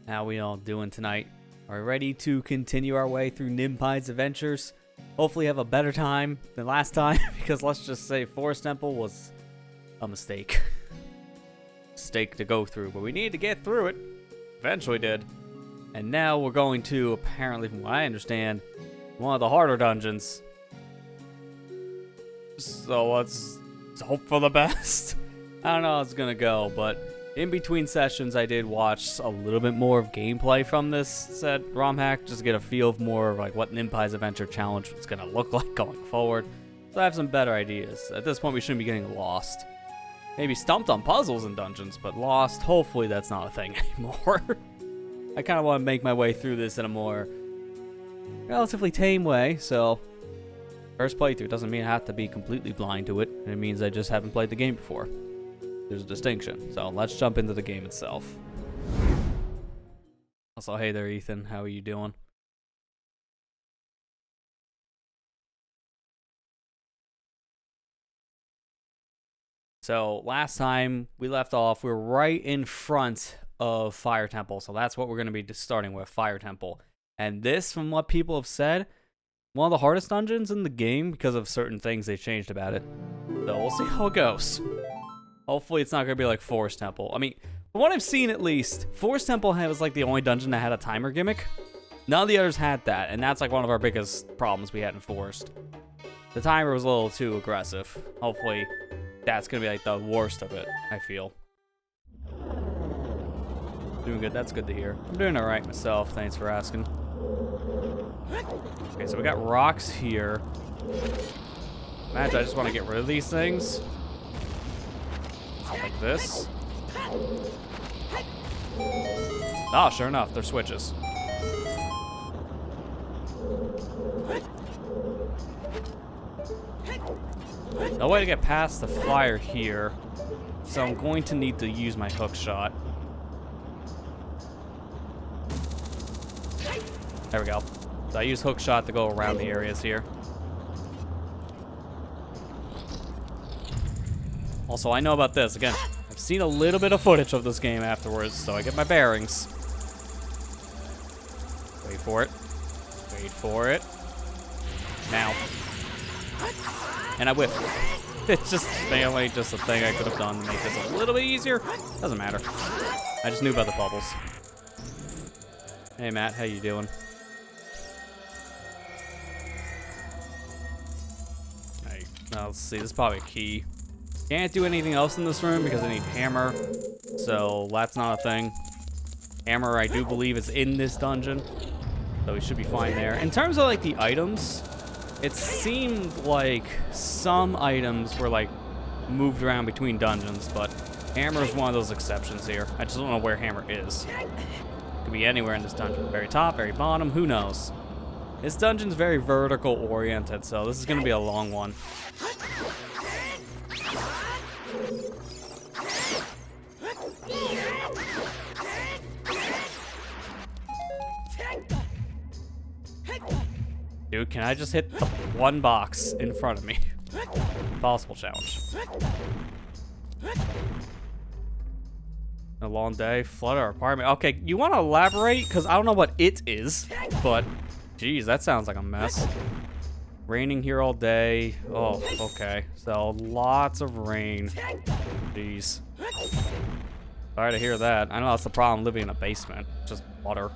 How we all doing tonight? Are we ready to continue our way through Nimpize Adventures? Hopefully have a better time than last time, because let's just say Forest Temple was a mistake. Mistake to go through, but we needed to get through it. Eventually did. And now we're going to, apparently from what I understand, one of the harder dungeons. So let's hope for the best. I don't know how it's gonna go, but in between sessions, I did watch a little bit more of gameplay from this said ROM hack, just to get a feel of more of like what Nimpize Adventure Challenge is gonna look like going forward. So I have some better ideas. At this point, we shouldn't be getting lost. Maybe stumped on puzzles in dungeons, but lost, hopefully that's not a thing anymore. I kind of want to make my way through this in a more relatively tame way, so first playthrough doesn't mean I have to be completely blind to it. It means I just haven't played the game before. There's a distinction. So let's jump into the game itself. Also, hey there, Ethan. How are you doing? So last time we left off, we were right in front of Fire Temple. So that's what we're going to be starting with, Fire Temple. And this, from what people have said, one of the hardest dungeons in the game because of certain things they changed about it. So we'll see how it goes. Hopefully it's not going to be like Forest Temple. I mean, from what I've seen at least, Forest Temple was like the only dungeon that had a timer gimmick. None of the others had that, and that's like one of our biggest problems we had in Forest. The timer was a little too aggressive. Hopefully that's going to be like the worst of it, I feel. Doing good, that's good to hear. I'm doing alright myself, thanks for asking. Okay, so we got rocks here. Imagine I just want to get rid of these things. Like this. Ah, sure enough, they're switches. No way to get past the fire here, so I'm going to need to use my hook shot. There we go. So I use hook shot to go around the areas here. Also, I know about this. Again, I've seen a little bit of footage of this game afterwards, so I get my bearings. Wait for it. Wait for it. Now. And I whiffed. It's just barely just a thing I could have done to make this a little bit easier. Doesn't matter. I just knew about the bubbles. Hey, Matt. How you doing? Alright, now let's see. This is probably a key. Can't do anything else in this room because I need hammer, so that's not a thing. Hammer, I do believe, is in this dungeon, so we should be fine there. In terms of like the items, it seemed like some items were like moved around between dungeons, but hammer is one of those exceptions here. I just don't know where hammer is. Could be anywhere in this dungeon. Very top, very bottom, who knows? This dungeon's very vertical oriented, so this is going to be a long one. Dude, can I just hit the one box in front of me? Possible challenge. A long day, flood our apartment. Okay, you want to elaborate? Because I don't know what it is, but geez, that sounds like a mess. Raining here all day. Oh, okay. So lots of rain. Jeez. Sorry to hear that. I know that's the problem living in a basement. Just water.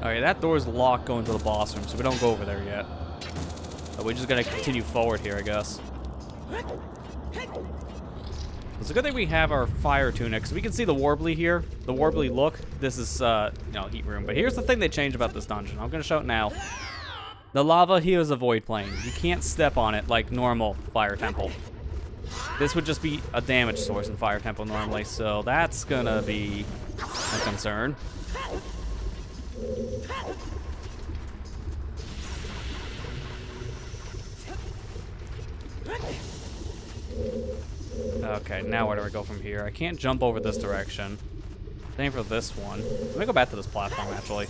Alright, that door's locked going to the boss room, so we don't go over there yet. But we're just gonna continue forward here, I guess. It's a good thing we have our fire tunics. We can see the Warbly here. The Warbly look. This is, heat room. But here's the thing they changed about this dungeon. I'm gonna show it now. The lava here is a void plane. You can't step on it like normal Fire Temple. This would just be a damage source in Fire Temple normally, so that's gonna be a concern. Okay, now where do I go from here? I can't jump over this direction. Same for this one. Let me go back to this platform, actually.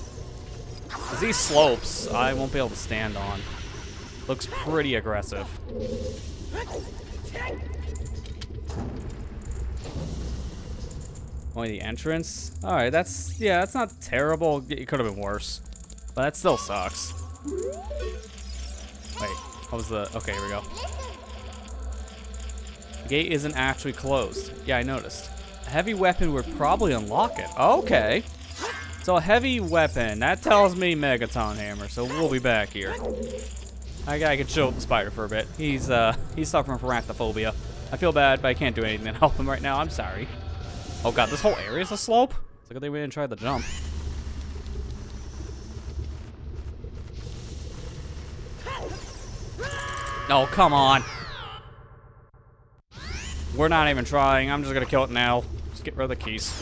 'Cause these slopes, I won't be able to stand on. Looks pretty aggressive. Only the entrance? Alright, that's not terrible. It could have been worse. But that still sucks. Wait, what was the... Okay, here we go. The gate isn't actually closed. Yeah, I noticed. A heavy weapon would probably unlock it. Okay. So a heavy weapon. That tells me Megaton Hammer, so we'll be back here. I can chill with the spider for a bit. He's suffering from arachnophobia. I feel bad, but I can't do anything to help him right now. I'm sorry. Oh god, this whole area is a slope? It's like a thing we didn't try the jump. Oh, come on. We're not even trying. I'm just gonna kill it now. Just get rid of the keys.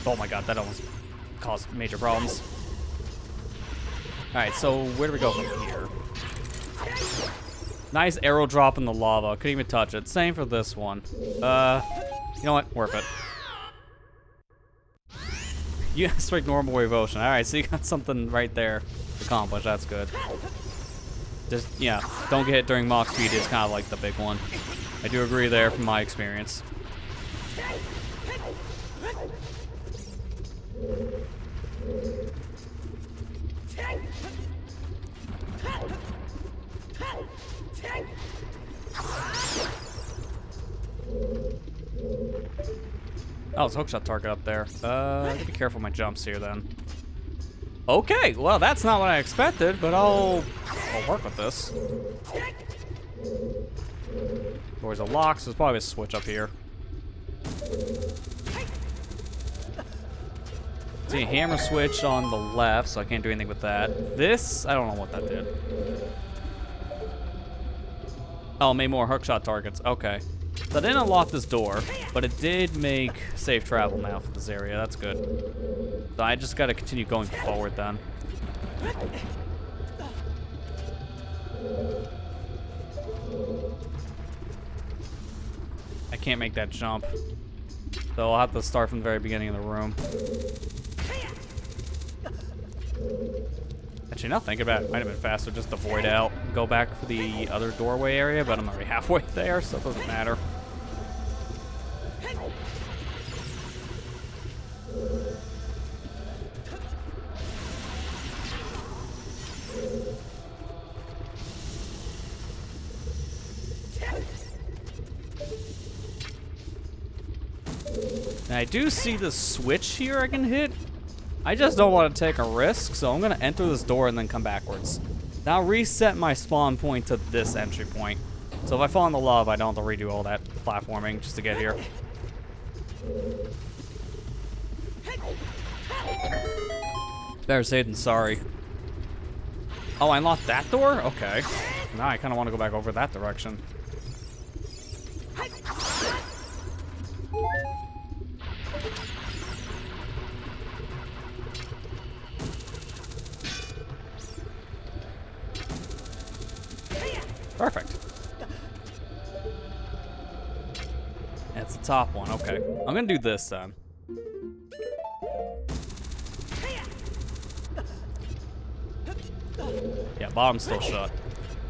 Oh my god, that almost caused major problems. Alright, so where do we go from here? Nice arrow drop in the lava. Couldn't even touch it. Same for this one. You know what? Worth it. You strike normal wave ocean. Alright, so you got something right there to accomplish. That's good. Just, yeah, don't get hit during Mach speed is kind of like the big one. I do agree there from my experience. Oh, it's a hookshot target up there. Gotta be careful with my jumps here then. Okay, well that's not what I expected, but I'll work with this. Door's a lock, so there's probably a switch up here. See a hammer switch on the left, so I can't do anything with that. This, I don't know what that did. Oh, made more hookshot targets. Okay. So I didn't unlock this door, but it did make safe travel now for this area. That's good. So I just gotta continue going forward then. I can't make that jump. So I'll have to start from the very beginning of the room. Actually, now thinking about it, might have been faster just to void out, go back for the other doorway area, but I'm already halfway there, so it doesn't matter. And I do see the switch here I can hit. I just don't want to take a risk, so I'm going to enter this door and then come backwards. Now reset my spawn point to this entry point. So if I fall in the lava, I don't have to redo all that platforming just to get here. Better safe than sorry. Oh, I unlocked that door? Okay. Now I kind of want to go back over that direction. Perfect. That's the top one, okay. I'm gonna do this then. Yeah, bottom's still shut.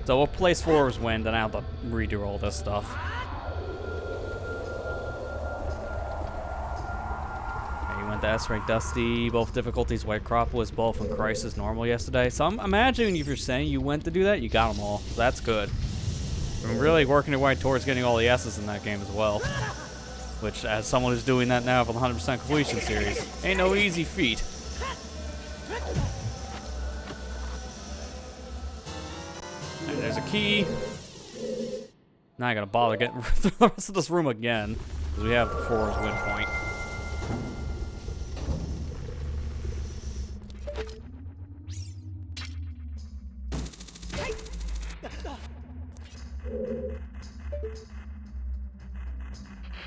So we'll place forwards wind and I have to redo all this stuff. Okay, you went to S rank Dusty, both difficulties. White Crop was both in Crisis normal yesterday. So I'm imagining if you're saying you went to do that, you got them all. So that's good. I'm really working your way towards getting all the S's in that game as well. Which, as someone who's doing that now for the 100% completion series, ain't no easy feat. And there's a key. Now I gotta bother getting through the rest of this room again, because we have the forwards wind point.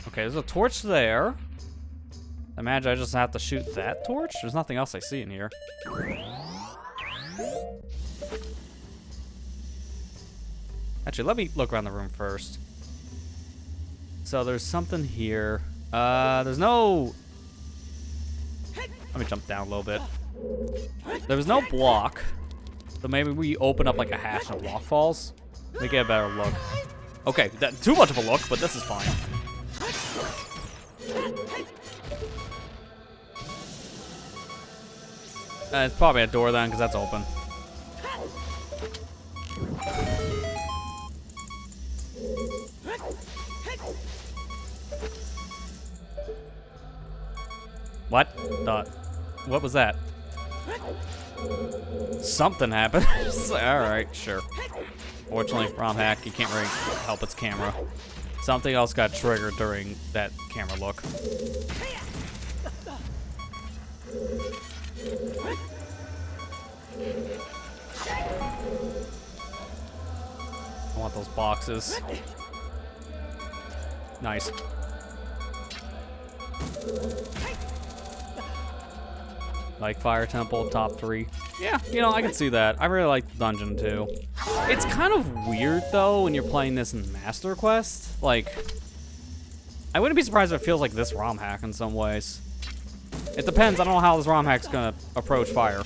Okay, there's a torch there. Imagine I just have to shoot that torch? There's nothing else I see in here. Actually, let me look around the room first. So there's something here. There's no... Let me jump down a little bit. There was no block. So maybe we open up like a hatch and a block falls. We get a better look. Okay, too much of a look, but this is fine. It's probably a door then, because that's open. What? What was that? Something happened. Alright, sure. Fortunately, ROM hack, you can't really help its camera. Something else got triggered during that camera look. I want those boxes. Nice. Like Fire Temple, top 3. Yeah, you know, I can see that. I really like the dungeon too. It's kind of weird though when you're playing this in Master Quest. Like, I wouldn't be surprised if it feels like this ROM hack in some ways. It depends. I don't know how this ROM hack's gonna approach Fire.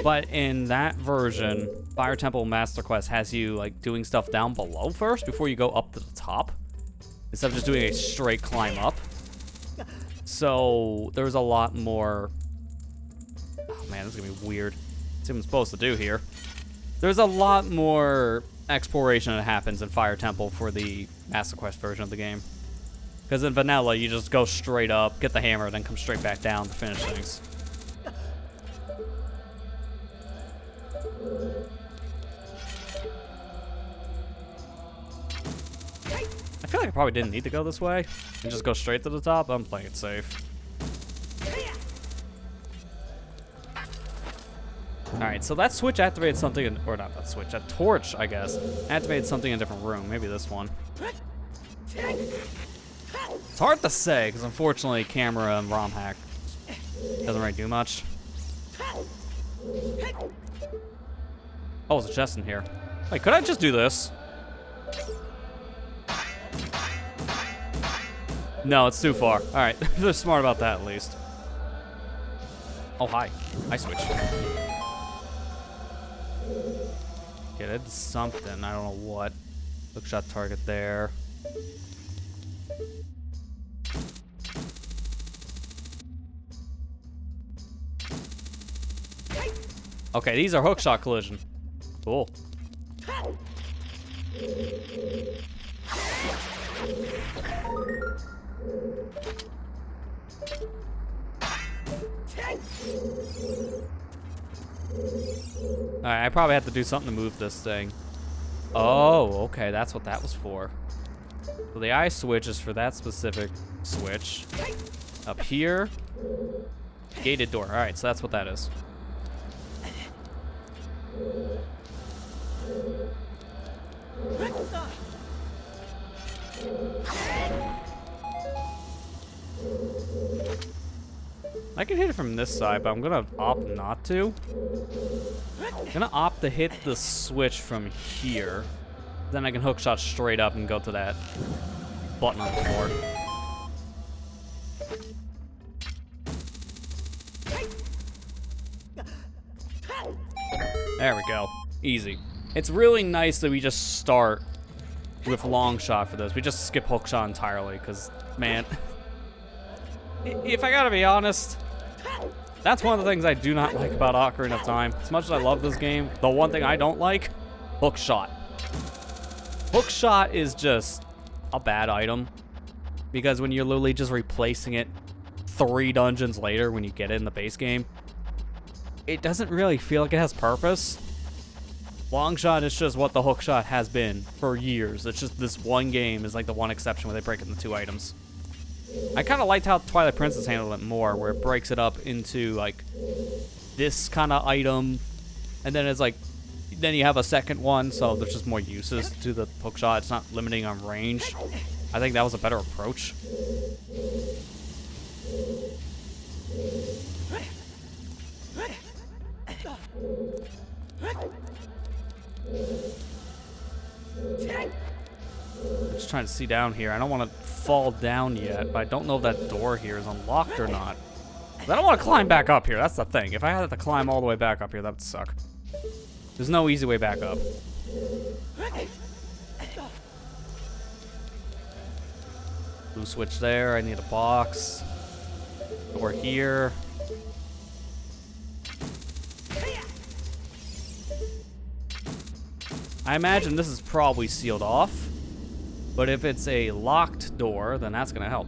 But in that version, Fire Temple Master Quest has you like doing stuff down below first before you go up to the top, instead of just doing a straight climb up. So there's a lot more. Oh man, this is gonna be weird. What's I'm supposed to do here? There's a lot more exploration that happens in Fire Temple for the Master Quest version of the game. Because in vanilla, you just go straight up, get the hammer, then come straight back down to finish things. I feel like I probably didn't need to go this way and just go straight to the top. I'm playing it safe. Alright, so that switch activated something, or not that switch, that torch, I guess, activated something in a different room. Maybe this one. It's hard to say, because unfortunately, camera and ROM hack doesn't really do much. Oh, there's a chest in here. Wait, could I just do this? No, it's too far. Alright, they're smart about that at least. Oh, hi. Hi, switch. Okay, that's something. I don't know what. Hookshot target there. Okay, these are hookshot collision. Cool. Alright, I probably have to do something to move this thing. Oh, okay, that's what that was for. So the eye switch is for that specific switch. Up here. Gated door. Alright, so that's what that is. I can hit it from this side, but I'm gonna opt not to. I'm gonna opt to hit the switch from here. Then I can hookshot straight up and go to that button on the board. There we go. Easy. It's really nice that we just start with long shot for this. We just skip hookshot entirely, because, man, if I gotta be honest, that's one of the things I do not like about Ocarina of Time. As much as I love this game, the one thing I don't like, hookshot. Hookshot is just a bad item, because when you're literally just replacing it 3 dungeons later when you get it in the base game, it doesn't really feel like it has purpose. Longshot is just what the hookshot has been for years. It's just this one game is like the one exception where they break it into 2 items. I kind of liked how Twilight Princess handled it more, where it breaks it up into like this kind of item, and then it's like, then you have a second one, so there's just more uses to the hookshot. It's not limiting on range. I think that was a better approach. I'm just trying to see down here. I don't want to fall down yet, but I don't know if that door here is unlocked or not. I don't want to climb back up here. That's the thing. If I had to climb all the way back up here, that would suck. There's no easy way back up. Blue switch there. I need a box. Door here. I imagine this is probably sealed off, but if it's a locked door, then that's gonna help.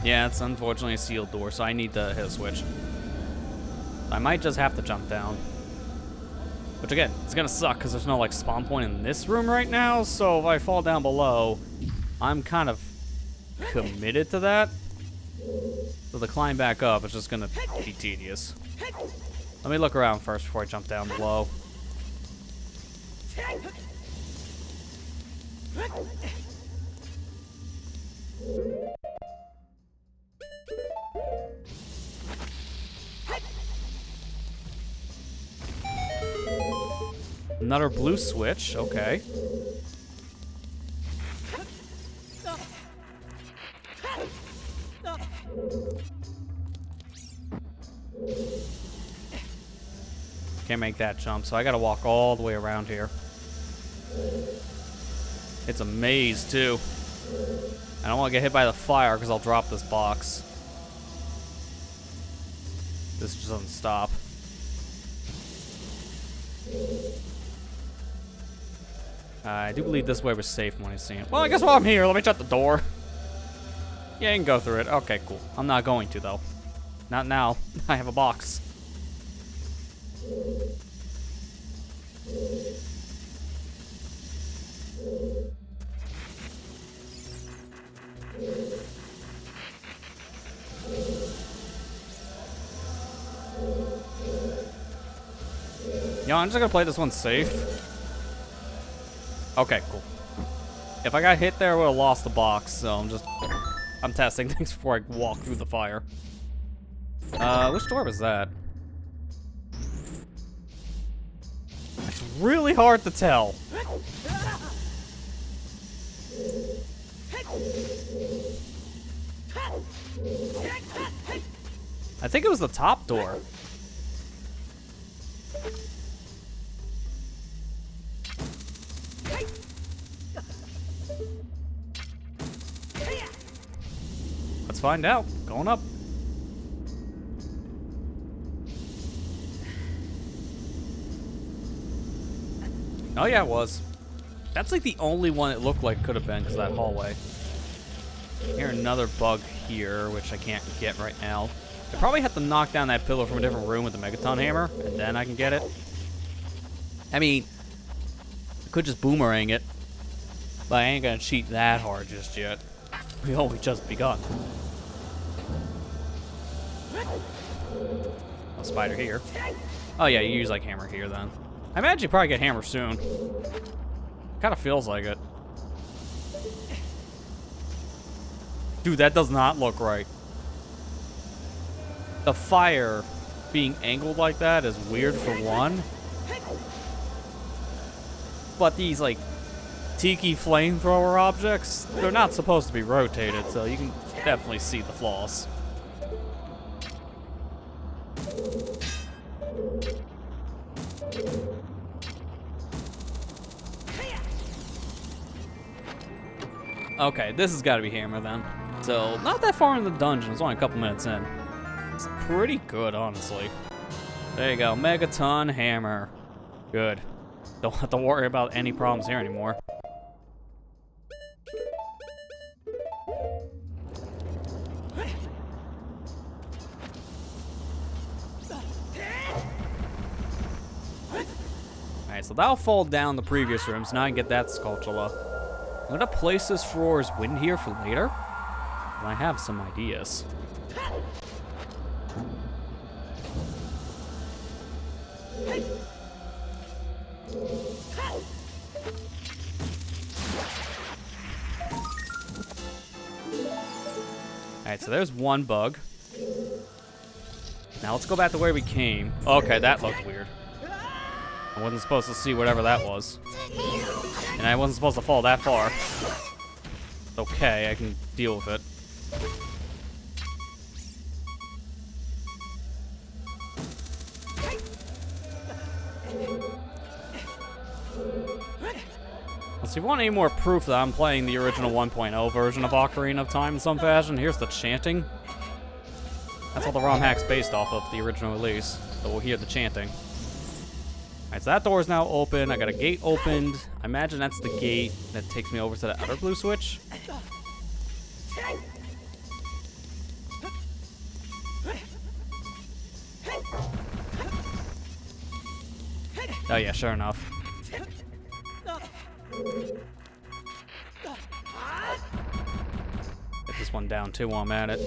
Yeah, it's unfortunately a sealed door, so I need to hit a switch. I might just have to jump down. Which again, it's gonna suck because there's no like spawn point in this room right now, so if I fall down below, I'm kind of committed to that. So the climb back up is just gonna be tedious. Let me look around first before I jump down below. Another blue switch, okay. Can't make that jump, so I gotta walk all the way around here. It's a maze, too. I don't want to get hit by the fire because I'll drop this box. This just doesn't stop. I do believe this way was safe when I see it. Well, I guess while I'm here, let me shut the door. Yeah, you can go through it. Okay, cool. I'm not going to, though. Not now. I have a box. Yo, I'm just gonna play this one safe. Okay, cool. If I got hit there, I would have lost the box, so I'm testing things before I walk through the fire. Which door was that? It's really hard to tell. I think it was the top door. Let's find out. Going up. Oh yeah, it was. That's like the only one it looked like could have been because of that hallway. Hear another bug here, which I can't get right now. I probably have to knock down that pillar from a different room with the Megaton hammer, and then I can get it. I mean, I could just boomerang it, but I ain't gonna cheat that hard just yet. We only just begun. A spider here. Oh yeah, you use like hammer here then. I imagine you probably get hammer soon. Kind of feels like it. Dude, that does not look right. The fire being angled like that is weird for one. But these like tiki flamethrower objects, they're not supposed to be rotated, so you can definitely see the flaws. Okay, this has got to be hammer then. So, not that far in the dungeon. It's only a couple minutes in. It's pretty good, honestly. There you go. Megaton hammer. Good. Don't have to worry about any problems here anymore. Alright, so that'll fall down the previous rooms. Now I can get that Skulltula. I'm gonna place this floor's wind here for later. And I have some ideas. Alright, so there's one bug. Now let's go back to where we came. Okay, that looked weird. I wasn't supposed to see whatever that was. And I wasn't supposed to fall that far. Okay, I can deal with it. So if you want any more proof that I'm playing the original 1.0 version of Ocarina of Time in some fashion, here's the chanting. That's all the ROM hack's based off of, the original release. So we'll hear the chanting. Alright, so that door is now open. I got a gate opened. I imagine that's the gate that takes me over to the other blue switch. Oh yeah, sure enough. Get this one down too while I'm at it.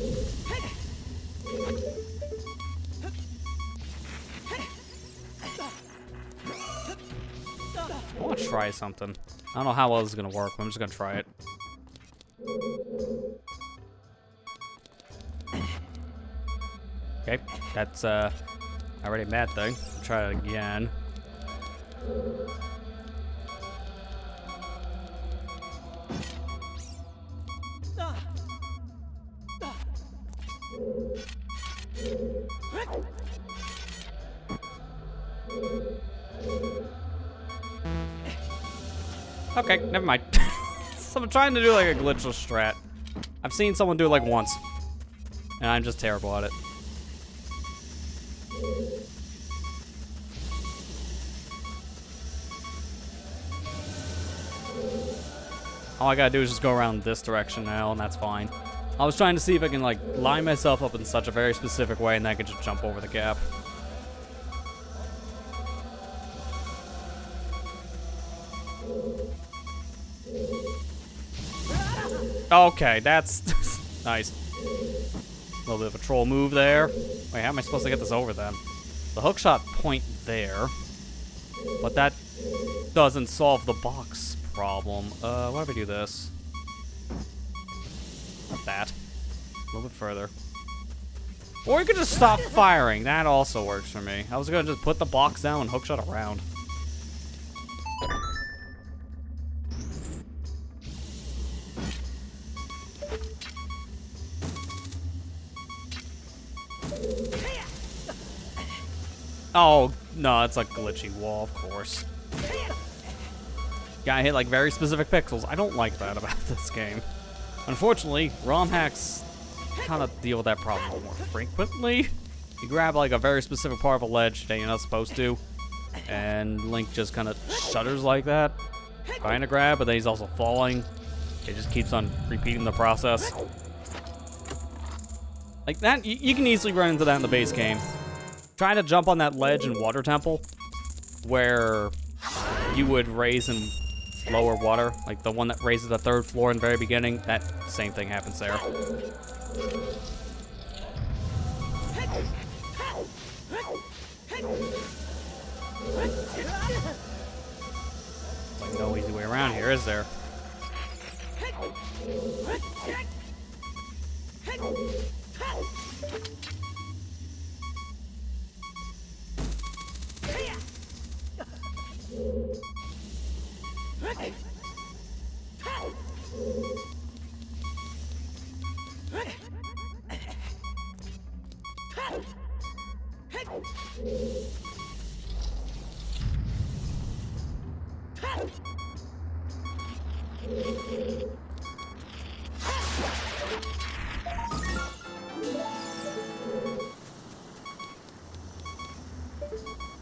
I want to try something. I don't know how well this is going to work, but I'm just going to try it. Okay, that's already a bad thing. I'll try it again. Okay, never mind. So I'm trying to do like a glitchless strat. I've seen someone do it like once, and I'm just terrible at it. All I gotta do is just go around this direction now, and that's fine. I was trying to see if I can like line myself up in such a very specific way, and then I could just jump over the gap. Okay, that's nice. A little bit of a troll move there. Wait, how am I supposed to get this over then? The hookshot point there, but that doesn't solve the box problem. Why do we do this? Not that. A little bit further. Or you could just stop firing. That also works for me. I was gonna just put the box down and hookshot around. Oh, no, it's a glitchy wall, of course. Gotta hit, like, very specific pixels. I don't like that about this game. Unfortunately, ROM hacks kind of deal with that problem more frequently. You grab, like, a very specific part of a ledge that you're not supposed to, and Link just kind of shudders like that. Trying to grab, but then he's also falling. It just keeps on repeating the process. Like, that, you can easily run into that in the base game. Trying to jump on that ledge in Water Temple, where you would raise and lower water, like the one that raises the third floor in the very beginning, that same thing happens there. Like no easy way around here, is there?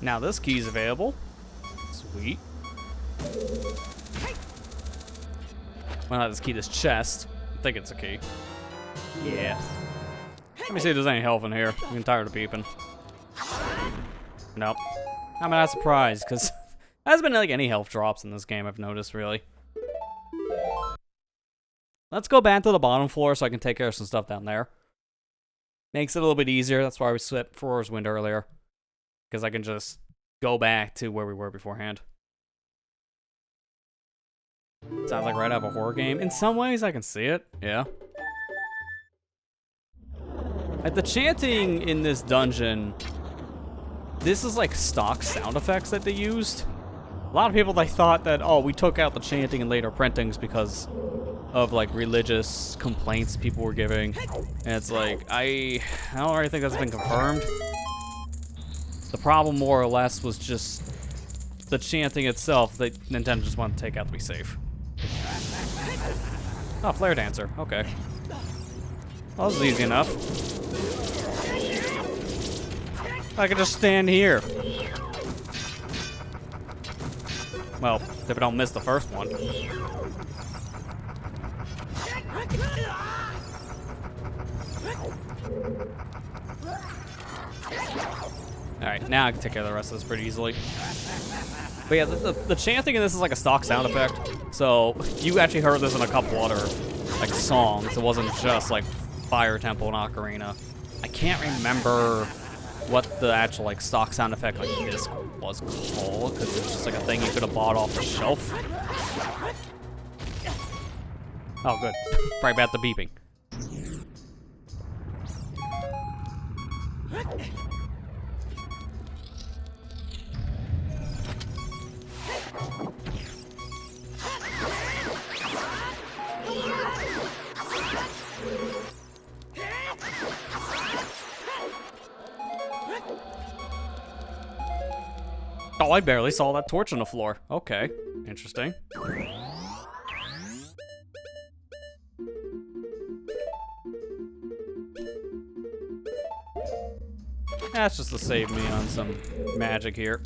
Now this key's available. Sweet. Why not just key this chest? I think it's a key. Yeah. Let me see if there's any health in here. I'm tired of peeping. Nope. I'm not surprised, because there hasn't been like any health drops in this game, I've noticed, really. Let's go back to the bottom floor so I can take care of some stuff down there. Makes it a little bit easier. That's why we set Roar's Wind earlier. Because I can just go back to where we were beforehand. Sounds like right out of a horror game. In some ways, I can see it. Yeah. Like the chanting in this dungeon, this is like stock sound effects that they used. A lot of people, they thought that, oh, we took out the chanting in later printings because of like religious complaints people were giving. And it's like, I don't really think that's been confirmed. The problem more or less was just the chanting itself that Nintendo just wanted to take out to be safe. Oh, Flare Dancer, okay. Well, this is easy enough. I could just stand here. Well, if I don't miss the first one. Alright, now I can take care of the rest of this pretty easily. But yeah, the chanting in this is like a stock sound effect. So you actually heard this in a couple other like songs. It wasn't just like Fire Temple and Ocarina. I can't remember what the actual like stock sound effect like this was called, because it's just like a thing you could have bought off the shelf. Oh, good. Probably about the beeping. Oh, I barely saw that torch on the floor. Okay, interesting. That's just to save me on some magic here.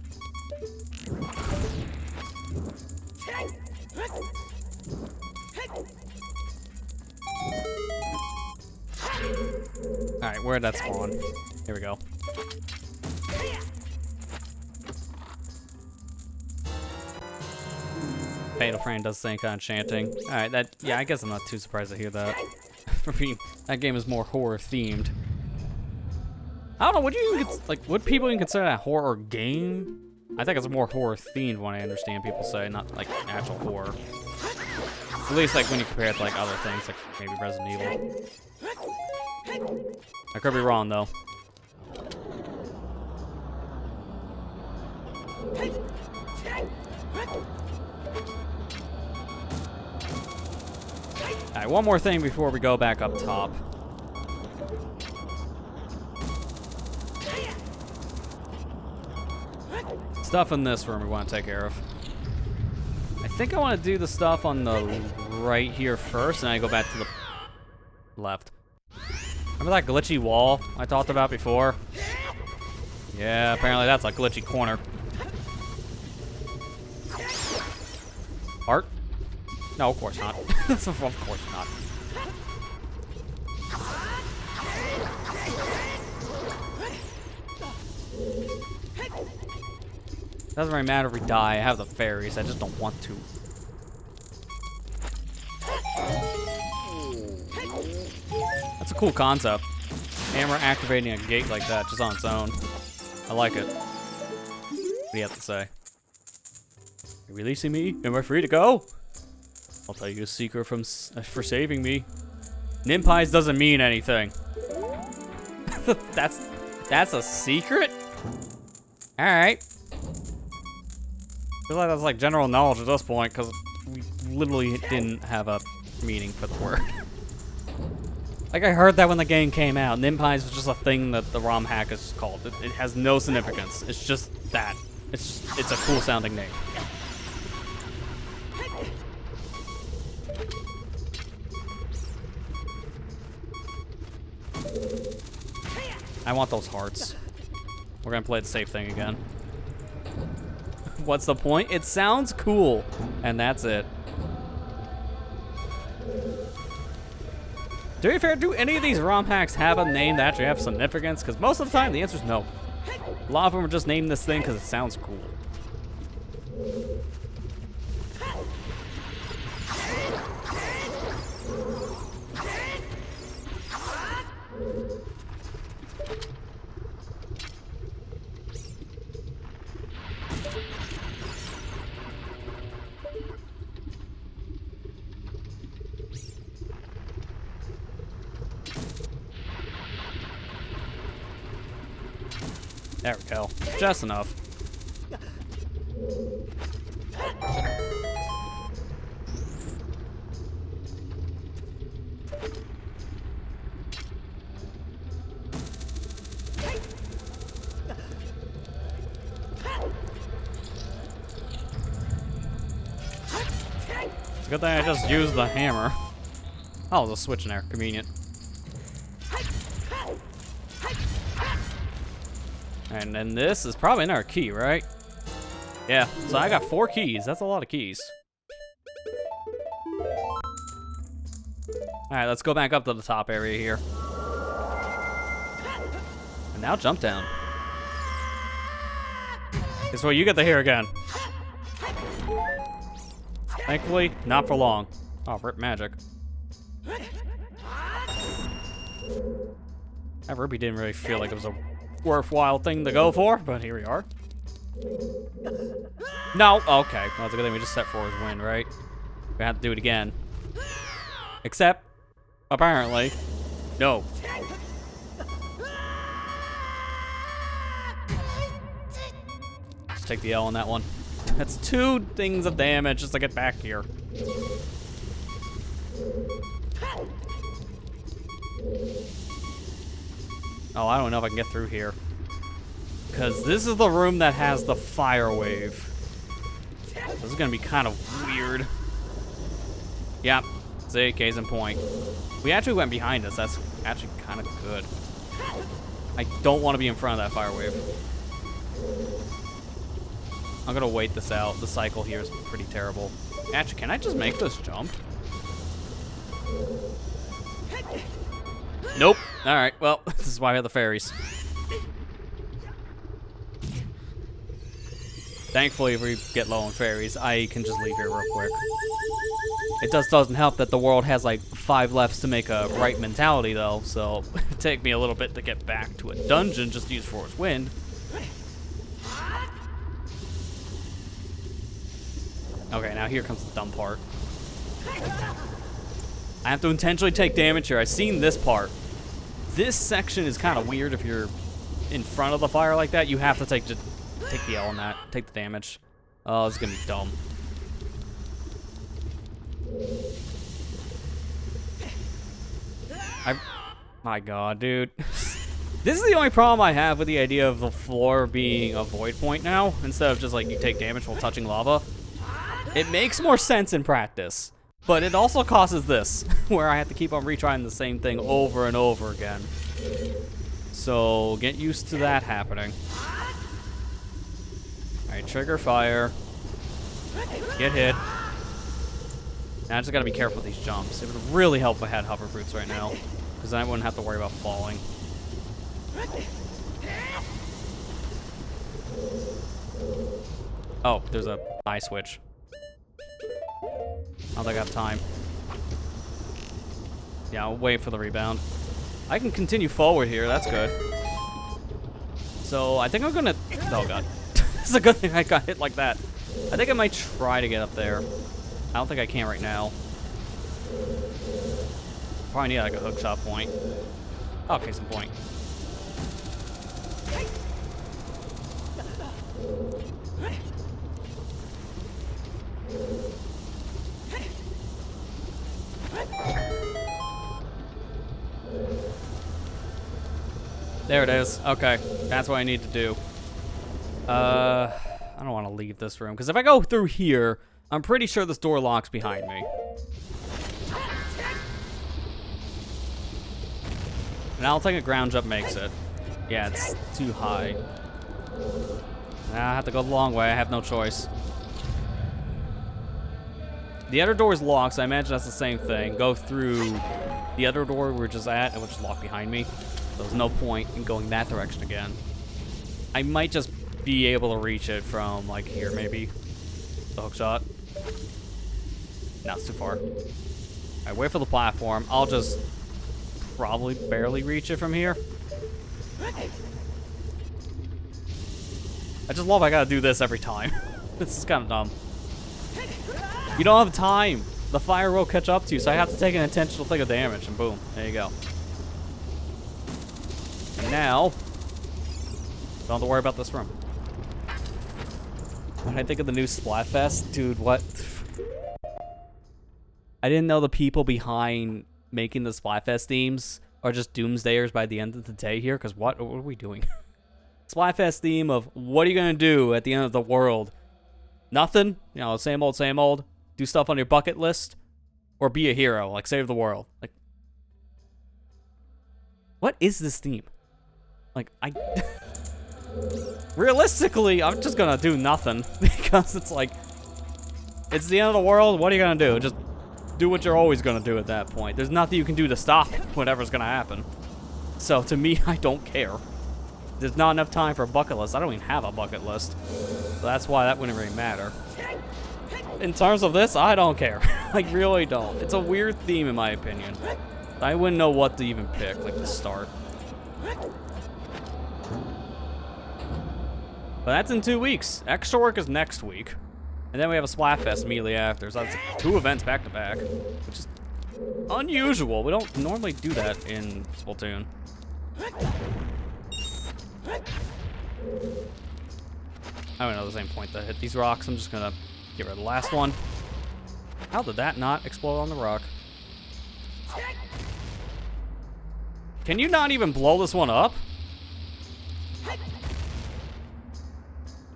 Alright, where'd that spawn? Here we go. Fatal Frame does the same kind of chanting. Alright, that, yeah, I guess I'm not too surprised to hear that. For me, that game is more horror themed. I don't know, would you even, like, would people even consider that a horror game? I think it's more horror themed when I understand people say, not like actual horror. At least like when you compare it to like other things, like maybe Resident Evil. I could be wrong though. Alright, one more thing before we go back up top. Stuff in this room we want to take care of. I think I want to do the stuff on the right here first, and I go back to the left. Remember that glitchy wall I talked about before? Yeah, apparently that's a glitchy corner. Art? No, of course not. Of course not. Doesn't really matter if we die. I have the fairies. I just don't want to. That's a cool concept. Hammer activating a gate like that just on its own. I like it. What do you have to say? You're releasing me? Am I free to go? I'll tell you a secret for saving me. Nimpize doesn't mean anything. That's a secret? Alright. I feel like that's like general knowledge at this point, because we literally didn't have a meaning for the word. Like, I heard that when the game came out. Nimpize was just a thing that the ROM hack is called. It has no significance. It's just that. It's a cool sounding name. I want those hearts. We're gonna play the safe thing again. What's the point? It sounds cool, and that's it. To be fair, do any of these ROM hacks have a name that actually have significance? Because most of the time, the answer is no. A lot of them are just naming this thing because it sounds cool. There we go. Just enough. It's a good thing I just used the hammer. Oh, there's a switch in there. Convenient. And then this is probably another key, right? Yeah, so I got 4 keys. That's a lot of keys. Alright, let's go back up to the top area here. And now jump down. Guess what, you get to hear again. Thankfully, not for long. Oh, rip magic. That ruby didn't really feel like it was a worthwhile thing to go for, but here we are. No, okay. Well, it's a good thing we just set for his win, right? We have to do it again. Except, apparently, no. Just take the L on that one. That's 2 things of damage just to get back here. Oh, I don't know if I can get through here. Because this is the room that has the fire wave. This is going to be kind of weird. Yep. See, case in point. We actually went behind us. That's actually kind of good. I don't want to be in front of that fire wave. I'm going to wait this out. The cycle here is pretty terrible. Actually, can I just make this jump? Nope. Alright, well, this is why we have the fairies. Thankfully, if we get low on fairies, I can just leave here real quick. It just doesn't help that the world has like 5 lefts to make a right mentality, though, so it'd take me a little bit to get back to a dungeon just to use Forest Wind. Okay, now here comes the dumb part. I have to intentionally take damage here. I've seen this part. This section is kind of weird if you're in front of the fire like that. You have to take the L on that. Take the damage. Oh, this is going to be dumb. My god, dude. This is the only problem I have with the idea of the floor being a void point now, instead of just like you take damage while touching lava. It makes more sense in practice, but it also causes this, where I have to keep on retrying the same thing over and over again. So get used to that happening. Alright, trigger fire. Get hit. Now I just gotta be careful with these jumps. It would really help if I had hover boots right now, because then I wouldn't have to worry about falling. Oh, there's a eye switch. I don't think I have time. Yeah, I'll wait for the rebound. I can continue forward here, that's good. So I think I'm gonna, oh god. This is a good thing I got hit like that. I think I might try to get up there. I don't think I can right now. Probably need like a hook shot point. Okay, some point. There it is. Okay, that's what I need to do. I don't want to leave this room, because if I go through here, I'm pretty sure this door locks behind me. And I don't think a ground jump makes it. Yeah, it's too high. I have to go the long way. I have no choice. The other door is locked, so I imagine that's the same thing. Go through the other door we were just at, and which is locked behind me. So there's no point in going that direction again. I might just be able to reach it from, like, here, maybe. The hook shot. No, it's too far. Alright, wait for the platform. I'll just probably barely reach it from here. I just love I gotta do this every time. This is kind of dumb. You don't have time. The fire will catch up to you, so I have to take an intentional thing of damage, and boom, there you go. And now, Don't have to worry about this room. When I think of the new Splatfest, dude, what? I didn't know the people behind making the Splatfest themes are just doomsdayers by the end of the day here, because what are we doing? Splatfest theme of, what are you going to do at the end of the world? Nothing? You know, same old, same old. Do stuff on your bucket list. Or be a hero, like save the world. Like, what is this theme? Like, realistically, I'm just gonna do nothing. Because it's like, it's the end of the world, what are you gonna do? Just do what you're always gonna do at that point. There's nothing you can do to stop whatever's gonna happen. So, to me, I don't care. There's not enough time for a bucket list. I don't even have a bucket list. So that's why that wouldn't really matter. In terms of this, I don't care. I really don't. It's a weird theme in my opinion. I wouldn't know what to even pick, like, to start. But that's in 2 weeks. Extra work is next week. And then we have a Splatfest immediately after. So that's 2 events back to back, which is unusual. We don't normally do that in Splatoon. I don't know the same point to hit these rocks. I'm just gonna get rid of the last one. How did that not explode on the rock? Can you not even blow this one up? I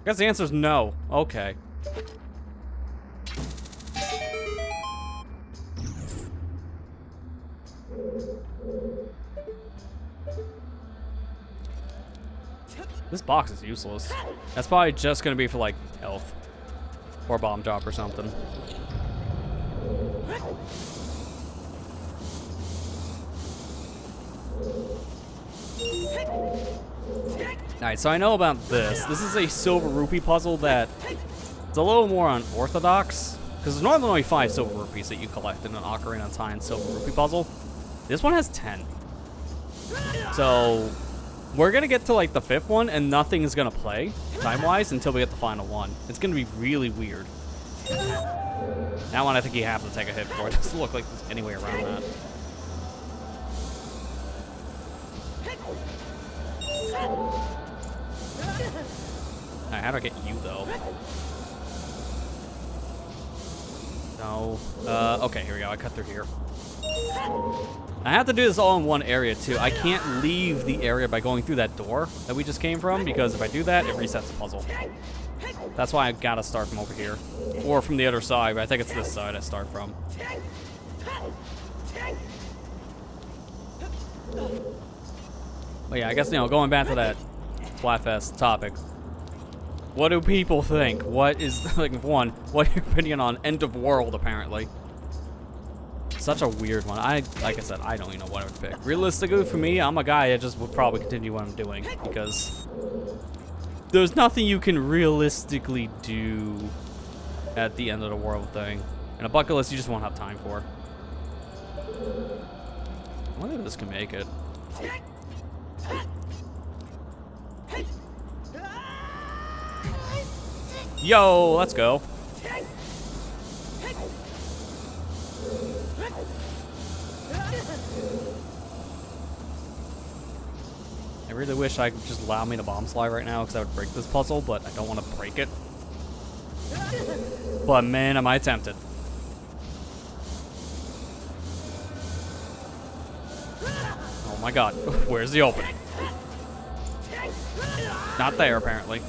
guess the answer is no. Okay. This box is useless. That's probably just gonna be for like health or bomb drop or something. Alright, so I know about this. This is a silver rupee puzzle that it's a little more unorthodox. Because there's normally only 5 silver rupees that you collect in an Ocarina of Time silver rupee puzzle. This one has 10. So we're gonna get to like the 5th one and nothing is gonna play time-wise until we get the final one. It's gonna be really weird. That one I think you have to take a hit for. It doesn't look like there's any way around that. Alright, how do I get you though? No. Okay, here we go. I cut through here. I have to do this all in one area too. I can't leave the area by going through that door that we just came from, because if I do that, it resets the puzzle. That's why I gotta start from over here. Or from the other side, but I think it's this side I start from. But yeah, I guess, you know, going back to that Splatfest topic. What do people think? What is, like, one, what's your opinion on End of World, apparently? Such a weird one. Like I said, I don't even know what I would pick. Realistically, for me, I'm a guy that just would probably continue what I'm doing, because there's nothing you can realistically do at the End of the World thing. And a bucket list you just won't have time for. I wonder if this can make it. Yo, let's go. I really wish I could just allow me to bomb slide right now, because I would break this puzzle, but I don't want to break it. But man, am I tempted. Oh my god, where's the opening? Not there, apparently.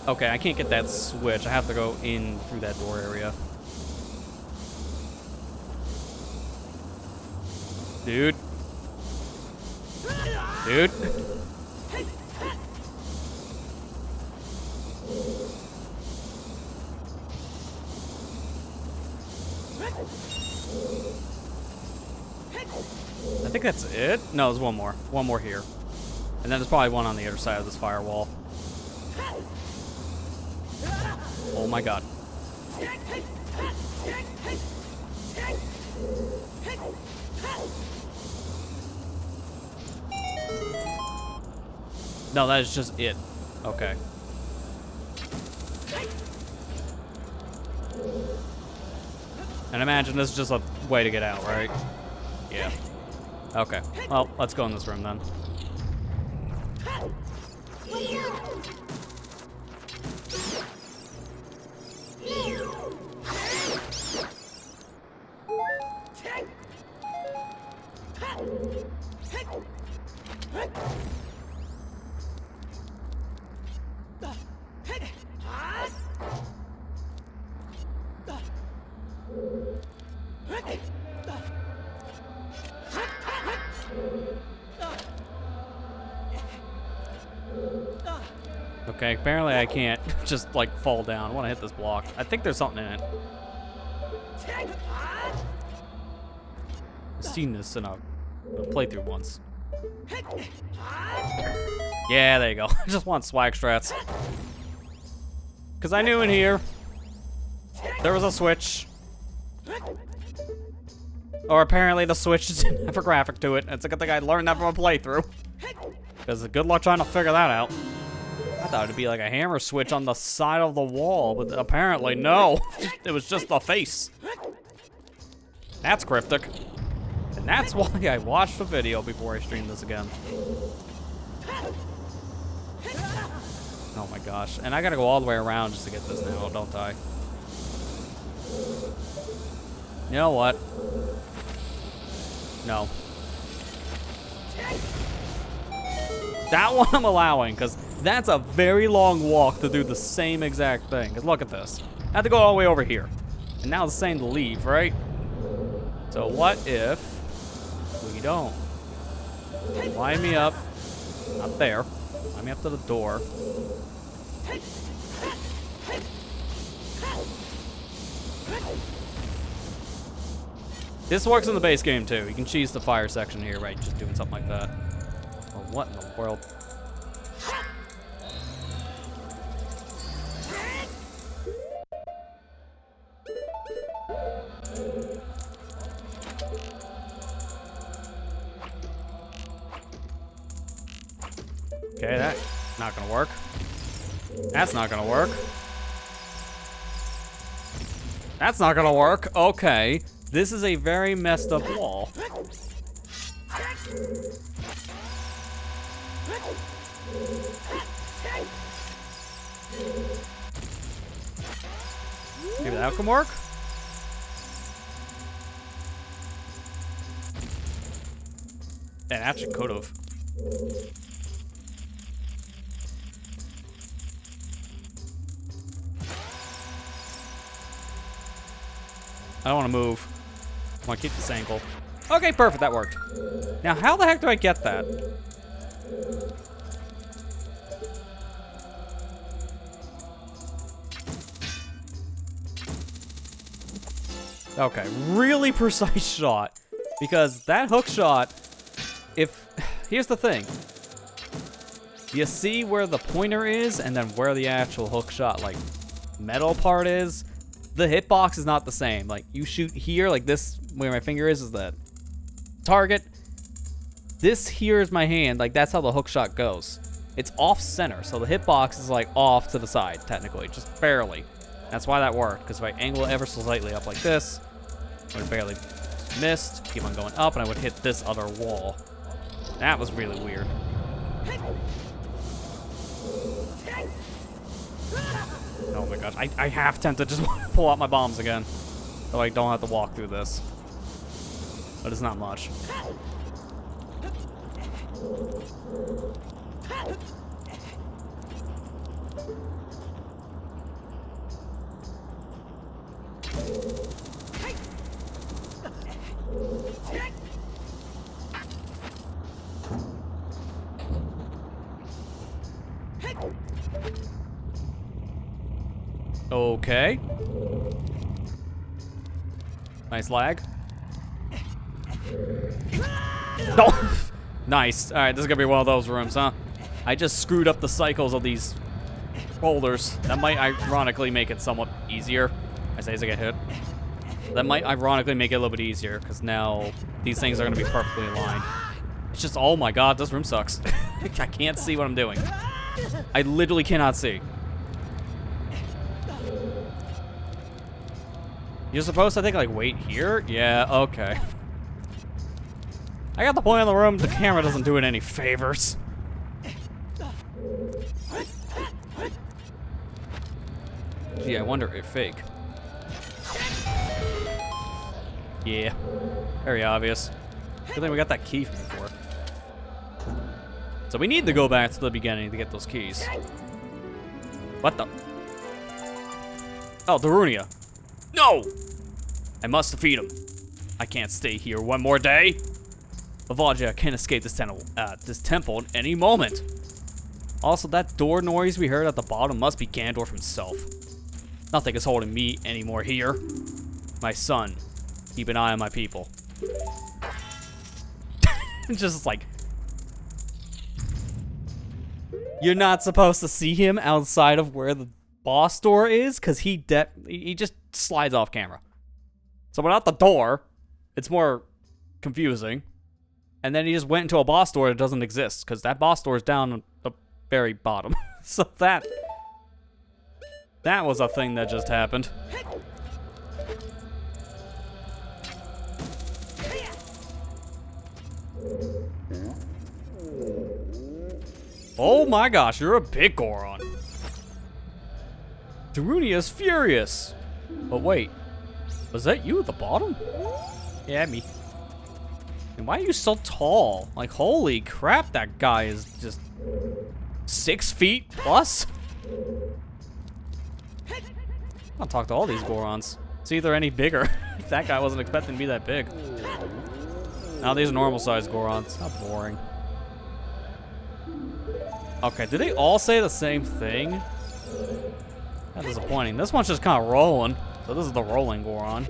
Okay, I can't get that switch. I have to go in through that door area. Dude. Dude. I think that's it. No, there's one more. One more here. And then there's probably one on the other side of this firewall. Oh my god. No, that is just it. Okay. And imagine this is just a way to get out, right? Yeah. Okay, well, let's go in this room then. Okay, apparently I can't just like fall down. I want to hit this block. I think there's something in it. I've seen this in a playthrough once. Yeah, there you go. I just want swag strats. Because I knew in here there was a switch. Or apparently the switch didn't have a graphic to it. It's a good thing I learned that from a playthrough. Because good luck trying to figure that out. I thought it'd be like a hammer switch on the side of the wall, but apparently no. It was just the face. That's cryptic. And that's why I watched the video before I streamed this again. Oh my gosh. And I gotta go all the way around just to get this now, don't I? You know what? No. That one I'm allowing, because that's a very long walk to do the same exact thing. Because look at this. I have to go all the way over here. And now it's saying to leave, right? So what if we don't? Line me up. Not there. Line me up to the door. This works in the base game too. You can cheese the fire section here, right? Just doing something like that. Oh, what in the world? Okay, that's not gonna work. That's not gonna work. That's not gonna work. Okay. This is a very messed up wall. Maybe that can work? That actually could have. I don't want to move. I want to keep this angle. Okay, perfect. That worked. Now, how the heck do I get that? Okay, really precise shot. Because that hook shot, here's the thing. You see where the pointer is and then where the actual hook shot, like, metal part is? The hitbox is not the same. Like, you shoot here, like this, where my finger is the target. This here is my hand. Like, that's how the hook shot goes. It's off center, so the hitbox is like off to the side, technically, just barely. That's why that worked, because if I angle it ever so slightly up like this, I would barely missed, keep on going up, and I would hit this other wall. That was really weird. Oh my gosh, I half tempted to just want to pull out my bombs again. So I don't have to walk through this. But it's not much. Okay. Nice lag. Oh! Nice. Alright, this is gonna be one of those rooms, huh? I just screwed up the cycles of these boulders. That might ironically make it somewhat easier. I say as I get hit. That might ironically make it a little bit easier, because now these things are gonna be perfectly aligned. It's just, oh my god, this room sucks. I can't see what I'm doing. I literally cannot see. You're supposed to, I think, like, wait here? Yeah, okay. I got the point in the room. The camera doesn't do it any favors. Gee, I wonder if fake. Yeah, very obvious. Good thing we got that key from before. So we need to go back to the beginning to get those keys. What the? Oh, Darunia. No! I must defeat him. I can't stay here one more day. Lavagia can escape this temple at any moment. Also, that door noise we heard at the bottom must be Gandorf himself. Nothing is holding me anymore here. My son, keep an eye on my people. Just like... You're not supposed to see him outside of where the boss door is, because he just slides off camera. So without the door, it's more confusing. And then he just went into a boss door that doesn't exist, because that boss door is down at the very bottom. So that was a thing that just happened. Oh my gosh, you're a big Goron. Darunia's furious. But wait, was that you at the bottom? Yeah, me. And why are you so tall? Like, holy crap, that guy is just 6 feet plus. I'll talk to all these Gorons. See if they're any bigger. That guy wasn't expecting to be that big. Now these are normal sized Gorons. How boring. Okay, did they all say the same thing? That's disappointing. This one's just kind of rolling. So this is the rolling Goron.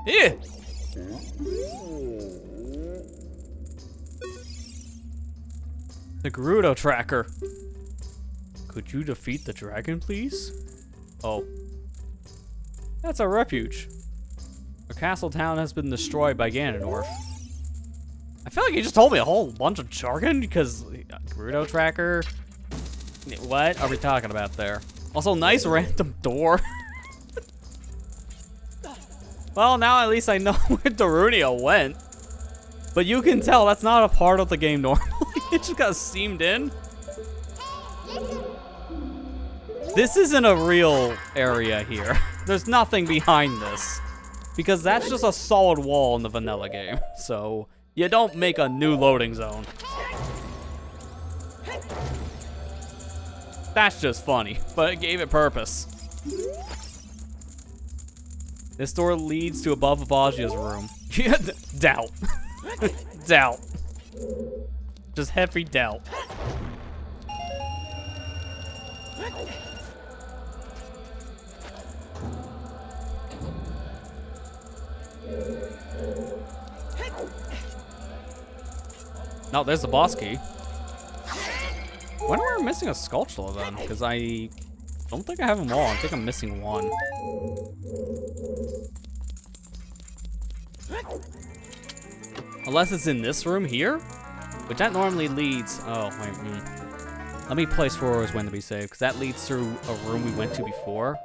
Yeah. The Gerudo tracker. Could you defeat the dragon, please? Oh. That's a refuge. Our castle town has been destroyed by Ganondorf. I feel like you just told me a whole bunch of jargon because Gerudo tracker. What are we talking about there? Also, nice random door. Well, now at least I know where Darunia went. But you can tell that's not a part of the game normally. It just got seamed in. This isn't a real area here. There's nothing behind this. Because that's just a solid wall in the vanilla game. So, you don't make a new loading zone. That's just funny, but it gave it purpose. This door leads to above Avagia's room. Doubt. Doubt. Just heavy doubt. No, there's the boss key. When am I missing a Skulltula then? Because I don't think I have them all. I think I'm missing one. Unless it's in this room here? Which that normally leads... Oh, wait. Let me place forwards when to be saved, because that leads through a room we went to before.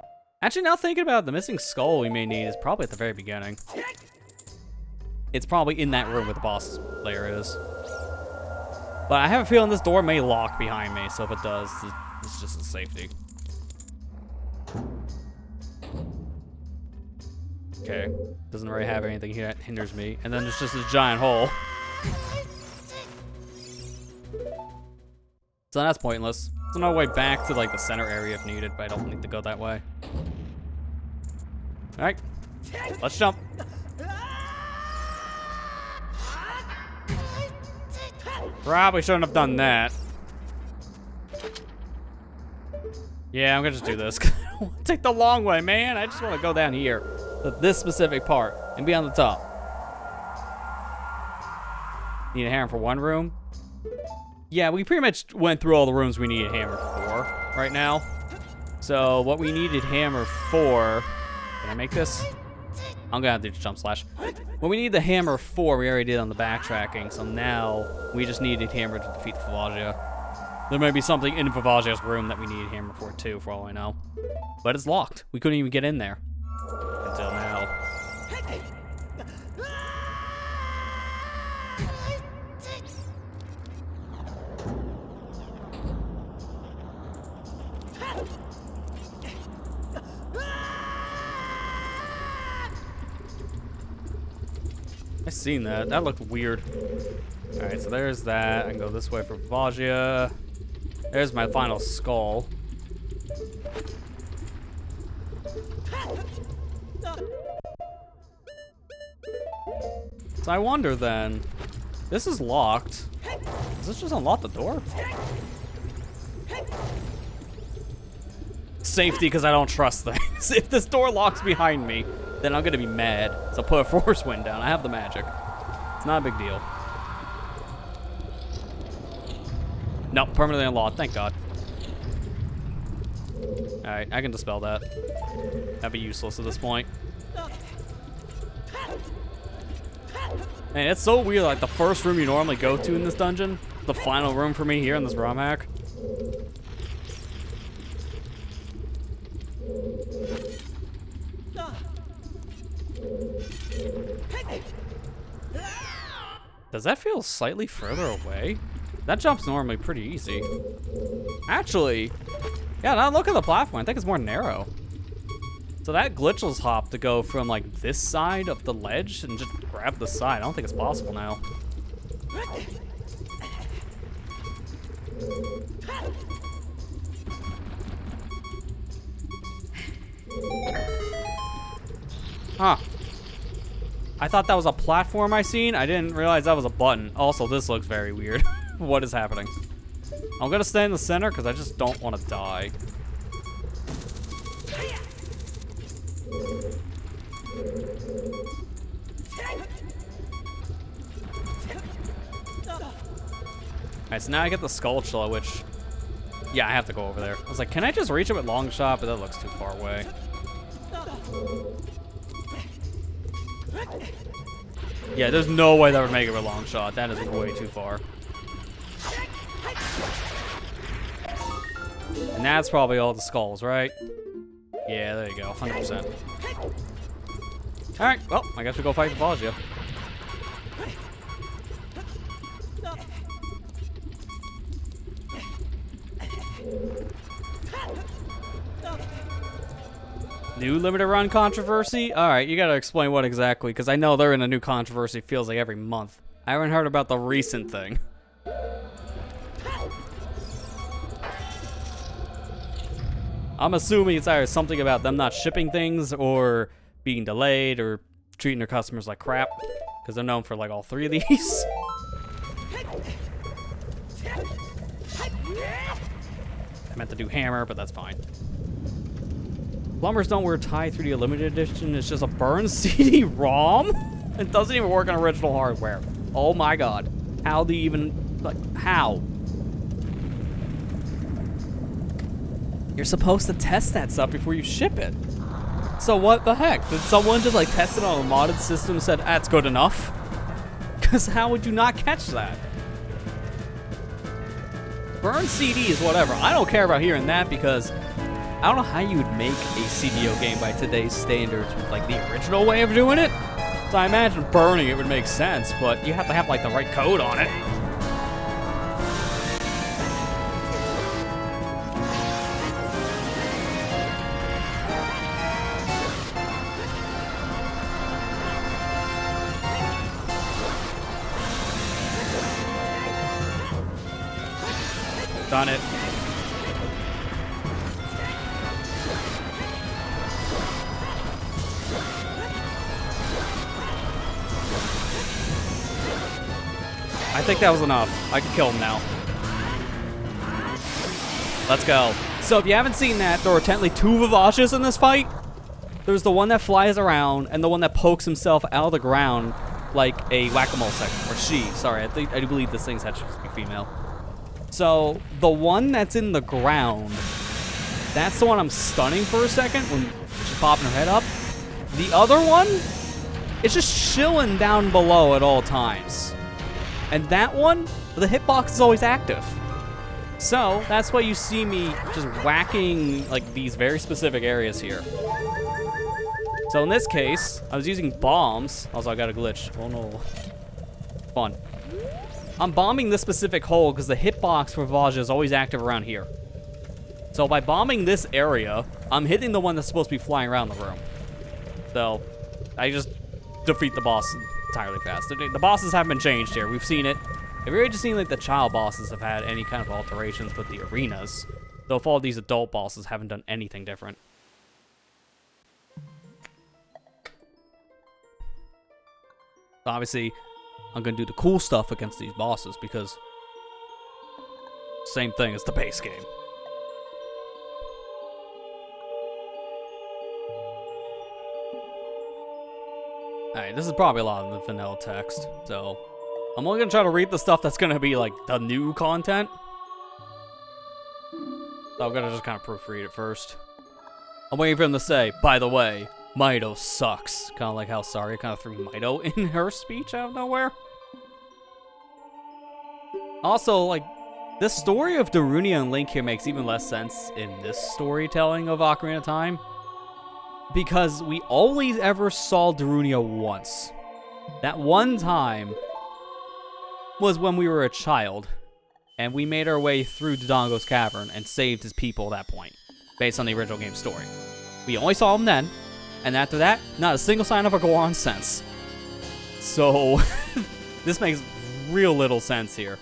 Actually, now thinking about it, the missing skull we may need is probably at the very beginning. It's probably in that room where the boss layer is. But I have a feeling this door may lock behind me, so if it does, it's just a safety. Okay, doesn't really have anything here that hinders me. And then there's just this giant hole. So that's pointless. There's no way back to like the center area if needed, but I don't need to go that way. All right, let's jump. Probably shouldn't have done that. Yeah, I'm gonna just do this. I don't want to take the long way, man. I just want to go down here to this specific part and be on the top. Need a hammer for one room. Yeah, we pretty much went through all the rooms we need a hammer for right now. So what we needed hammer for... Can I make this? I'm gonna have to do jump slash. What we need the hammer for, we already did on the backtracking. So now we just needed hammer to defeat the Falagia. There may be something in Vivage's room that we need a hammer for too, for all I know. But it's locked. We couldn't even get in there. Until now. I seen that. That looked weird. Alright, so there's that. I can go this way for Vivage. There's my final skull. So I wonder then, this is locked. Does this just unlock the door? Safety, because I don't trust things. If this door locks behind me, then I'm gonna be mad. So put a force wind down. I have the magic. It's not a big deal. Nope, permanently unlocked, thank God. Alright, I can dispel that. That'd be useless at this point. Man, it's so weird, like the first room you normally go to in this dungeon, the final room for me here in this ROM hack. Does that feel slightly further away? That jump's normally pretty easy. Actually, yeah, now look at the platform. I think it's more narrow. So that glitchless hop to go from like this side of the ledge and just grab the side, I don't think it's possible now. Huh. I thought that was a platform I seen. I didn't realize that was a button. Also, this looks very weird. What is happening? I'm gonna stay in the center because I just don't want to die. Alright, so now I get the Skulltula, which... yeah, I have to go over there. I was like, can I just reach it with long shot? But that looks too far away. Yeah, there's no way that would make it with long shot. That is way too far. And that's probably all the skulls, right? Yeah, there you go, 100%. Alright, well, I guess we go fight Vivage. New limited run controversy? Alright, you gotta explain what exactly, because I know they're in a new controversy, feels like every month. I haven't heard about the recent thing. I'm assuming it's either something about them not shipping things, or being delayed, or treating their customers like crap, because they're known for like all three of these. I meant to do hammer, but that's fine. Plumbers don't wear tie 3D limited edition. It's just a burn CD-ROM. It doesn't even work on original hardware. Oh my God. How do you even, like, how? You're supposed to test that stuff before you ship it. So what the heck? Did someone just like test it on a modded system and said, that's good enough? Because how would you not catch that? Burn CD is whatever. I don't care about hearing that because I don't know how you would make a CDO game by today's standards with like the original way of doing it. So I imagine burning it would make sense, but you have to have like the right code on it. Done it. I think that was enough. I can kill him now. Let's go. So if you haven't seen that, there were technically two Vivages in this fight. There's the one that flies around and the one that pokes himself out of the ground like a whack-a-mole section. Or she. Sorry, I do believe this thing's supposed to be female. So the one that's in the ground, that's the one I'm stunning for a second when she's popping her head up. The other one, it's just chilling down below at all times. And that one, the hitbox is always active. So that's why you see me just whacking like these very specific areas here. So in this case, I was using bombs. Also, I got a glitch. Oh no. Fun. I'm bombing this specific hole because the hitbox for Vajra is always active around here. So by bombing this area, I'm hitting the one that's supposed to be flying around the room. So I just defeat the boss entirely fast. The bosses haven't been changed here. We've seen it. I've really just seen like the child bosses have had any kind of alterations with the arenas. So if all these adult bosses haven't done anything different. Obviously, I'm gonna do the cool stuff against these bosses because same thing as the base game. Alright, this is probably a lot of the vanilla text, so I'm only gonna try to read the stuff that's gonna be like the new content. So I'm gonna just kind of proofread it first. I'm waiting for him to say, by the way, Mido sucks. Kind of like how Saria kind of threw Mido in her speech out of nowhere. Also, like, the story of Darunia and Link here makes even less sense in this storytelling of Ocarina of Time. Because we only ever saw Darunia once. That one time was when we were a child. And we made our way through Dodongo's cavern and saved his people at that point. Based on the original game story. We only saw him then. And after that, not a single sign of a Goron since. So, this makes real little sense here.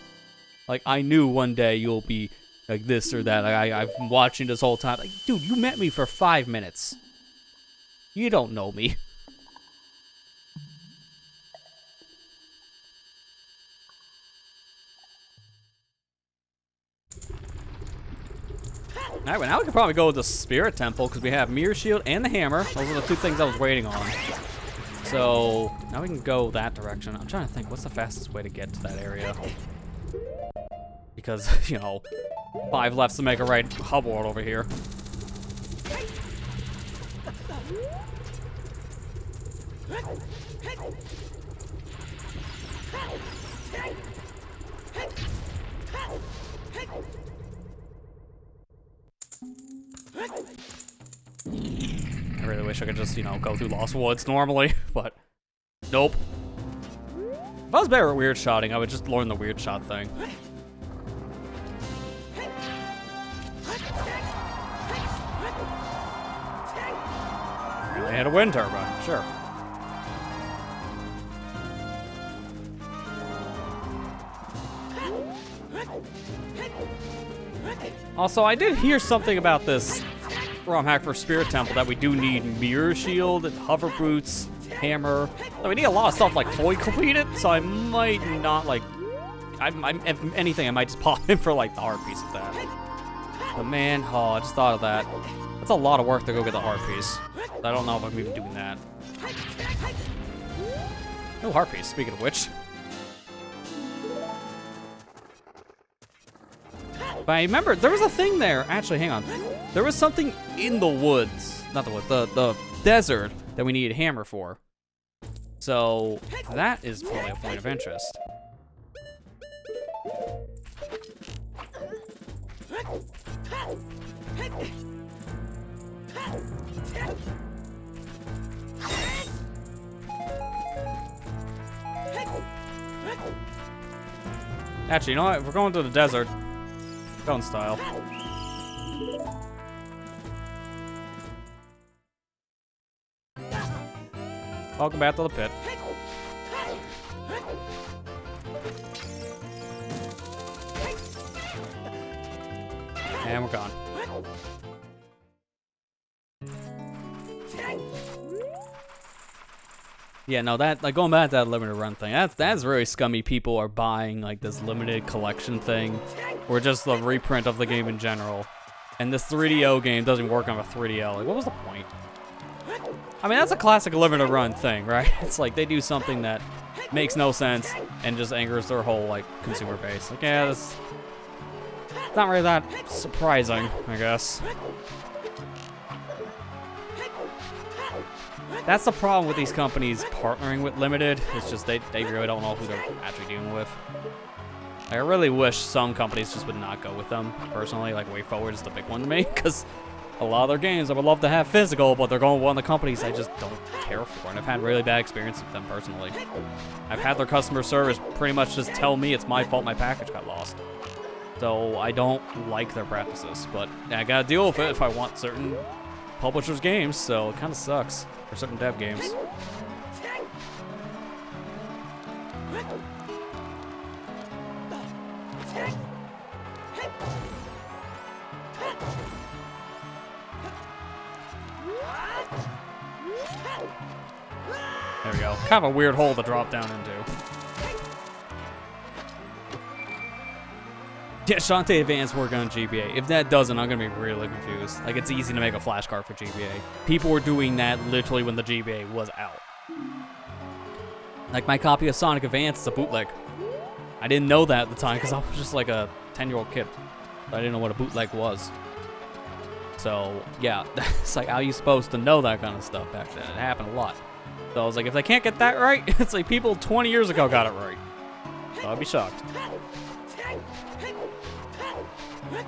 Like, I knew one day you'll be like this or that. I've been watching this whole time. Like, dude, you met me for 5 minutes. You don't know me. Alright, well now we can probably go with the Spirit Temple because we have Mirror Shield and the Hammer. Those are the two things I was waiting on. So, now we can go that direction. I'm trying to think, what's the fastest way to get to that area? Because, you know, 5 lefts to make a right hub world over here. I really wish I could just, you know, go through Lost Woods normally, but nope. If I was better at weird shotting, I would just learn the weird shot thing. I had a wind turbine, sure. Also, I did hear something about this ROM hack for Spirit Temple that we do need Mirror Shield, Hover Boots, Hammer. So we need a lot of stuff like fully completed, so I might not like... if anything, I might just pop in for like the heart piece of that. But man, oh, I just thought of that. That's a lot of work to go get the heart piece. I don't know if I'm even doing that. No heart piece, speaking of which. But I remember, there was a thing there. Actually, hang on. There was something in the woods. Not the woods, the desert that we needed a hammer for. So, that is probably a point of interest. Actually, you know what? If we're going to the desert, going style. Welcome back to the pit. And we're gone. Yeah, no, that, like, going back to that limited run thing, that's really scummy. People are buying, like, this limited collection thing, or just the reprint of the game in general. And this 3DO game doesn't work on a 3DL. Like, what was the point? I mean, that's a classic limited run thing, right? It's like, they do something that makes no sense and just angers their whole, like, consumer base. Like, yeah, it's not really that surprising, I guess. That's the problem with these companies partnering with Limited. It's just they really don't know who they're actually dealing with. I really wish some companies just would not go with them, personally. Like, WayForward is the big one to me, because a lot of their games I would love to have physical, but they're going with one of the companies I just don't care for, and I've had really bad experiences with them personally. I've had their customer service pretty much just tell me it's my fault my package got lost. So I don't like their practices, but I gotta deal with it if I want certain publishers' games, so it kind of sucks for certain dev games. There we go. Kind of a weird hole to drop down into. Yeah, Shantae Advance work on GBA. If that doesn't, I'm gonna be really confused. Like, it's easy to make a flashcard for GBA. People were doing that literally when the GBA was out. Like, my copy of Sonic Advance is a bootleg. I didn't know that at the time because I was just like a 10-year-old kid. I didn't know what a bootleg was. So, yeah, it's like, how are you supposed to know that kind of stuff back then? It happened a lot. So I was like, if they can't get that right, it's like people 20 years ago got it right. So I'd be shocked.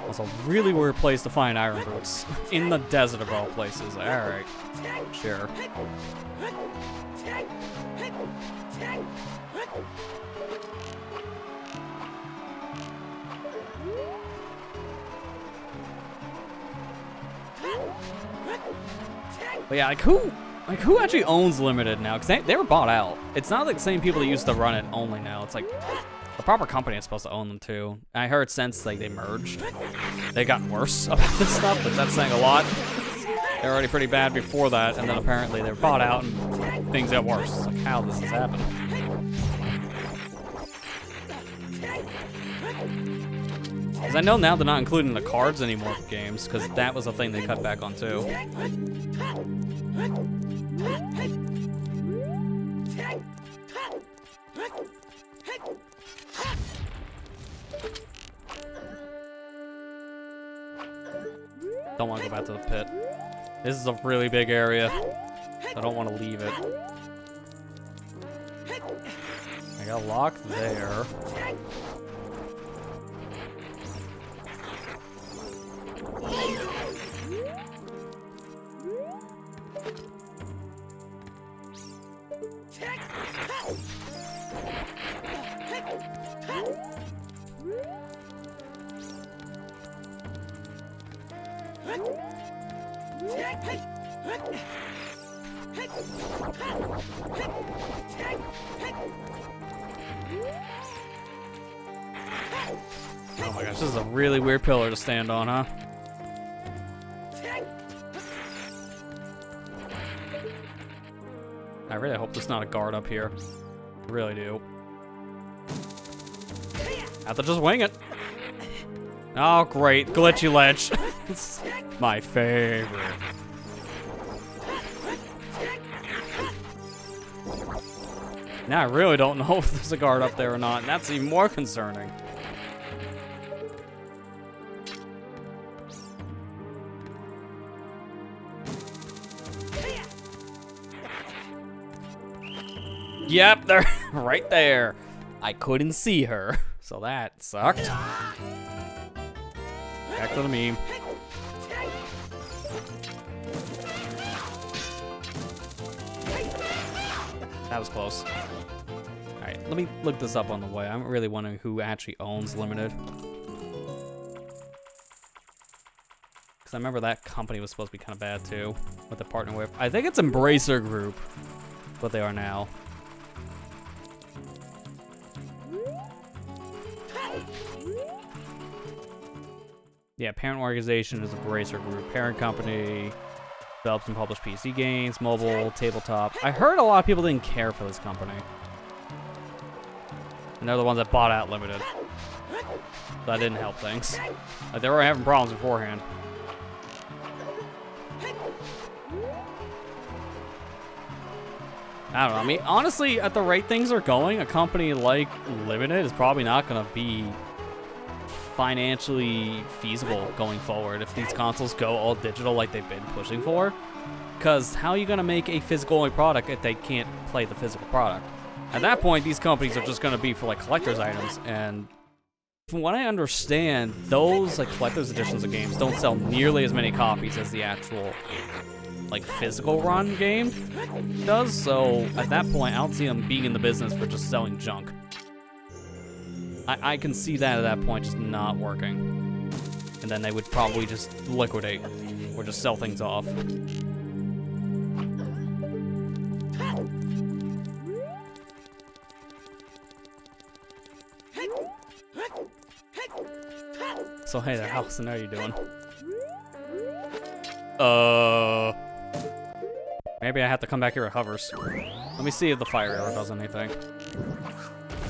It's a really weird place to find iron boots. In the desert of all places. Alright. Sure. But yeah, like who actually owns Limited now? Because they were bought out. It's not like the same people that used to run it only now. It's like the proper company is supposed to own them too. And I heard since like they merged, they got worse about this stuff, but that's saying a lot. They were already pretty bad before that, and then apparently they were bought out and things got worse. It's like how this has happened. Because I know now they're not including the cards anymore for games, because that was a thing they cut back on too. Don't want to go back to the pit. This is a really big area. I don't want to leave it. I got a lock there. Oh my gosh, this is a really weird pillar to stand on, huh? I really hope there's not a guard up here. I really do. Have to just wing it. Oh, great. Glitchy ledge. It's my favorite. Now I really don't know if there's a guard up there or not, and that's even more concerning. Yep, they're right there. I couldn't see her, so that sucked. Back to the meme. That was close. Alright, let me look this up on the way. I'm really wondering who actually owns Limited. Because I remember that company was supposed to be kind of bad too, what they're partnering with. I think it's Embracer Group, what they are now. Yeah, parent organization is Embracer Group. Parent company develops and publishes PC games, mobile, tabletop. I heard a lot of people didn't care for this company. And they're the ones that bought out Limited. So that didn't help things. Like, they were having problems beforehand. I don't know. I mean, honestly, at the rate things are going, a company like Limited is probably not going to be financially feasible going forward if these consoles go all digital like they've been pushing for. Because how are you going to make a physical-only product if they can't play the physical product? At that point, these companies are just going to be for like collector's items, and from what I understand, those like collector's editions of games don't sell nearly as many copies as the actual like physical run game does. So at that point, I don't see them being in the business for just selling junk. I can see that at that point just not working. And then they would probably just liquidate or just sell things off. So hey there, Allison, how are you doing? Maybe I have to come back here with hovers. Let me see if the fire arrow does anything.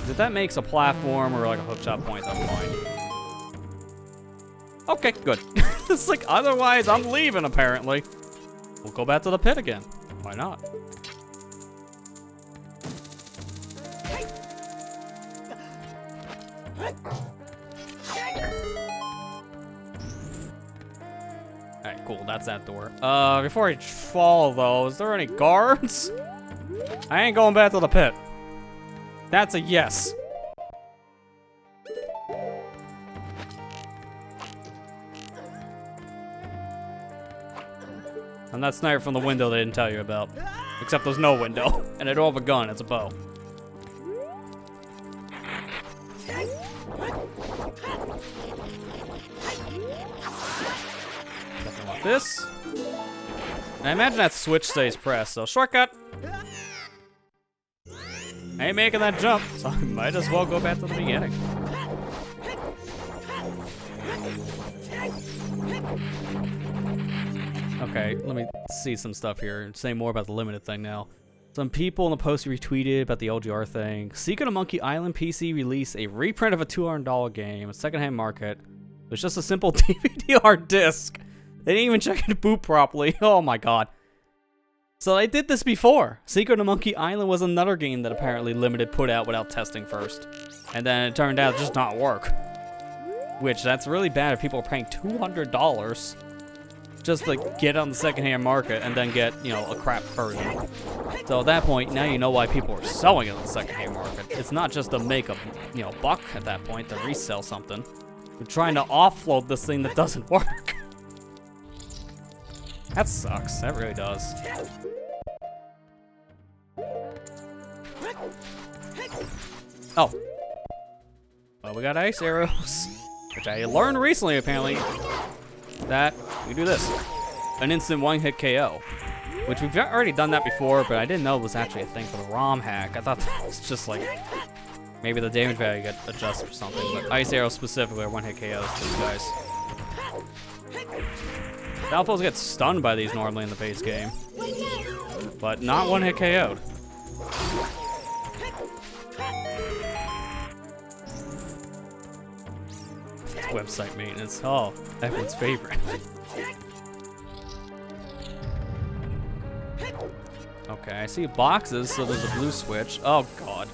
If that makes a platform or like a hookshot point, that's fine. Okay, good. It's like, otherwise I'm leaving apparently. We'll go back to the pit again. Why not? Alright, cool, that's that door. Before I fall though, is there any guards? I ain't going back to the pit. That's a yes. And that sniper from the window they didn't tell you about. Except there's no window. And I don't have a gun, it's a bow. Nothing like this. And I imagine that switch stays pressed, so shortcut. I ain't making that jump, so I might as well go back to the beginning. Okay, let me see some stuff here and say more about the limited thing now. Some people in the post retweeted about the LGR thing. Secret of Monkey Island PC released a reprint of a $200 game, a secondhand market. It was just a simple DVD disc. They didn't even check it to boot properly. Oh my god. So I did this before. Secret of Monkey Island was another game that apparently Limited put out without testing first. And then it turned out just not work. Which, that's really bad if people are paying $200 just to get on the secondhand market and then get, you know, a crap version. So at that point, now you know why people are selling it on the secondhand market. It's not just to make a, you know, buck at that point to resell something. They're trying to offload this thing that doesn't work. That sucks. That really does. Oh. Well, we got ice arrows, which I learned recently, apparently, that we do this. An instant one-hit KO, which we've already done that before, but I didn't know it was actually a thing for the ROM hack. I thought that was just like, maybe the damage value got adjusted or something, but ice arrows specifically are one-hit KOs to these guys. Downfalls get stunned by these normally in the base game, but not one-hit KO'd. Website maintenance. Oh, everyone's favorite. Okay, I see boxes, so there's a blue switch. Oh god.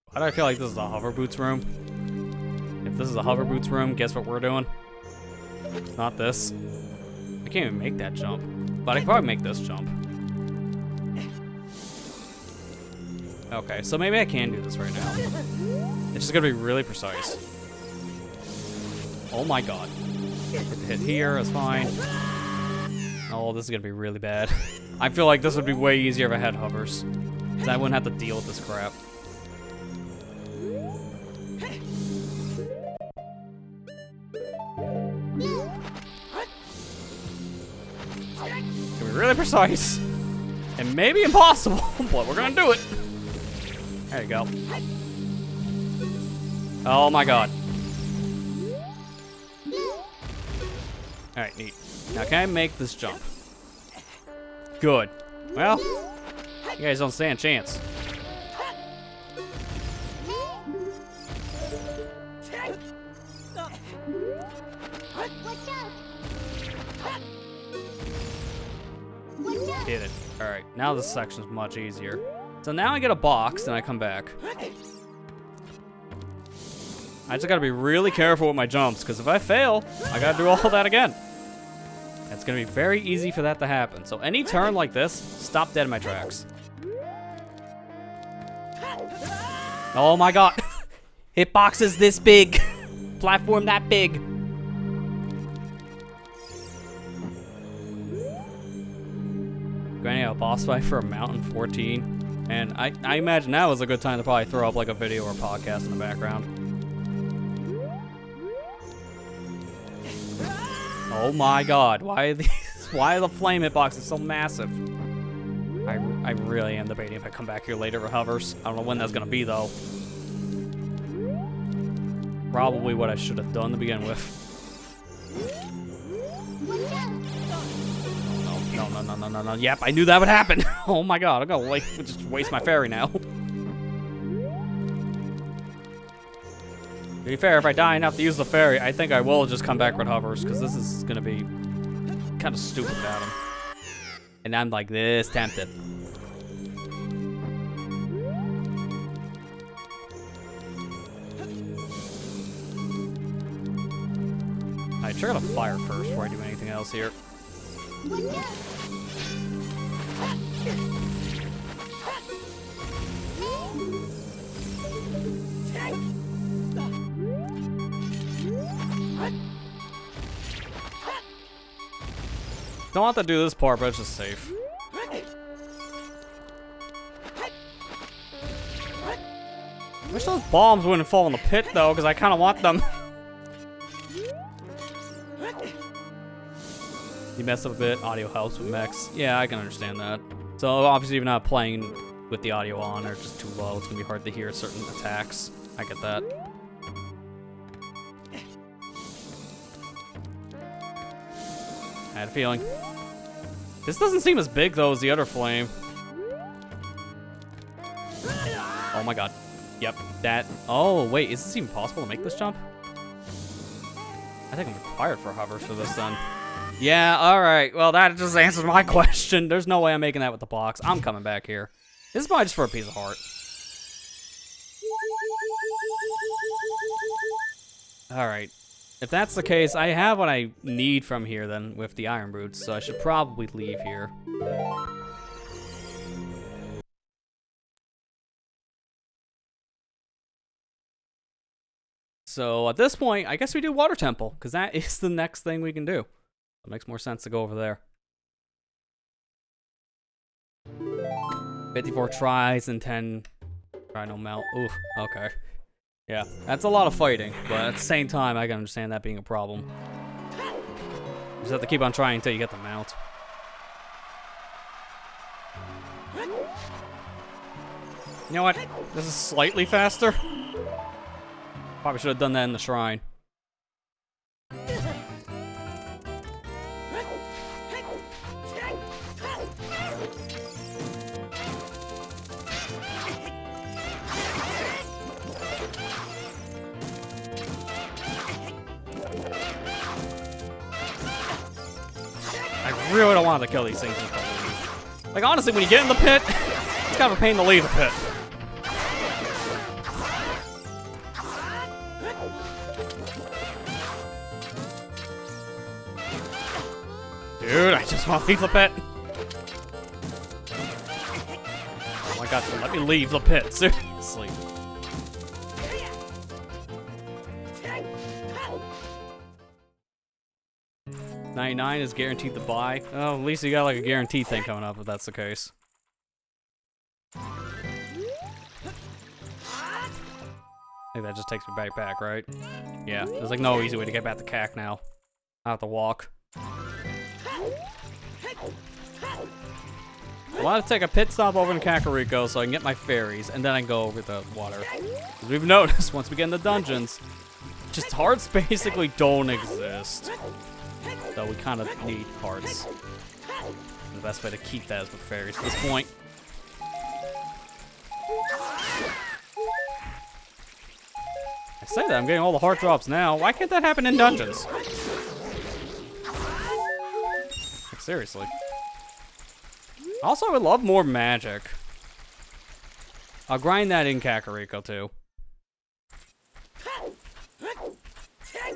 Why do I feel like this is a hover boots room? If this is a hover boots room, guess what we're doing? Not this. I can't even make that jump, but I can probably make this jump. Okay, so maybe I can do this right now. It's just gonna be really precise. Oh my god. Hit here, that's fine. Oh, this is gonna be really bad. I feel like this would be way easier if I had hovers. Because I wouldn't have to deal with this crap. It's gonna be really precise. And maybe impossible, but we're gonna do it. There you go. Oh my god. Alright, neat. Now can I make this jump? Good. Well, you guys don't stand a chance. Did it. Alright, now this section's much easier. So now I get a box, and I come back. I just gotta be really careful with my jumps, because if I fail, I gotta do all that again. It's gonna be very easy for that to happen. So any turn like this, stop dead in my tracks. Oh my god. Hitboxes this big. Platform that big. Granny, a boss fight for a Mountain 14. And I imagine that was a good time to probably throw up like a video or a podcast in the background. Oh my god, why are these, why are the flame hitboxes so massive? I really am debating if I come back here later or hovers. I don't know when that's gonna be though. Probably what I should have done to begin with. No. Yep, I knew that would happen. Oh my god, I'm gonna just waste my fairy now. To be fair, if I die and have to use the fairy, I think I will just come back with hovers, because this is gonna be kind of stupid without him. And I'm like this tempted. Alright, trigger the fire first before I do anything else here. Don't have to do this part, but it's just safe. Wish those bombs wouldn't fall in the pit though, because I kind of want them. You mess up a bit, audio helps with mechs. Yeah, I can understand that. So obviously if you're not playing with the audio on or just too low, it's gonna be hard to hear certain attacks. I get that. I had a feeling. This doesn't seem as big though as the other flame. Oh my god. Yep, that. Oh wait, is this even possible to make this jump? I think I'm required for hovers for this then. Yeah, alright. Well, that just answers my question. There's no way I'm making that with the box. I'm coming back here. This is probably just for a piece of heart. Alright. If that's the case, I have what I need from here then with the iron boots, so I should probably leave here. So at this point, I guess we do Water Temple, because that is the next thing we can do. It makes more sense to go over there. 54 tries and 10 try no melt. Ooh, okay. Yeah, that's a lot of fighting, but at the same time, I can understand that being a problem. You just have to keep on trying until you get the mount. You know what? This is slightly faster. Probably should have done that in the shrine. I really don't want to kill these things. Like, honestly, when you get in the pit, it's kind of a pain to leave the pit. Dude, I just want to leave the pit. Oh my god, let me leave the pit, seriously. $99 is guaranteed to buy. Oh, at least you got like a guarantee thing coming up if that's the case. I think that just takes me back, right? Yeah, there's like no easy way to get back to CAC now. I have to walk. I want to take a pit stop over in Kakariko so I can get my fairies, and then I can go over the water. As we've noticed, once we get in the dungeons, just hearts basically don't exist. So we kind of need hearts. And the best way to keep that is with fairies at this point. I say that, I'm getting all the heart drops now. Why can't that happen in dungeons? Like, seriously. Also, I would love more magic. I'll grind that in Kakariko, too.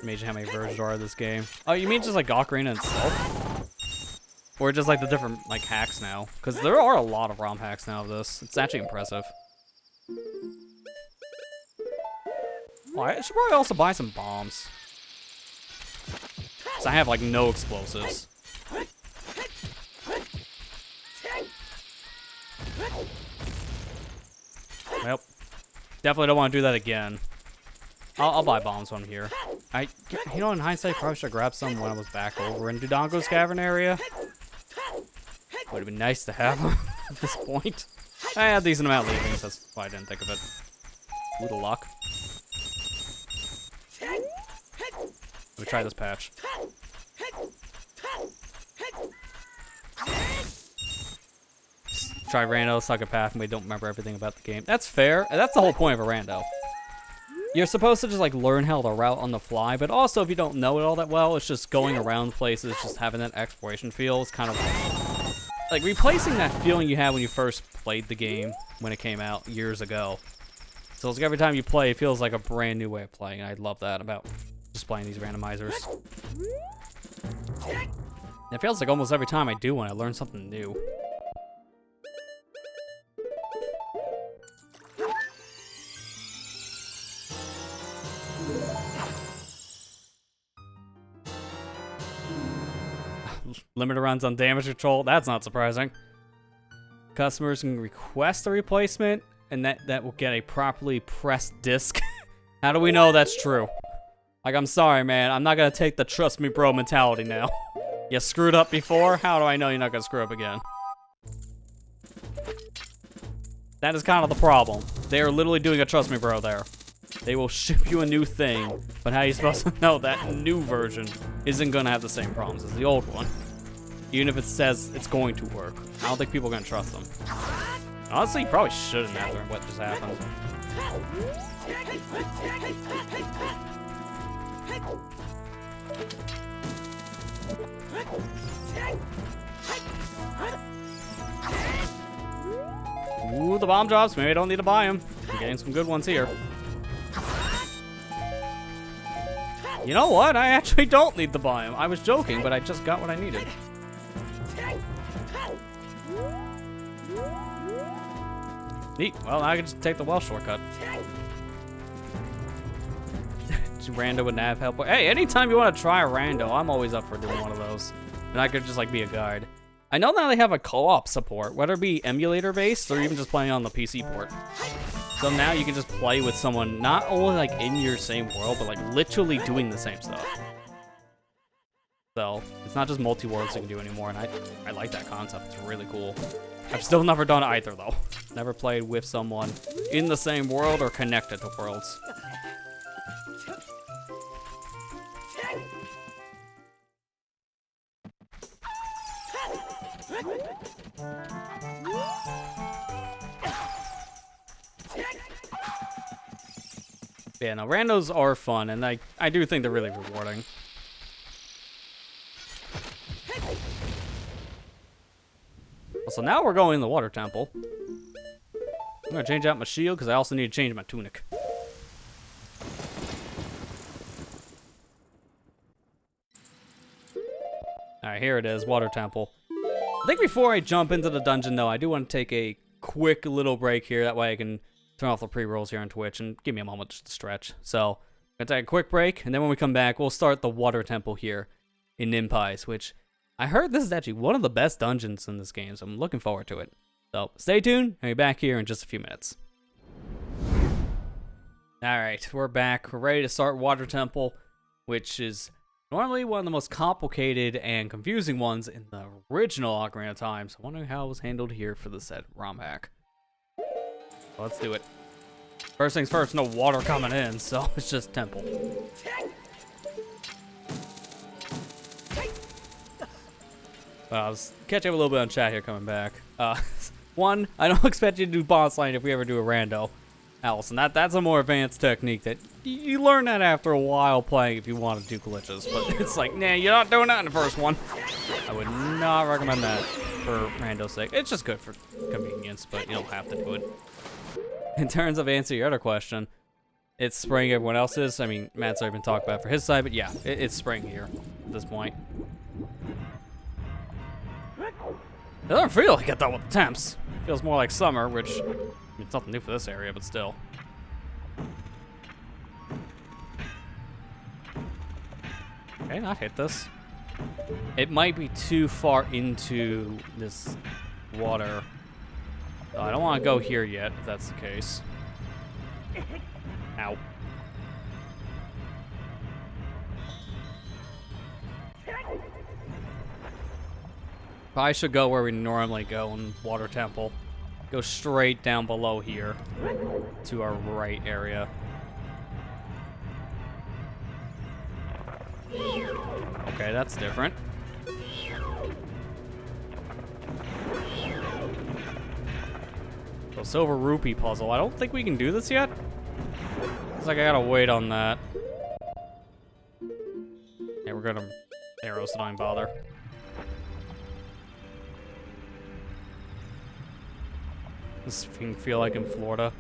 Imagine how many versions there are of this game. Oh, you mean just like Ocarina itself? Or just like the different like hacks now? Because there are a lot of ROM hacks now of this. It's actually impressive. Oh, I should probably also buy some bombs. Cause I have like no explosives. Well, definitely don't want to do that again. I'll buy bombs when I'm here. You know, in hindsight, probably should have grabbed some when I was back over in Dodongo's cavern area. Would have been nice to have them at this point. I had a decent amount of leavings, that's why I didn't think of it. Ooh, the luck. Let me try this patch. Try rando, suck a path, and we don't remember everything about the game. That's fair. That's the whole point of a rando. You're supposed to just like learn how to route on the fly, but also if you don't know it all that well, it's just going around places, just having that exploration feel. It's kind of like replacing that feeling you had when you first played the game when it came out years ago. So it's like every time you play, it feels like a brand new way of playing. I love that about just playing these randomizers. It feels like almost every time I do one, I learn something new. Limited runs on damage control. That's not surprising. Customers can request a replacement, and that will get a properly pressed disc. How do we know that's true? Like, I'm sorry, man. I'm not gonna take the trust me bro mentality now. You screwed up before? How do I know you're not gonna screw up again? That is kind of the problem. They are literally doing a trust me bro there. They will ship you a new thing, but how are you supposed to know that new version isn't gonna have the same problems as the old one? Even if it says it's going to work. I don't think people are gonna trust them. Honestly, you probably shouldn't after what just happened. Ooh, the bomb drops. Maybe I don't need to buy them. I'm getting some good ones here. You know what? I actually don't need to buy them. I was joking, but I just got what I needed. Neat. Well, now I can just take the well shortcut. Rando with nav help. Hey, anytime you want to try a rando, I'm always up for doing one of those. And I could just like be a guide. I know now they have a co-op support, whether it be emulator based or even just playing on the PC port. So now you can just play with someone not only like in your same world, but like literally doing the same stuff. So it's not just multi-worlds you can do anymore, and I like that concept. It's really cool. I've still never done either though. Never played with someone in the same world or connected to worlds. Yeah, no, randos are fun, and I do think they're really rewarding. So now we're going in the water temple. I'm gonna change out my shield because I also need to change my tunic. Alright, here it is, water temple. I think before I jump into the dungeon though, I do want to take a quick little break here. That way I can turn off the pre-rolls here on Twitch and give me a moment just to stretch. So, I'm gonna take a quick break, and then when we come back, we'll start the water temple here in Nimpize, which I heard this is actually one of the best dungeons in this game, so I'm looking forward to it. So, stay tuned, and we'll be back here in just a few minutes. Alright, we're back. We're ready to start Water Temple, which is normally one of the most complicated and confusing ones in the original Ocarina of Time, so I'm wondering how it was handled here for the said ROM hack. Let's do it. First things first, no water coming in, so it's just temple. I was catching up a little bit on chat here coming back. One, I don't expect you to do boss line if we ever do a rando. Allison, that's a more advanced technique that you learn that after a while playing if you want to do glitches. But it's like, nah, you're not doing that in the first one. I would not recommend that for rando's sake. It's just good for convenience, but you don't have to do it. In terms of answer your other question, it's spring everyone else's. I mean, Matt's already been talked about for his side, but yeah, it's spring here at this point. It doesn't feel like it though with the temps. It feels more like summer, which I mean, it's nothing new for this area, but still. Okay, not hit this. It might be too far into this water. So I don't want to go here yet, if that's the case. Ow. Probably should go where we normally go in Water Temple. Go straight down below here to our right area. Okay, that's different. So Silver Rupee puzzle. I don't think we can do this yet. Looks like I gotta wait on that. Yeah, we're gonna arrows, so don't even bother. This can feel like in Florida.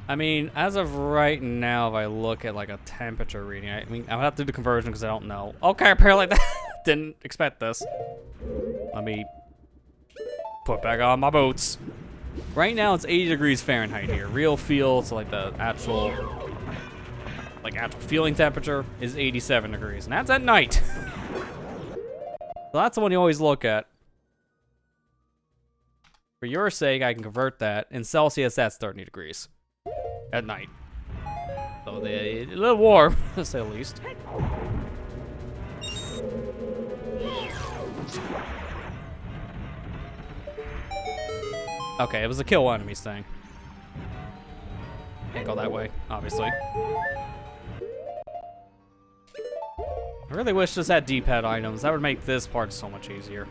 I mean, as of right now, if I look at like a temperature reading, I mean, I would have to do the conversion because I don't know. Okay, apparently that didn't expect this. Let me put back on my boots. Right now, it's 80 degrees Fahrenheit here. Real feel, so like the actual feeling temperature is 87 degrees, and that's at night. So that's the one you always look at. For your sake, I can convert that. In Celsius, that's 30 degrees at night. So a little warm, to say the least. Okay, it was a kill enemies thing. Can't go that way, obviously. I really wish this had D-pad items. That would make this part so much easier.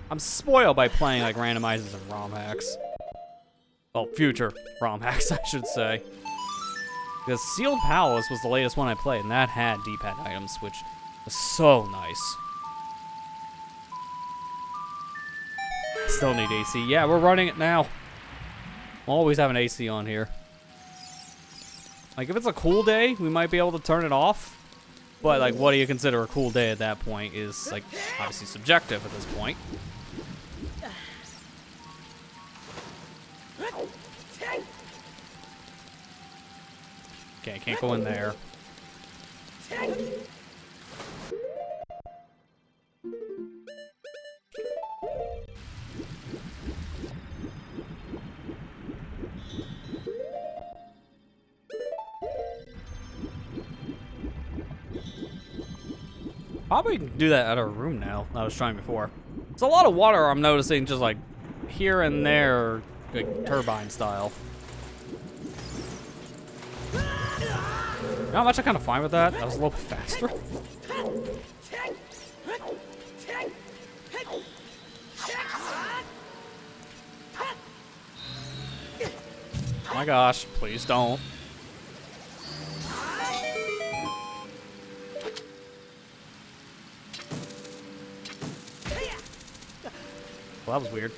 I'm spoiled by playing like randomizers and ROM hacks. Well, future ROM hacks, I should say. Because Sealed Palace was the latest one I played, and that had D-pad items, which was so nice. Still need AC. Yeah, we're running it now. We'll always have an AC on here. Like, if it's a cool day, we might be able to turn it off. But, like, what do you consider a cool day at that point is, like, obviously subjective at this point. Okay, can't go in there. Probably do that at our room now. I was trying before. It's a lot of water I'm noticing, just like here and there, like turbine style. You know how much I kind of fine with that? That was a little bit faster. Oh my gosh, please don't. Well, that was weird.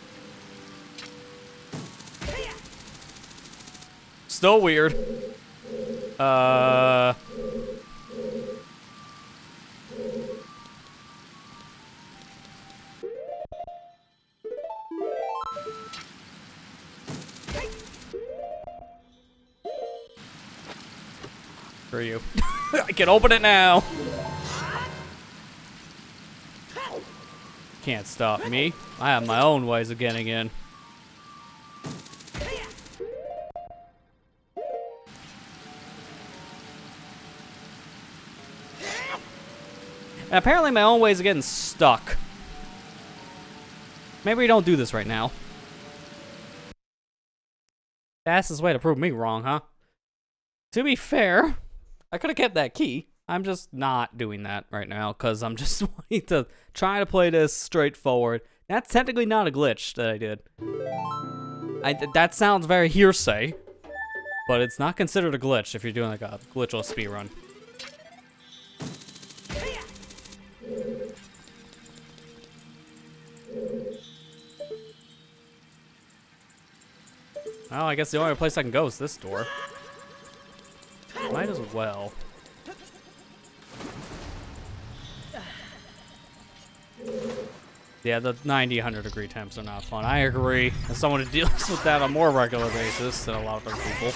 Still weird. For you. I can open it now. Can't stop me. I have my own ways of getting in. And apparently my own ways of getting stuck. Maybe we don't do this right now. Fastest way to prove me wrong, huh? To be fair, I could have kept that key. I'm just not doing that right now because I'm just wanting to try to play this straightforward. That's technically not a glitch that I did. That sounds very hearsay, but it's not considered a glitch if you're doing like a glitchless speedrun. Well, I guess the only place I can go is this door. Might as well. Yeah, the 90, 100 degree temps are not fun. I agree. As someone who deals with that on a more regular basis than a lot of other people.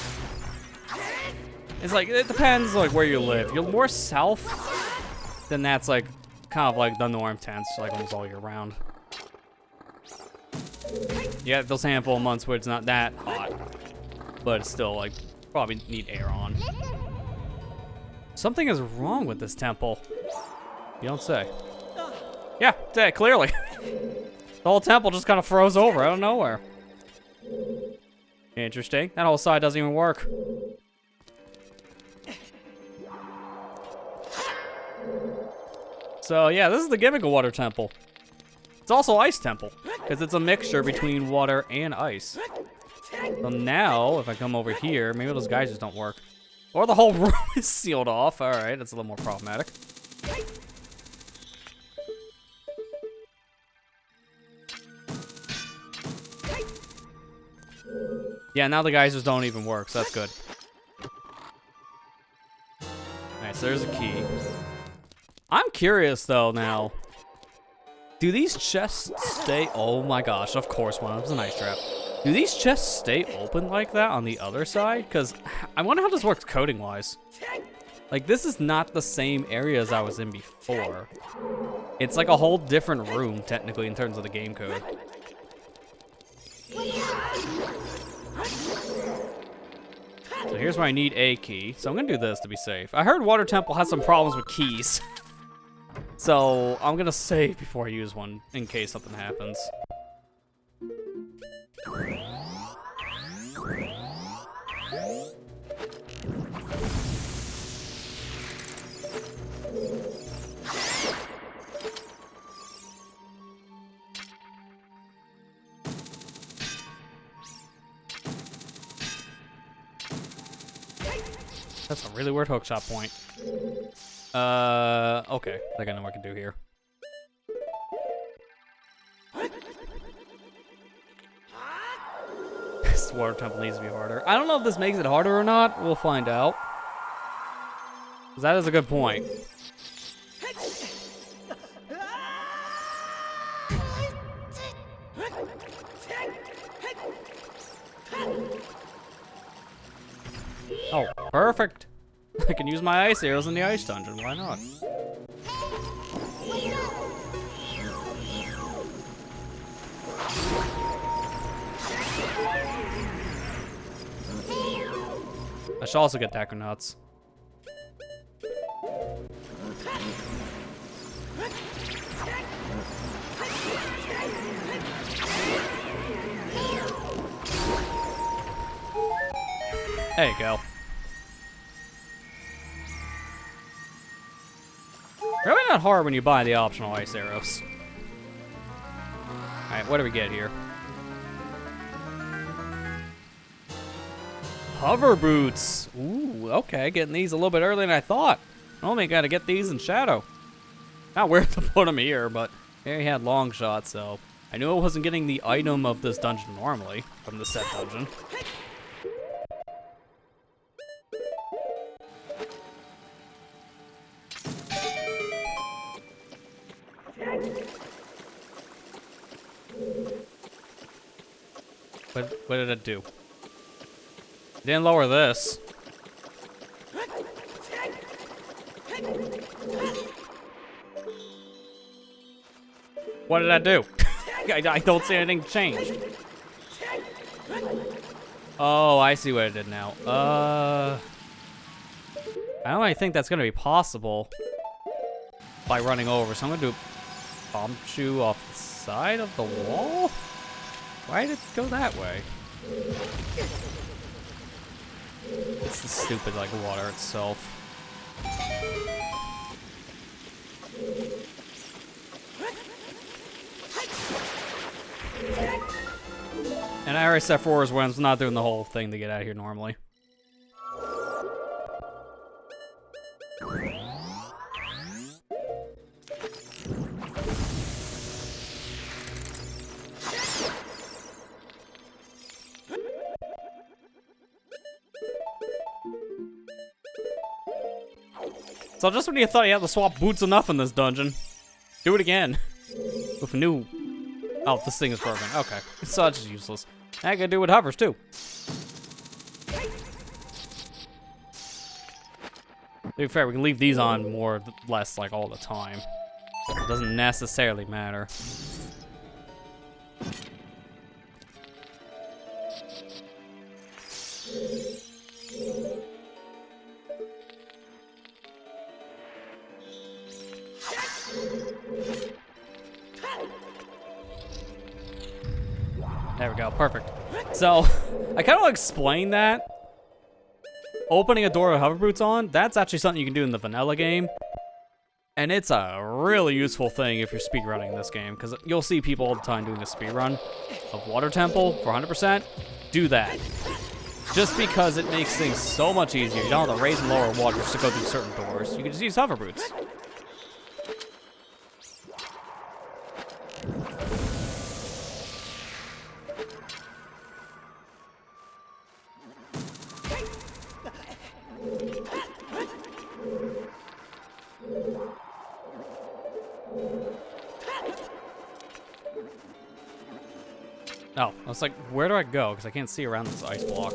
It's like, it depends like where you live. You're more south, then that's like kind of like the norm tense, like almost all year round. Yeah, those handful of months where it's not that hot, but it's still like probably need air on. Something is wrong with this temple. You don't say. Yeah, clearly. The whole temple just kind of froze over out of nowhere. Interesting. That whole side doesn't even work. So yeah, this is the gimmick of Water Temple. It's also Ice Temple, because it's a mixture between water and ice. So now, if I come over here, maybe those guys just don't work. Or the whole room is sealed off. Alright, that's a little more problematic. Yeah, now the geysers don't even work, so that's good. Alright, so there's a key. I'm curious, though, now. Do these chests stay... Oh my gosh, of course one of them's an ice trap. Do these chests stay open like that on the other side? Because I wonder how this works coding-wise. Like, this is not the same area as I was in before. It's like a whole different room, technically, in terms of the game code. So here's where I need a key. So I'm gonna do this to be safe. I heard Water Temple has some problems with keys. So I'm gonna save before I use one in case something happens. That's a really weird hookshot point. Okay. I think I know what I can do here. This Water Temple needs to be harder. I don't know if this makes it harder or not. We'll find out. 'Cause that is a good point. Oh, perfect. I can use my ice arrows in the ice dungeon. Why not? I should also get Dagger Nuts. There you go. Really not hard when you buy the optional ice arrows. Alright, what do we get here? Hover boots. Ooh, okay, getting these a little bit earlier than I thought. Only gotta get these in Shadow. Not weird to put them here, but here he had long shots, so I knew I wasn't getting the item of this dungeon normally from the set dungeon. What did it do? Didn't lower this. What did I do? I don't see anything changed. Oh, I see what it did now. I don't really think that's gonna be possible by running over, so I'm gonna do a bomb shoe off the side of the wall? Why did it go that way? It's the stupid, like, water itself. And I already set forwards when I'm not doing the whole thing to get out of here normally. So just when you thought you had to swap boots enough in this dungeon, do it again. With a new... Oh, this thing is broken. Okay. It's such useless. I can do it hovers, too. be fair, we can leave these on more or less like all the time. It doesn't necessarily matter. There we go, perfect. So, I kind of explain that. Opening a door with hover boots on, that's actually something you can do in the vanilla game. And it's a really useful thing if you're speedrunning this game, because you'll see people all the time doing a speedrun of Water Temple for 100%. Do that. Just because it makes things so much easier. You don't have to raise and lower water just to go through certain doors. You can just use hover boots. Oh, I was like, where do I go? Because I can't see around this ice block.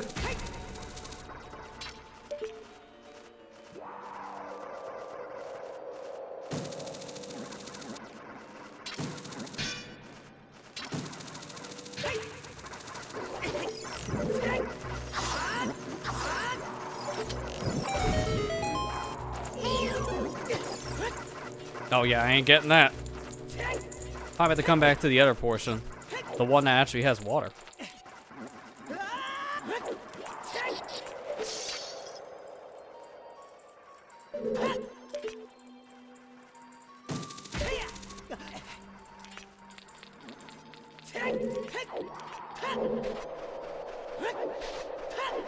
Oh yeah, I ain't getting that. Probably have to come back to the other portion. The one that actually has water.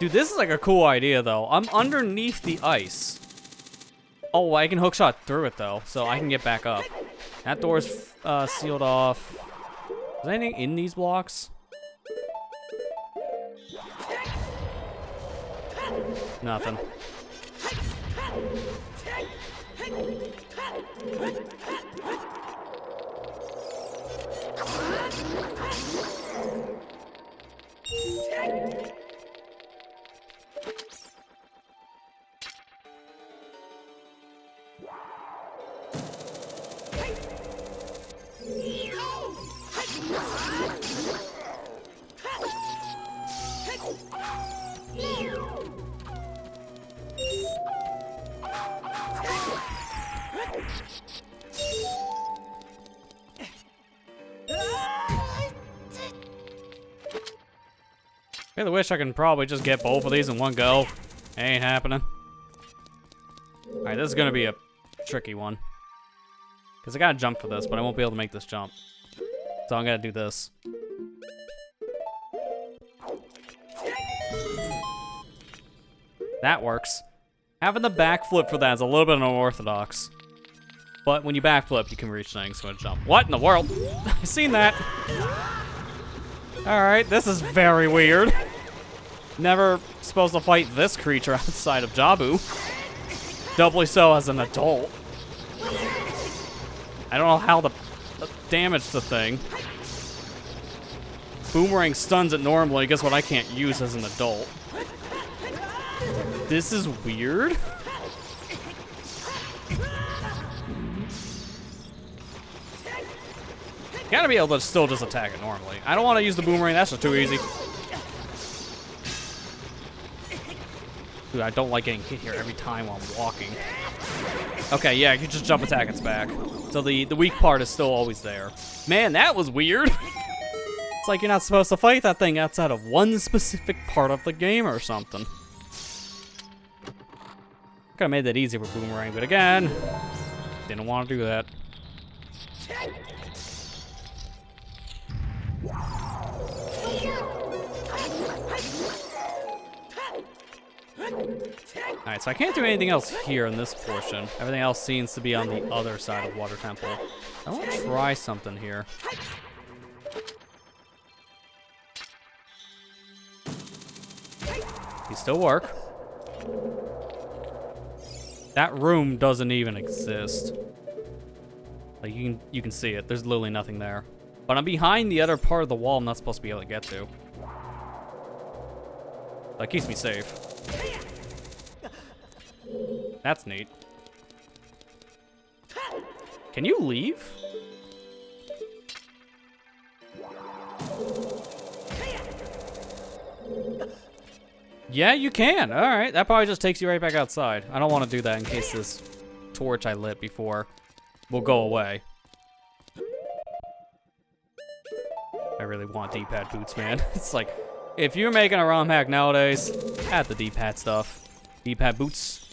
Dude, this is like a cool idea though. I'm underneath the ice. Oh, I can hookshot through it though, so I can get back up. That door's sealed off. Is there anything in these blocks? Nothing. I really wish I can probably just get both of these in one go. Ain't happening. Alright, this is gonna be a tricky one. Because I gotta jump for this, but I won't be able to make this jump. So I'm gonna do this. That works. Having the backflip for that is a little bit unorthodox. But when you backflip, you can reach things, so I'm gonna jump. What in the world? I've seen that. Alright, this is very weird. Never supposed to fight this creature outside of Jabu. Doubly so as an adult. I don't know how to damage the thing. Boomerang stuns it normally. Guess what I can't use as an adult. This is weird. You gotta be able to still just attack it normally. I don't want to use the boomerang, that's just too easy. Dude, I don't like getting hit here every time while I'm walking. Okay, yeah, you just jump attack its back. So the weak part is still always there. Man, that was weird. It's like you're not supposed to fight that thing outside of one specific part of the game or something. Could have made that easier with boomerang, but again, didn't want to do that. Alright, so I can't do anything else here in this portion. Everything else seems to be on the other side of Water Temple. I want to try something here. These still work. That room doesn't even exist. Like you can see it. There's literally nothing there. But I'm behind the other part of the wall I'm not supposed to be able to get to. That keeps me safe. That's neat. Can you leave? Yeah, you can. All right, that probably just takes you right back outside. I don't want to do that in case this torch I lit before will go away. I really want D-pad boots, man. It's like, if you're making a ROM hack nowadays, add the D-pad stuff. D-pad boots,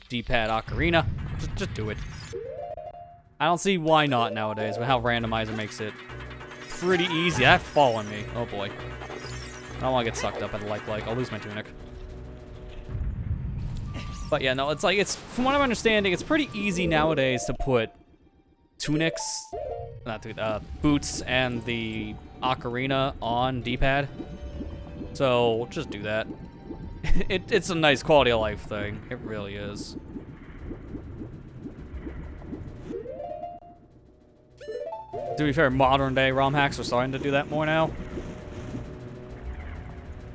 D-pad ocarina, just do it. I don't see why not nowadays, but how randomizer makes it pretty easy. That fall on me. Oh boy. I don't want to get sucked up at the like. I'll lose my tunic. But yeah, no, it's like, it's, from what I'm understanding, it's pretty easy nowadays to put tunics, boots and the ocarina on D-pad. So just do that. It's a nice quality of life thing. It really is. To be fair, modern day ROM hacks are starting to do that more now.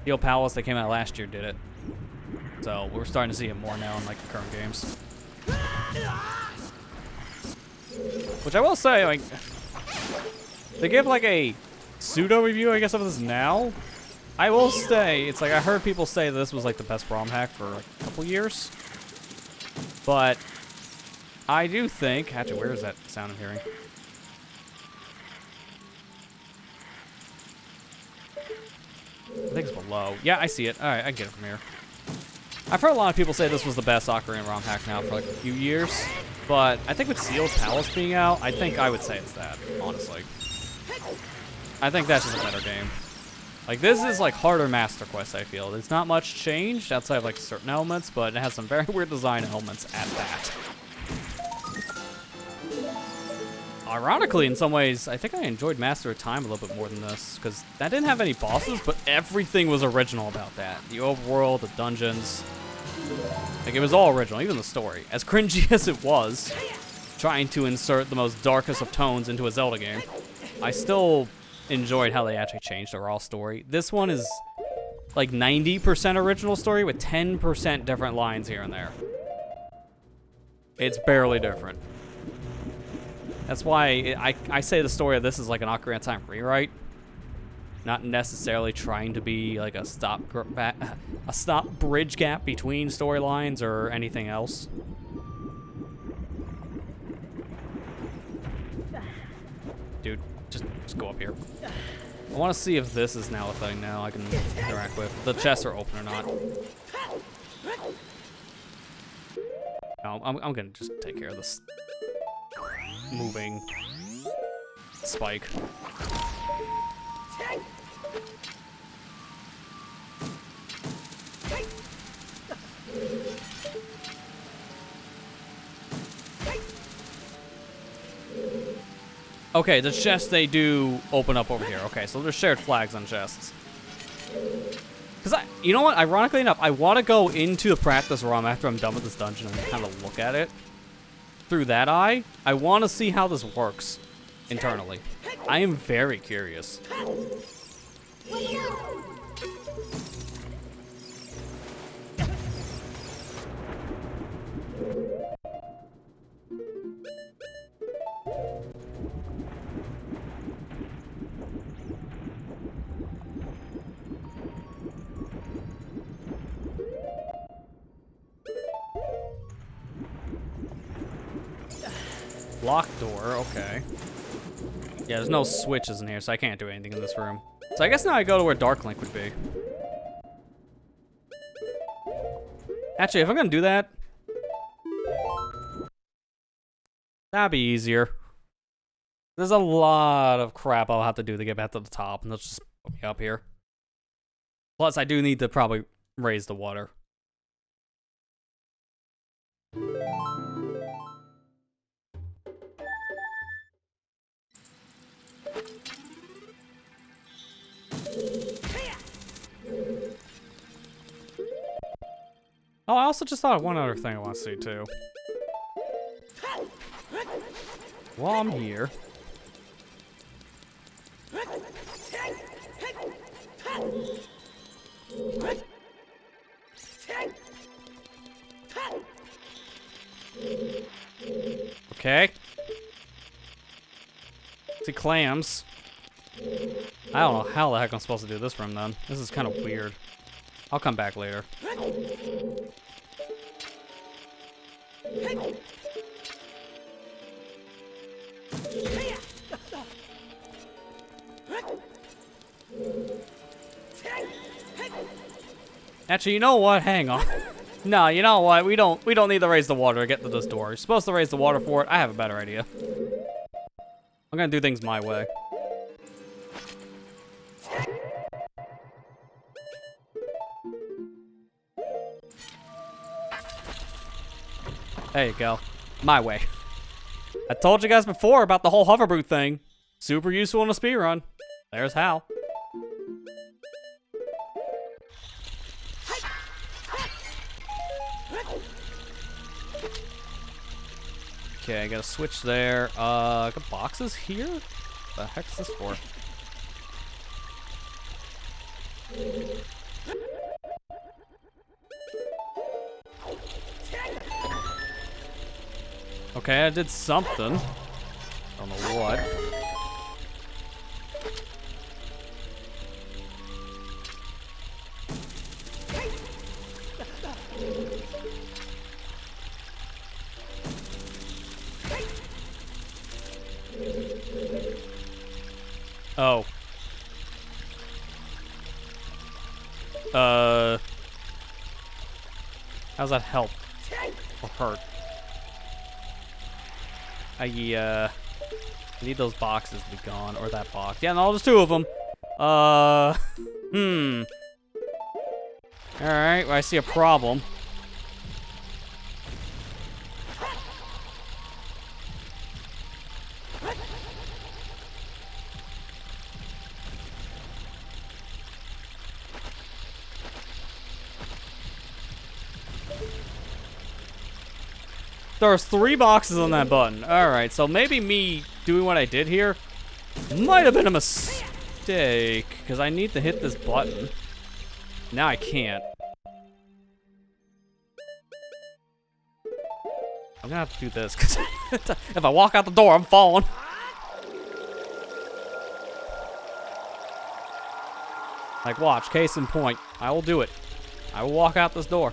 Steel Palace that came out last year did it. So we're starting to see it more now in like the current games. Which I will say, like, they give like a pseudo review, I guess, of this now. I will say, it's like I heard people say this was like the best ROM hack for like a couple years. But I do think, actually, where is that sound I'm hearing? I think it's below. Yeah, I see it. All right, I get it from here. I've heard a lot of people say this was the best Ocarina ROM hack now for like a few years, but I think with Steel Palace being out, I think I would say it's that, honestly. I think that's just a better game. Like, this is like harder Master Quest, I feel. There's not much changed outside of like certain elements, but it has some very weird design elements at that. Ironically, in some ways, I think I enjoyed Master of Time a little bit more than this, because that didn't have any bosses, but everything was original about that. The overworld, the dungeons. Like, it was all original, even the story. As cringy as it was, trying to insert the most darkest of tones into a Zelda game, I still enjoyed how they actually changed the overall story. This one is like 90% original story with 10% different lines here and there. It's barely different. That's why I say the story of this is like an Ocarina of Time rewrite. Not necessarily trying to be like a stop bridge gap between storylines or anything else. Dude, just go up here. I want to see if this is now a thing now I can interact with. The chests are open or not. No, I'm gonna just take care of this moving spike. Okay, the chests, they do open up over here. Okay, so there's shared flags on chests. Because you know what? Ironically enough, I want to go into the practice ROM after I'm done with this dungeon and kind of look at it through that eye. I want to see how this works internally. I am very curious. Locked door, okay. Yeah, there's no switches in here, so I can't do anything in this room. So I guess now I go to where Dark Link would be. Actually, if I'm gonna do that, that'd be easier. There's a lot of crap I'll have to do to get back to the top, and let's just put me up here. Plus, I do need to probably raise the water. Oh, I also just thought of one other thing I want to see, too. While I'm here... Okay. See clams. I don't know how the heck I'm supposed to do this room then. This is kind of weird. I'll come back later. Actually, you know what? Hang on. No, you know what? We don't need to raise the water to get to this door. You're supposed to raise the water for it. I have a better idea. I'm gonna do things my way. There you go. My way. I told you guys before about the whole hover boot thing. Super useful in a speedrun. There's how. Okay, I gotta switch there. Got boxes here? What the heck's this for? Okay, I did something. Don't know what. Oh. How's that help? Or hurt? I need those boxes to be gone, or that box. Yeah, no, there's two of them. Alright, well, I see a problem. There's 3 boxes on that button. Alright, so maybe me doing what I did here might have been a mistake, because I need to hit this button. Now I can't. I'm gonna have to do this, because if I walk out the door, I'm falling. Like, watch, case in point. I will do it. I will walk out this door.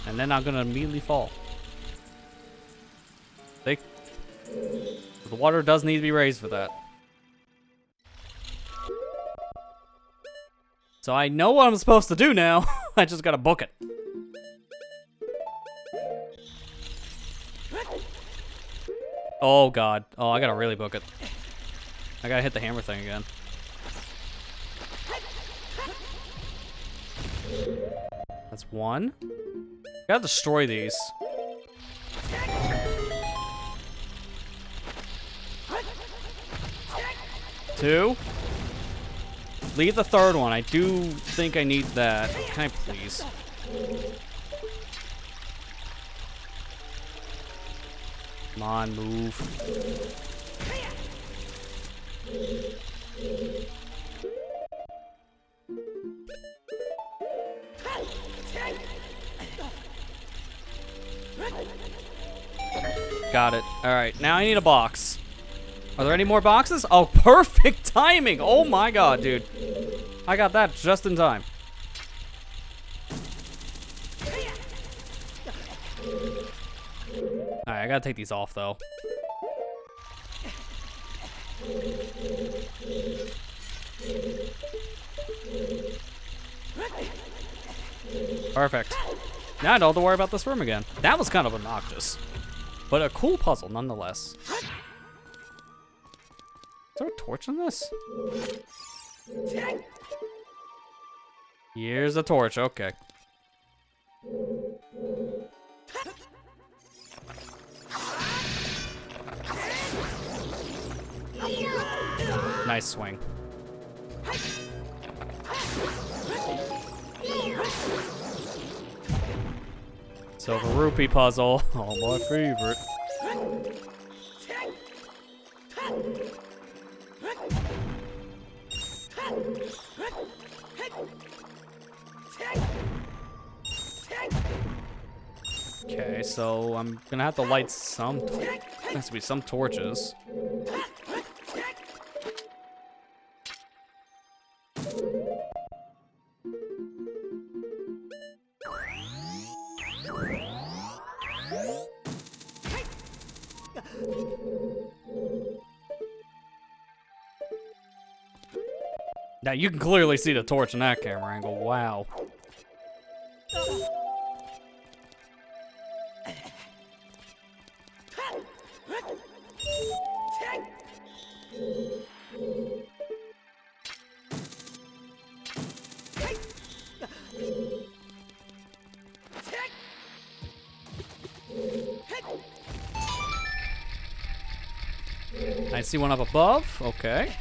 And then I'm gonna immediately fall. See? The water does need to be raised for that. So I know what I'm supposed to do now. I just gotta book it. Oh god. Oh, I gotta really book it. I gotta hit the hammer thing again. That's 1. Gotta destroy these. 2. Leave the 3rd one. I do think I need that. Can I please? Come on, move. Got it. Alright, now I need a box. Are there any more boxes? Oh, perfect timing! Oh my god, dude. I got that just in time. Alright, I gotta take these off, though. Perfect. Now I don't have to worry about this room again. That was kind of obnoxious. But a cool puzzle, nonetheless. Is there a torch in this? Here's a torch, okay. Nice swing. Silver rupee puzzle, oh my favorite. Okay. Okay, so I'm gonna have to light some. There has to be some torches. Now you can clearly see the torch in that camera angle. Wow. I see one up above. Okay.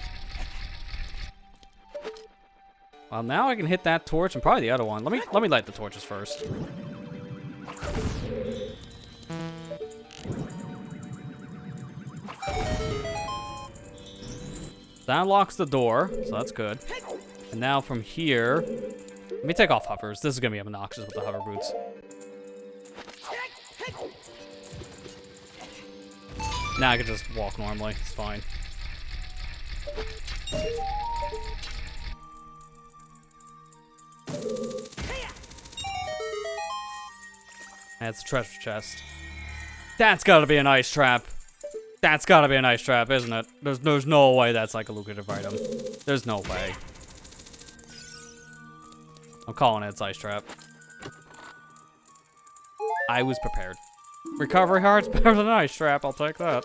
Well, now I can hit that torch and probably the other one. Let me light the torches first. That unlocks the door, so that's good. And now from here, let me take off hovers. This is gonna be obnoxious with the hover boots. Now I can just walk normally. It's fine. That's a treasure chest. That's gotta be an ice trap. That's gotta be an ice trap, isn't it? There's no way that's like a lucrative item. There's no way. I'm calling it, it's ice trap. I was prepared. Recovery heart's better than an ice trap, I'll take that.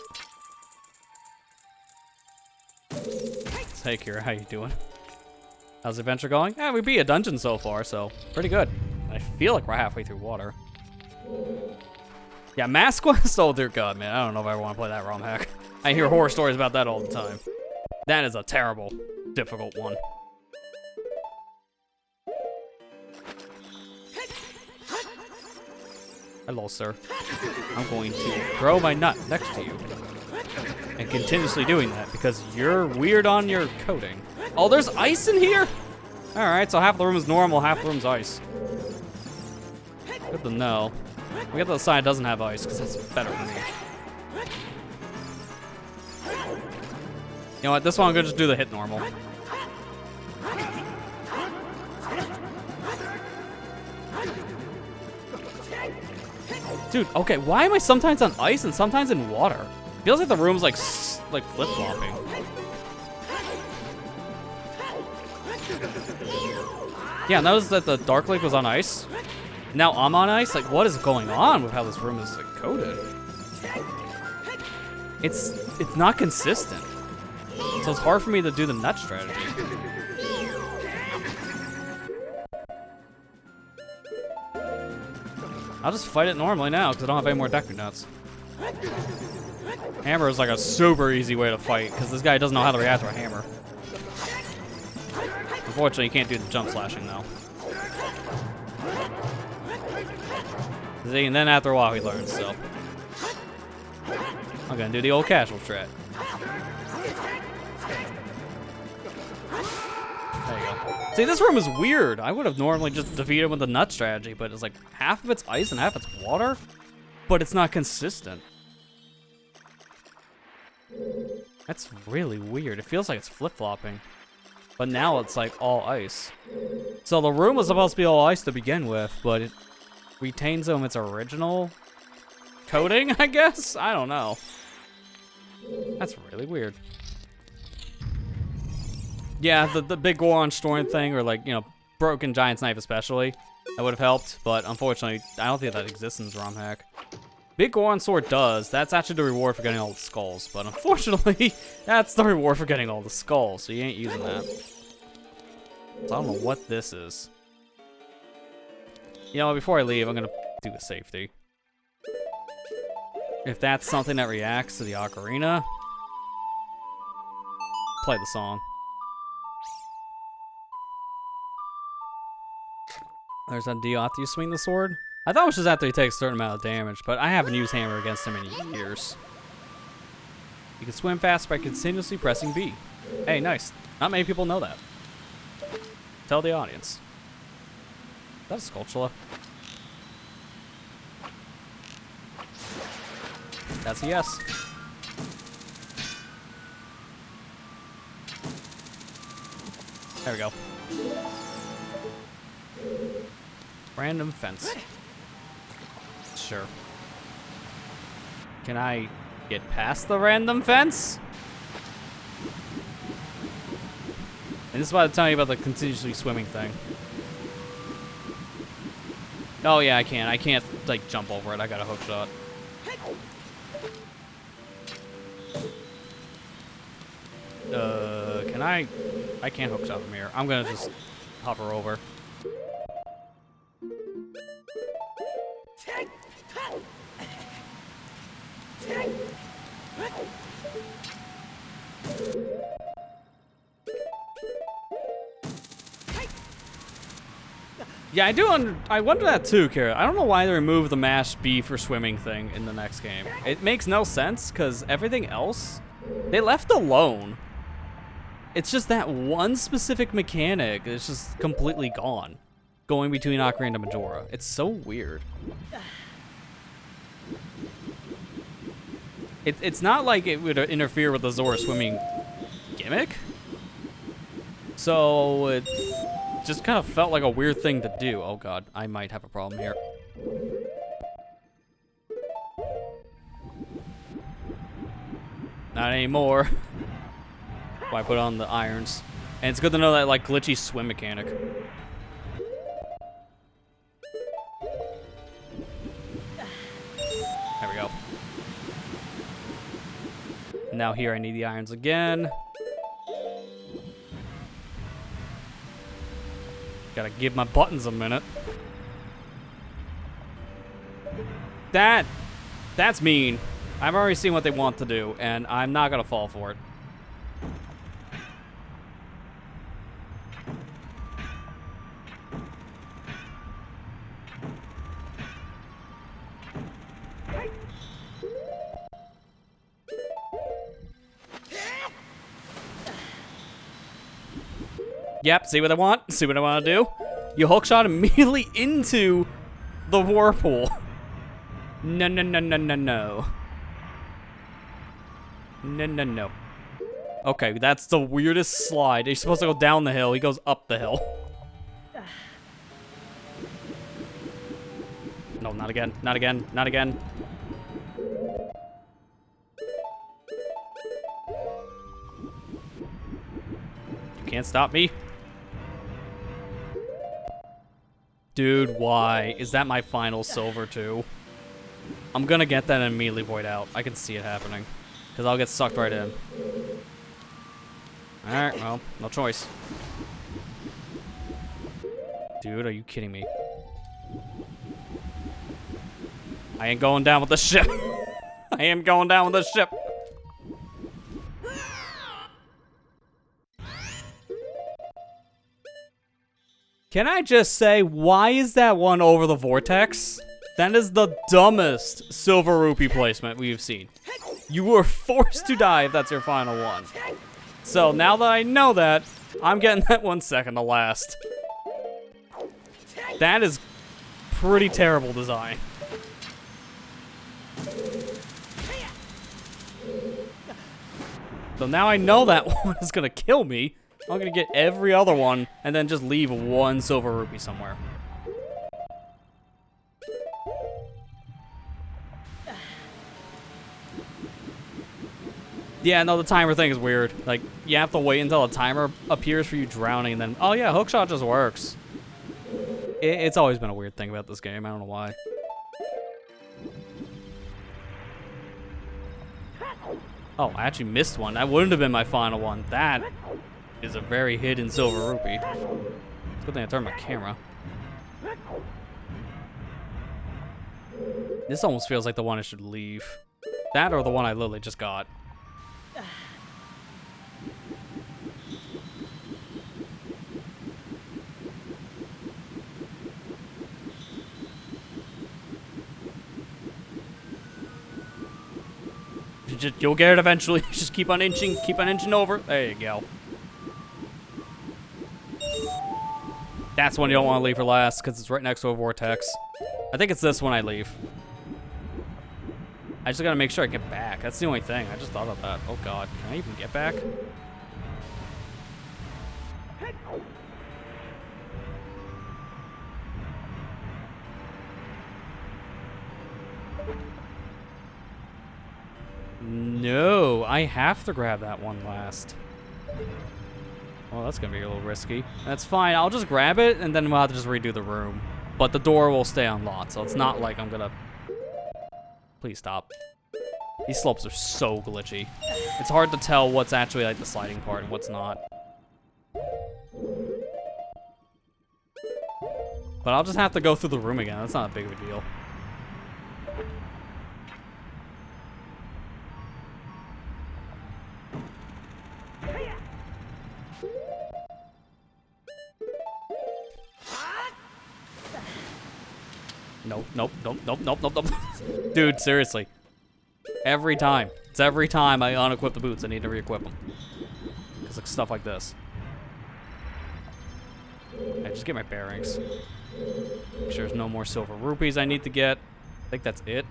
Hey Kira, how you doing? How's the adventure going? Yeah, we beat a dungeon so far, so pretty good. I feel like we're halfway through water. Yeah, Mask Quest? Oh dear God, man. I don't know if I want to play that ROM hack. I hear horror stories about that all the time. That is a terrible, difficult one. Hello, sir. I'm going to throw my nut next to you. And continuously doing that because you're weird on your coating. Oh, there's ice in here? Alright, so half the room is normal, half the room's ice. Good to know. We get to the side that doesn't have ice, because that's better for me. You know what, this one I'm gonna just do the hit normal. Dude, okay, why am I sometimes on ice and sometimes in water? Feels like the room's like flip-flopping. Yeah, notice that the Dark Lake was on ice. Now I'm on ice? Like, what is going on with how this room is like coated? It's not consistent. So it's hard for me to do the nut strategy. I'll just fight it normally now because I don't have any more Deku nuts. Hammer is like a super easy way to fight because this guy doesn't know how to react to a hammer. Unfortunately, you can't do the jump slashing though. See, and then after a while he learns, so. I'm gonna do the old casual strat. There you go. See, this room is weird. I would have normally just defeated him with the nut strategy, but it's like half of it's ice and half it's water, but it's not consistent. That's really weird. It feels like it's flip-flopping, but now it's like all ice. So the room was supposed to be all ice to begin with, but it retains them its original coating, I guess? I don't know. That's really weird. Yeah, the big Goron Storm thing, or like, you know, Broken Giant's Knife especially, that would have helped, but unfortunately, I don't think that exists in this ROM hack. Big Goron Sword does. That's actually the reward for getting all the skulls, but unfortunately, that's the reward for getting all the skulls, so you ain't using that. So I don't know what this is. You know, before I leave, I'm gonna do the safety. If that's something that reacts to the ocarina, play the song. There's that deal after you swing the sword. I thought it was just after he takes a certain amount of damage, but I haven't used hammer against him in years. You can swim fast by continuously pressing B. Hey, nice. Not many people know that. Tell the audience. Is that a Skulltula? That's a yes. There we go. Random fence. Sure. Can I get past the random fence? And this is why I'm telling you about the continuously swimming thing. Oh yeah, I can. I can't, like, jump over it. I got a hook shot. Can I can't hook shot from here. I'm gonna just hover over. Yeah, I wonder that too, Kara. I don't know why they removed the mash B for swimming thing in the next game. It makes no sense, because everything else, they left alone. It's just that one specific mechanic is just completely gone. Going between Ocarina and Majora. It's so weird. It's not like it would interfere with the Zora swimming gimmick. So it just kind of felt like a weird thing to do. Oh god, I might have a problem here. Not anymore. Why I put on the irons. And it's good to know that, like, glitchy swim mechanic. There we go. Now here I need the irons again. Gotta give my buttons a minute. That's mean. I've already seen what they want to do, and I'm not gonna fall for it. Yep, see what I want? See what I want to do? You hookshot immediately into the whirlpool. No, no, no, no, no, no. No, no, no. Okay, that's the weirdest slide. You're supposed to go down the hill. He goes up the hill. No, not again. Not again. Not again. You can't stop me. Dude, why? Is that my final silver too? I'm gonna get that and immediately void out. I can see it happening. Because I'll get sucked right in. Alright, well, no choice. Dude, are you kidding me? I ain't going down with the ship. I am going down with the ship. Can I just say, why is that one over the vortex? That is the dumbest silver rupee placement we've seen. You were forced to die if that's your final one. So now that I know that, I'm getting that one second to last. That is pretty terrible design. So now I know that one is gonna kill me. I'm gonna get every other one and then just leave one silver rupee somewhere. Yeah, no, the timer thing is weird. Like, you have to wait until a timer appears for you drowning and then, oh yeah, hookshot just works. It's always been a weird thing about this game. I don't know why. Oh, I actually missed one. That wouldn't have been my final one. That is a very hidden silver rupee. Good thing I turned my camera. This almost feels like the one I should leave. That or the one I literally just got. You'll get it eventually. Just keep on inching over. There you go. That's one you don't want to leave for last, because it's right next to a vortex. I think it's this one I leave. I just gotta make sure I get back. That's the only thing. I just thought of that. Oh god, can I even get back? No, I have to grab that one last. Well, that's gonna be a little risky. That's fine, I'll just grab it and then we'll have to just redo the room. But the door will stay unlocked, so it's not like I'm gonna... Please stop. These slopes are so glitchy. It's hard to tell what's actually like the sliding part and what's not. But I'll just have to go through the room again. That's not a big of a deal. Nope. Dude, seriously. Every time. It's every time I unequip the boots, I need to re-equip them. Because it's stuff like this. I just get my bearings. Make sure there's no more silver rupees I need to get. I think that's it.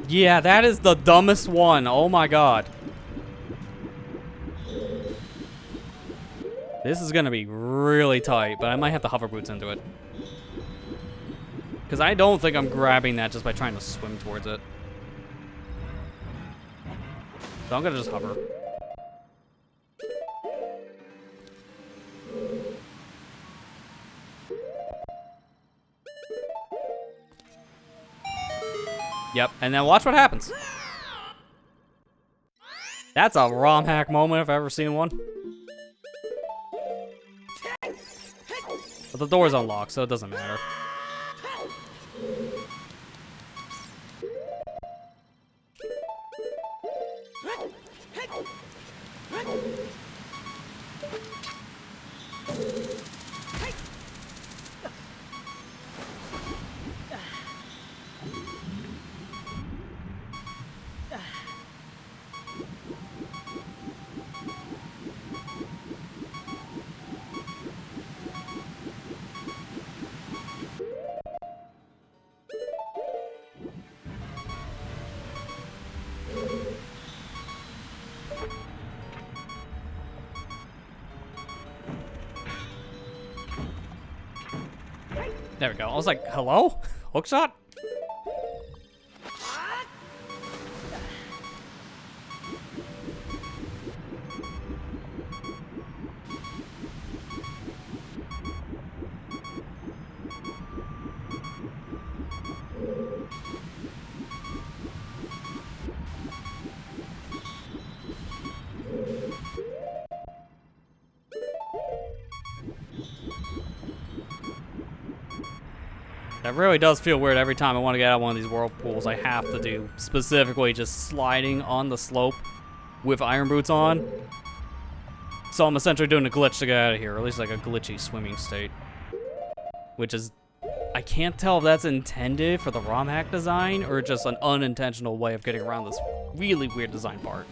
Yeah, that is the dumbest one. Oh my god. This is gonna be really tight, but I might have to hover boots into it. Because I don't think I'm grabbing that just by trying to swim towards it. So I'm gonna just hover. Yep, and then watch what happens. That's a ROM hack moment if I've ever seen one. But the door's unlocked, so it doesn't matter. There we go. I was like, hello? Hookshot? That really does feel weird every time I want to get out of one of these whirlpools. I have to do specifically just sliding on the slope with iron boots on. So I'm essentially doing a glitch to get out of here, or at least like a glitchy swimming state. Which is, I can't tell if that's intended for the ROM hack design or just an unintentional way of getting around this really weird design part.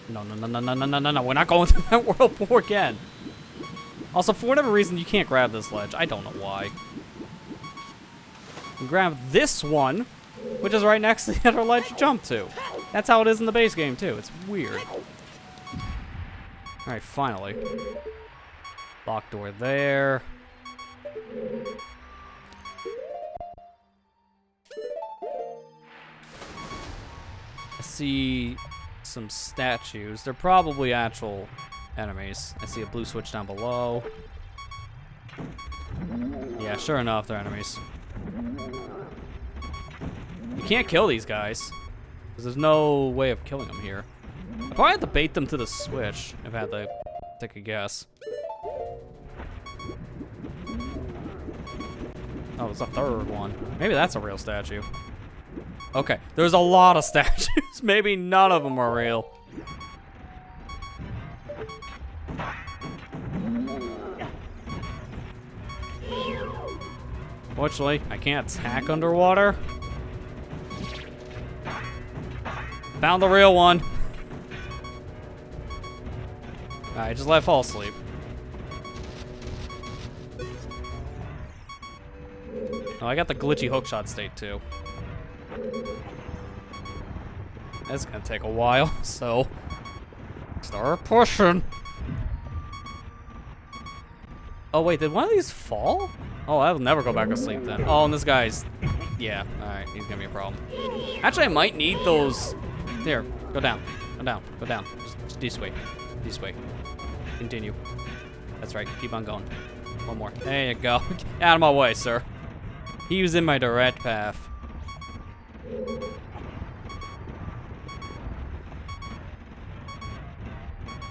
No, we're not going through that whirlpool again. Also, for whatever reason, you can't grab this ledge. I don't know why. You grab this one, which is right next to the other ledge you jump to. That's how it is in the base game, too. It's weird. Alright, finally. Lock door there. I see some statues. They're probably actual enemies. I see a blue switch down below. Yeah, sure enough, they're enemies. You can't kill these guys, because there's no way of killing them here. I probably have to bait them to the switch, if I had to take a guess. Oh, it's a third one. Maybe that's a real statue. Okay, there's a lot of statues. Maybe none of them are real. Fortunately, I can't attack underwater. Found the real one. Alright, just let it fall asleep. Oh, I got the glitchy hookshot state too. That's gonna take a while, so start pushing. Oh wait, did one of these fall? Oh, I'll never go back to sleep then. Oh, and this guy's, yeah, alright, he's gonna be a problem. Actually, I might need those. There, go down, go down, go down. Just this way, this way. Continue. That's right, keep on going. One more. There you go. Get out of my way, sir. He was in my direct path.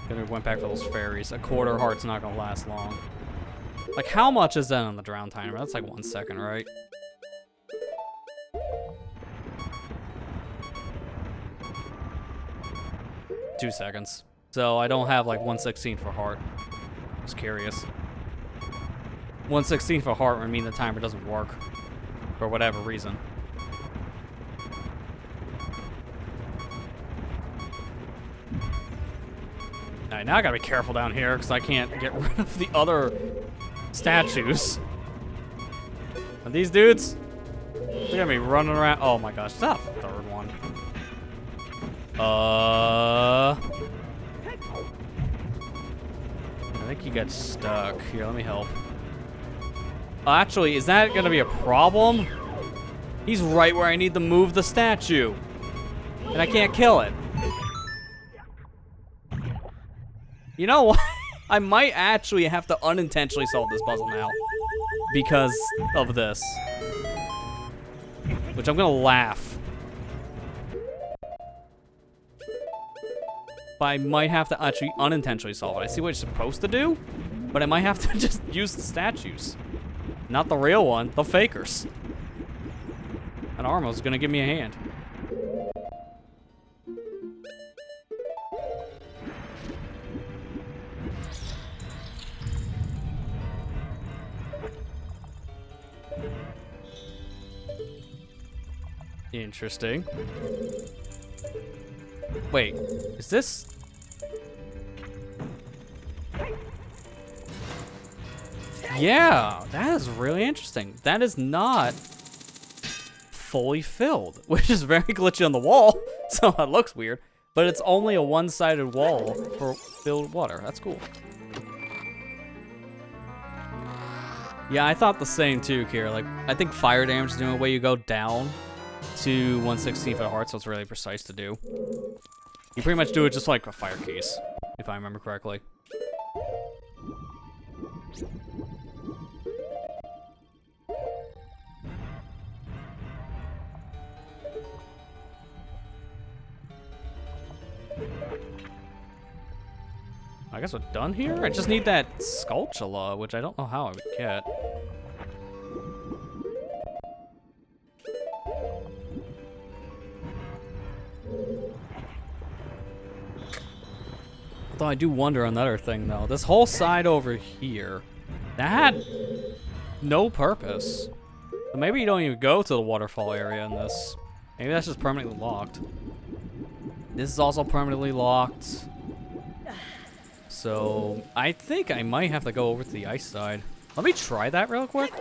Then we went back for those fairies. A quarter heart's not gonna last long. Like, how much is that on the drown timer? That's like 1 second, right? Two seconds. So I don't have like 1/16 for heart. Just curious. 1/16 for heart would mean the timer doesn't work. For whatever reason. Alright, now I gotta be careful down here because I can't get rid of the other statues. Are these dudes? They're gonna be running around. Oh my gosh, is that a third one? I think he got stuck. Here, let me help. Actually, is that gonna be a problem? He's right where I need to move the statue. And I can't kill it. You know what? I might actually have to unintentionally solve this puzzle now. Because of this. Which I'm gonna laugh. But I might have to actually unintentionally solve it. I see what it's supposed to do, but I might have to just use the statues. Not the real one, the fakers. And Armo's gonna give me a hand. Interesting. Wait, is this? Yeah, that is really interesting. That is not fully filled, which is very glitchy on the wall, so it looks weird. But it's only a one-sided wall for filled water. That's cool. Yeah, I thought the same too, Kira. Like, I think fire damage is the only way you go down to 1/16 for the heart, so it's really precise to do. You pretty much do it just like a fire case, if I remember correctly. I guess we're done here? I just need that Sculptula, which I don't know how I would get. Although I do wonder another thing though. This whole side over here, that had no purpose. So maybe you don't even go to the waterfall area in this. Maybe that's just permanently locked. This is also permanently locked. So I think I might have to go over to the ice side. Let me try that real quick.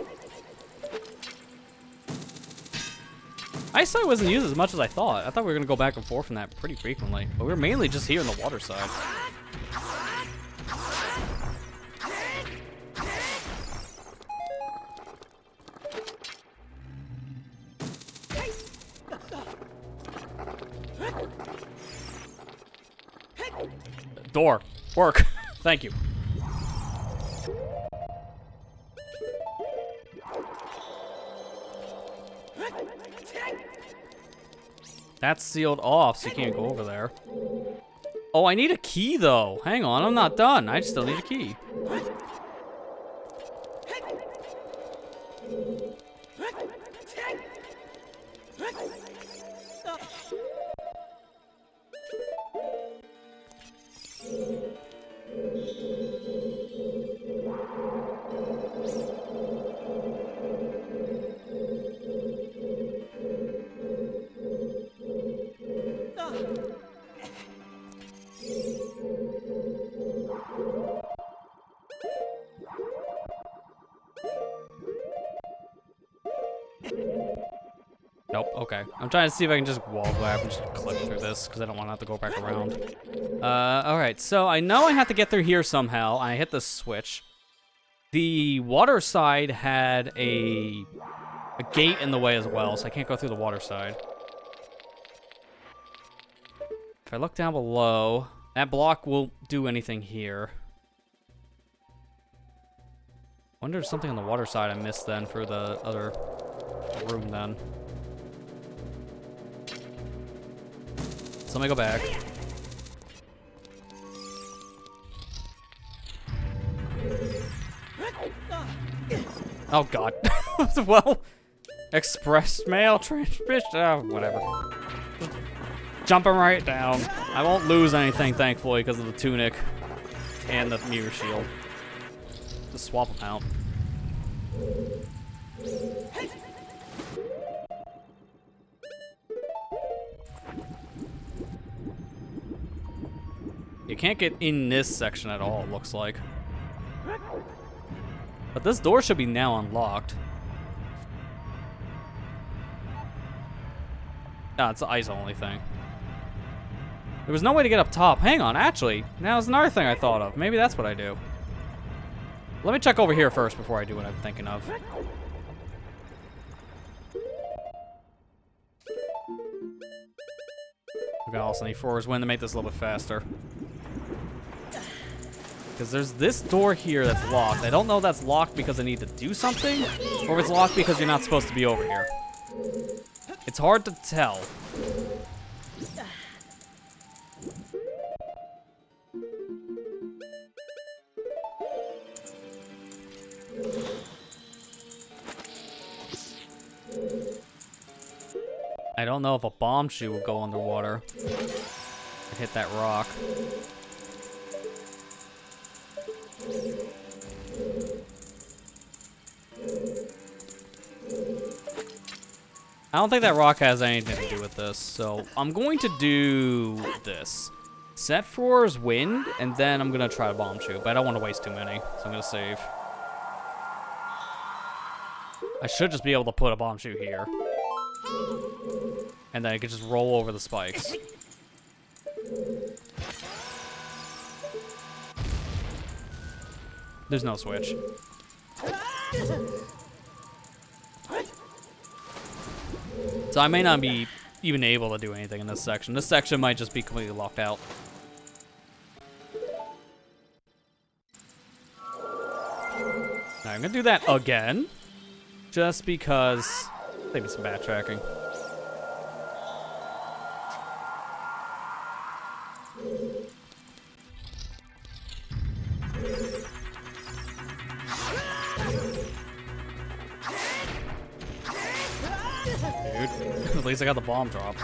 Ice side wasn't used as much as I thought. I thought we were gonna go back and forth from that pretty frequently, but we were mainly just here in the water side. Door. Work. Thank you. That's sealed off, so you can't go over there. Oh, I need a key, though. Hang on, I'm not done. I still need a key. Nope, okay. I'm trying to see if I can just wall grab and just clip through this, because I don't want to have to go back around. Alright, so I know I have to get through here somehow. I hit the switch. The water side had a gate in the way as well, so I can't go through the water side. If I look down below, that block won't do anything here. Wonder if there's something on the water side I missed then for the other room then. So let me go back. Oh god. Well, express mail transmission. Oh, whatever. Jumping right down. I won't lose anything, thankfully, because of the tunic and the mirror shield. Just swap them out. You can't get in this section at all, it looks like. But this door should be now unlocked. Ah, it's the ice only thing. There was no way to get up top. Hang on, actually, now there's another thing I thought of. Maybe that's what I do. Let me check over here first before I do what I'm thinking of. We got also need Forward's Wind to make this a little bit faster. Because there's this door here that's locked. I don't know if that's locked because I need to do something, or if it's locked because you're not supposed to be over here. It's hard to tell. I don't know if a bomb shoe will go underwater and hit that rock. I don't think that rock has anything to do with this, so I'm going to do this. Set Forward's Wind, and then I'm gonna try a bomb shoe, but I don't want to waste too many, so I'm gonna save. I should just be able to put a bomb shoe here. And then I could just roll over the spikes. There's no switch. So I may not be even able to do anything in this section. This section might just be completely locked out. Now I'm gonna do that again. Just because maybe some backtracking. Dude, at least I got the bomb drop.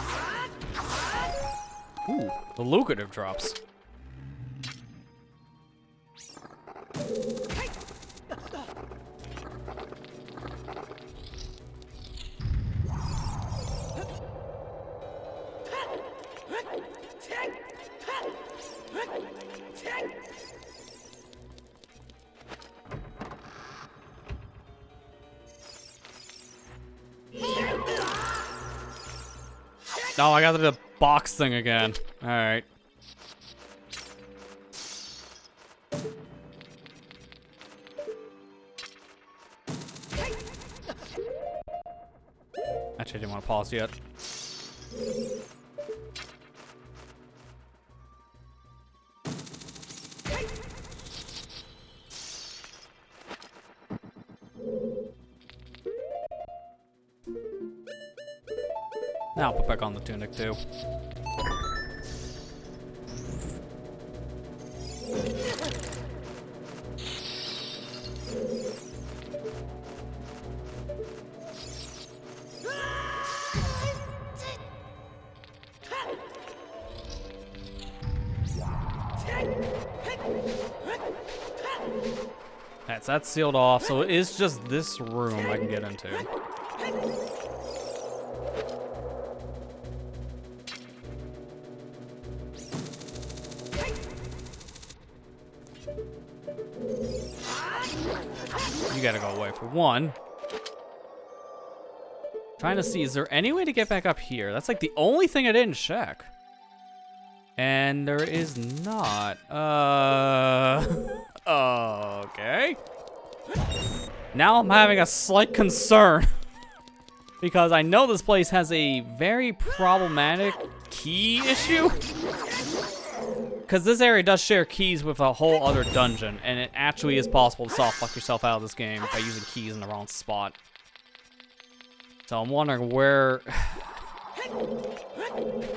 Ooh, the lucrative drops. Oh, I got the box thing again. All right. Actually, I didn't want to pause yet. Now I'll put back on the tunic too. That's sealed off, so it is just this room I can get into. You gotta go away for one. Trying to see, is there any way to get back up here? That's like the only thing I didn't check. And there is not. Okay. Now I'm having a slight concern. Because I know this place has a very problematic key issue. Because this area does share keys with a whole other dungeon. And it actually is possible to soft fuck yourself out of this game by using keys in the wrong spot. So I'm wondering where...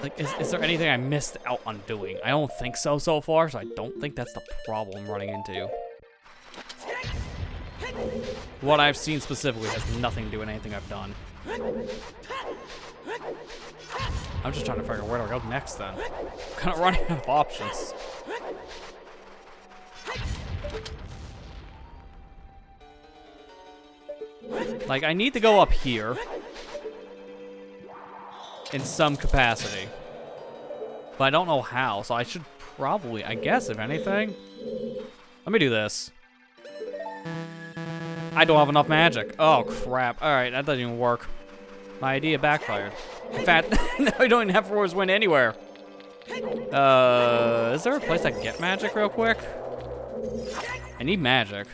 Like, is there anything I missed out on doing? I don't think so far, so I don't think that's the problem I'm running into. What I've seen specifically has nothing to do with anything I've done. I'm just trying to figure out where to go next then. I'm kind of running out of options. Like, I need to go up here in some capacity, but I don't know how, so I should probably, I guess, if anything, let me do this. I don't have enough magic. Oh, crap. All right, that doesn't even work. My idea backfired. In fact, now I don't even have Roar's Wind anywhere. Is there a place I can get magic real quick? I need magic.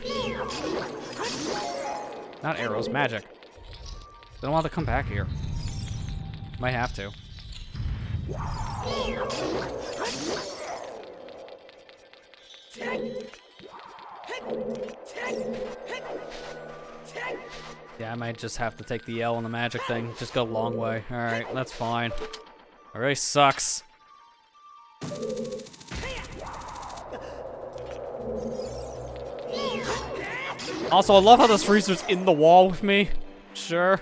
Not arrows, magic. I don't want to come back here. Might have to. Yeah, I might just have to take the L on the magic thing. Just go a long way. Alright, that's fine. It really sucks. Also, I love how this freezer's in the wall with me. Sure.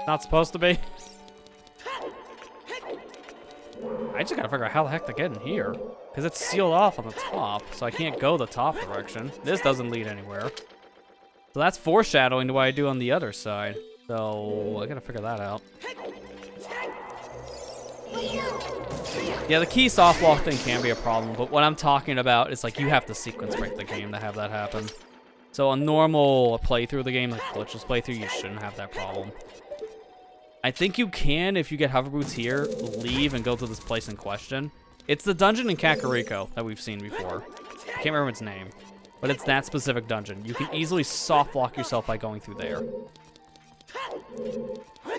Not supposed to be. I just gotta figure out how the heck to get in here. Because it's sealed off on the top, so I can't go the top direction. This doesn't lead anywhere. So that's foreshadowing to what I do on the other side. So I gotta figure that out. Yeah, the key soft lock thing can be a problem, but what I'm talking about is like you have to sequence break the game to have that happen. So a normal playthrough of the game, like glitchless playthrough, you shouldn't have that problem. I think you can, if you get hover boots here, leave and go to this place in question. It's the dungeon in Kakariko that we've seen before. I can't remember its name, but it's that specific dungeon. You can easily soft lock yourself by going through there.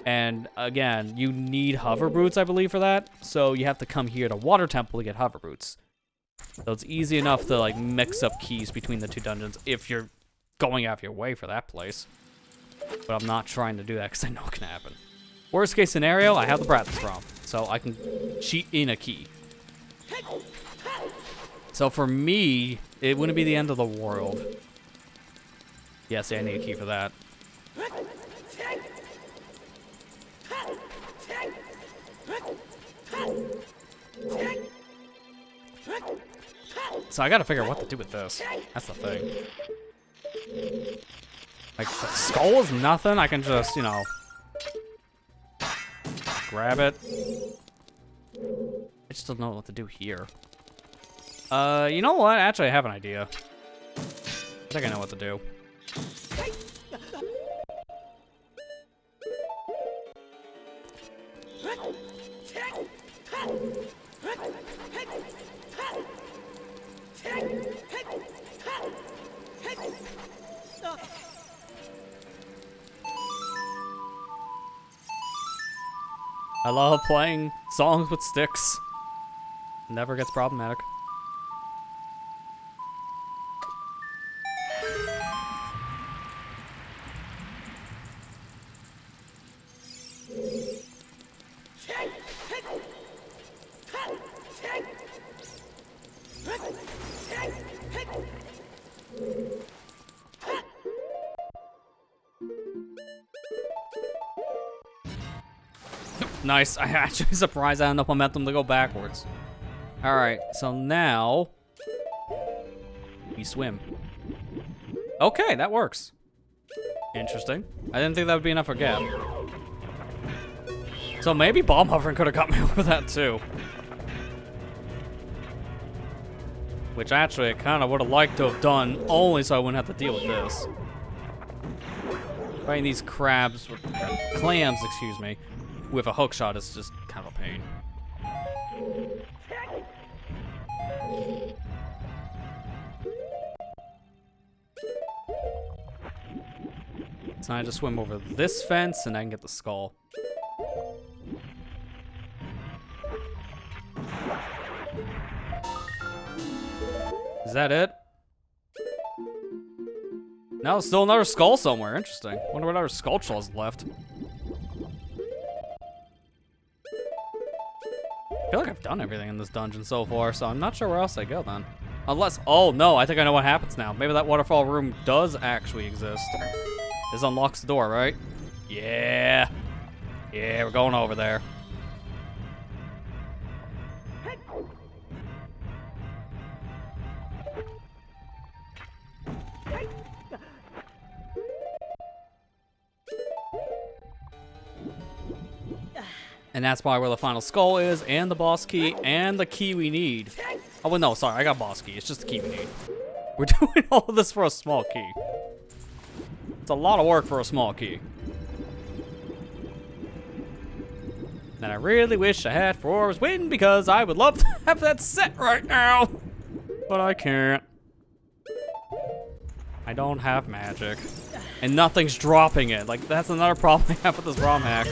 And again, you need hover boots, I believe, for that. So you have to come here to Water Temple to get hover boots. So it's easy enough to like mix up keys between the two dungeons if you're going out of your way for that place. But I'm not trying to do that because I know it can happen. Worst case scenario, I have the practice ROM, so I can cheat in a key. So for me, it wouldn't be the end of the world. Yeah, see, I need a key for that. So I gotta figure out what to do with this. That's the thing. Like, the skull is nothing. I can just, you know, grab it. I just don't know what to do here. You know what? Actually, I have an idea. I think I know what to do. I love playing songs with sticks. Never gets problematic. Nice. I'm actually surprised I had enough momentum to go backwards. Alright, so now we swim. Okay, that works. Interesting. I didn't think that would be enough for Gab. So maybe bomb hovering could have got me over that too. Which actually I kind of would have liked to have done, only so I wouldn't have to deal with this. Fighting these crabs, clams, excuse me, with a hook shot is just kind of a pain. So I just swim over this fence and I can get the skull. Is that it? No, still another skull somewhere. Interesting. Wonder what other skulltulas left. I feel like I've done everything in this dungeon so far, so I'm not sure where else I go then. Unless, oh no, I think I know what happens now. Maybe that waterfall room does actually exist. This unlocks the door, right? Yeah. Yeah, we're going over there. And that's probably where the final skull is, and the boss key, and the key we need. Oh, well, no, sorry, I got boss key. It's just the key we need. We're doing all of this for a small key. It's a lot of work for a small key. And I really wish I had Four's Wind because I would love to have that set right now. But I can't. I don't have magic. And nothing's dropping it. Like, that's another problem I have with this ROM hack.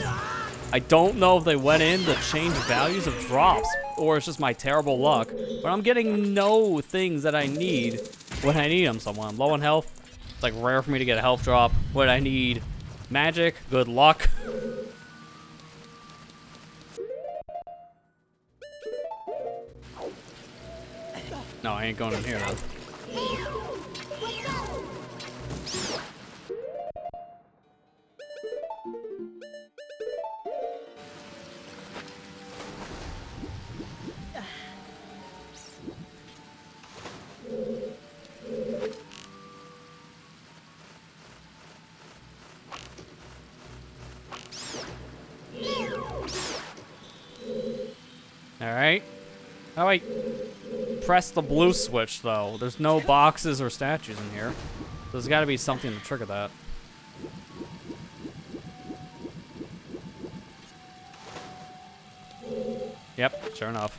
I don't know if they went in to change values of drops or it's just my terrible luck, but I'm getting no things that I need when I need them. So when I'm low on health, it's like rare for me to get a health drop. When I need magic, good luck. No, I ain't going in here though. Alright. How do I press the blue switch, though? There's no boxes or statues in here. There's got to be something to trigger that. Yep, sure enough.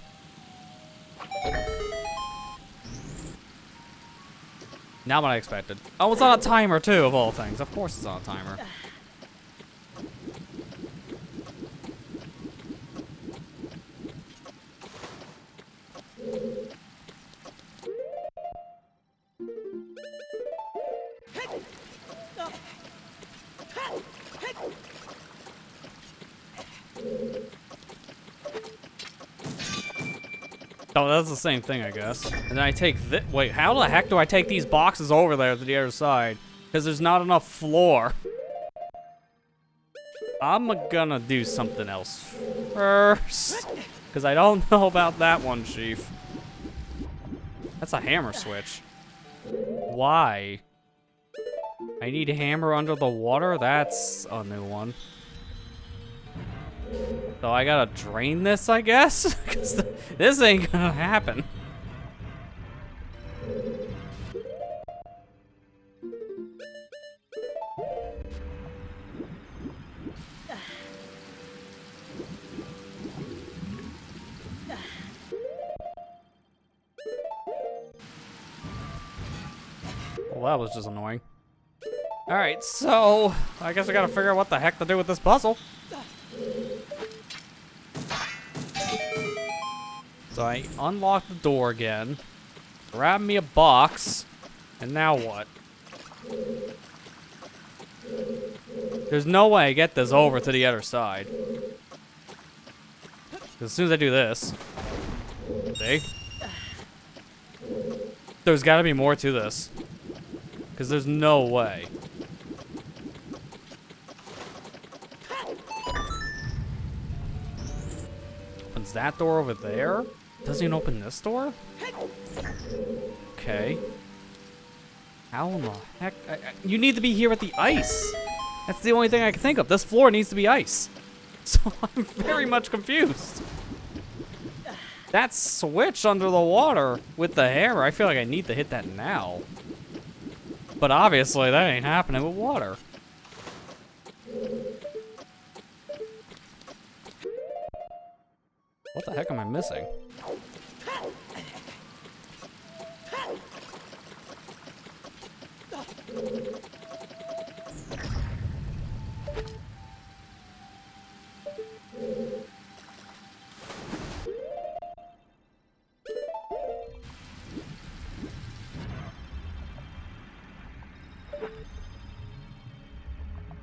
Not what I expected. Oh, it's on a timer, too, of all things. Of course it's on a timer. Oh, that's the same thing, I guess. And then I take this. Wait, how the heck do I take these boxes over there to the other side? Because there's not enough floor. I'm gonna do something else first. Because I don't know about that one, Chief. That's a hammer switch. Why? I need hammer under the water? That's a new one. So I gotta drain this, I guess? Because this ain't gonna happen. Well, that was just annoying. Alright, so I guess I gotta figure out what the heck to do with this puzzle. So I unlock the door again, grab me a box, and now what? There's no way I get this over to the other side. As soon as I do this, see? There's gotta be more to this. Because there's no way. Opens that door over there? Doesn't even open this door? Okay. How in the heck? You need to be here with the ice. That's the only thing I can think of. This floor needs to be ice. So I'm very much confused. That switch under the water with the hammer, I feel like I need to hit that now. But obviously that ain't happening with water. What the heck am I missing?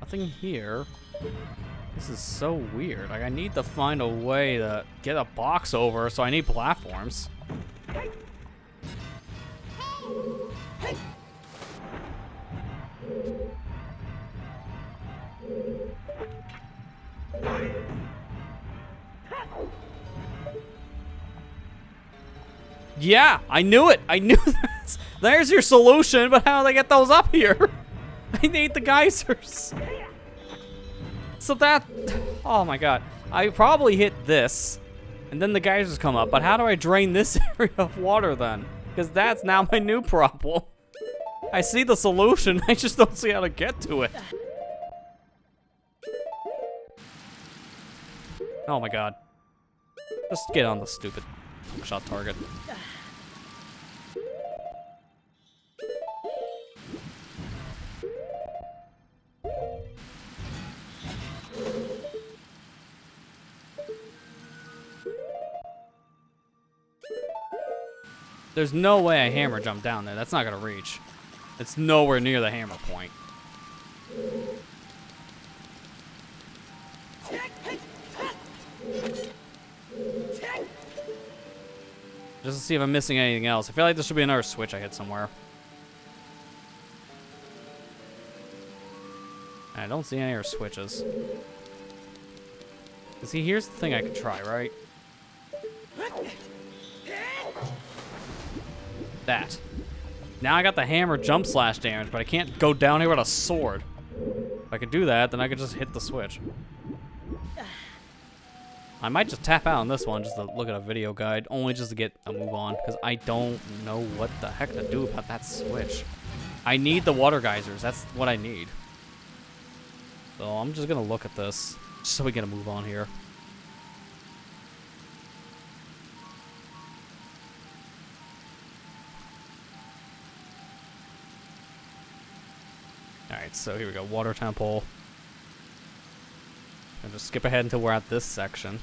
Nothing here. This is so weird. Like, I need to find a way to get a box over, so I need platforms. Yeah, I knew it. I knew that. There's your solution, but how do they get those up here? I need the geysers. So that, oh my god. I probably hit this, and then the geysers come up, but how do I drain this area of water then? Because that's now my new problem. I see the solution, I just don't see how to get to it. Oh my god. Just get on the stupid shot target. There's no way I hammer jump down there. That's not gonna reach. It's nowhere near the hammer point. Just to see if I'm missing anything else. I feel like there should be another switch I hit somewhere. I don't see any other switches. See, here's the thing I could try, right? That. Now I got the hammer jump slash damage, but I can't go down here with a sword. If I could do that, then I could just hit the switch. I might just tap out on this one just to look at a video guide, only just to get a move on, because I don't know what the heck to do about that switch. I need the water geysers. That's what I need. So I'm just gonna look at this, just so we get a move on here. Alright, so here we go, water temple. And just skip ahead until we're at this section.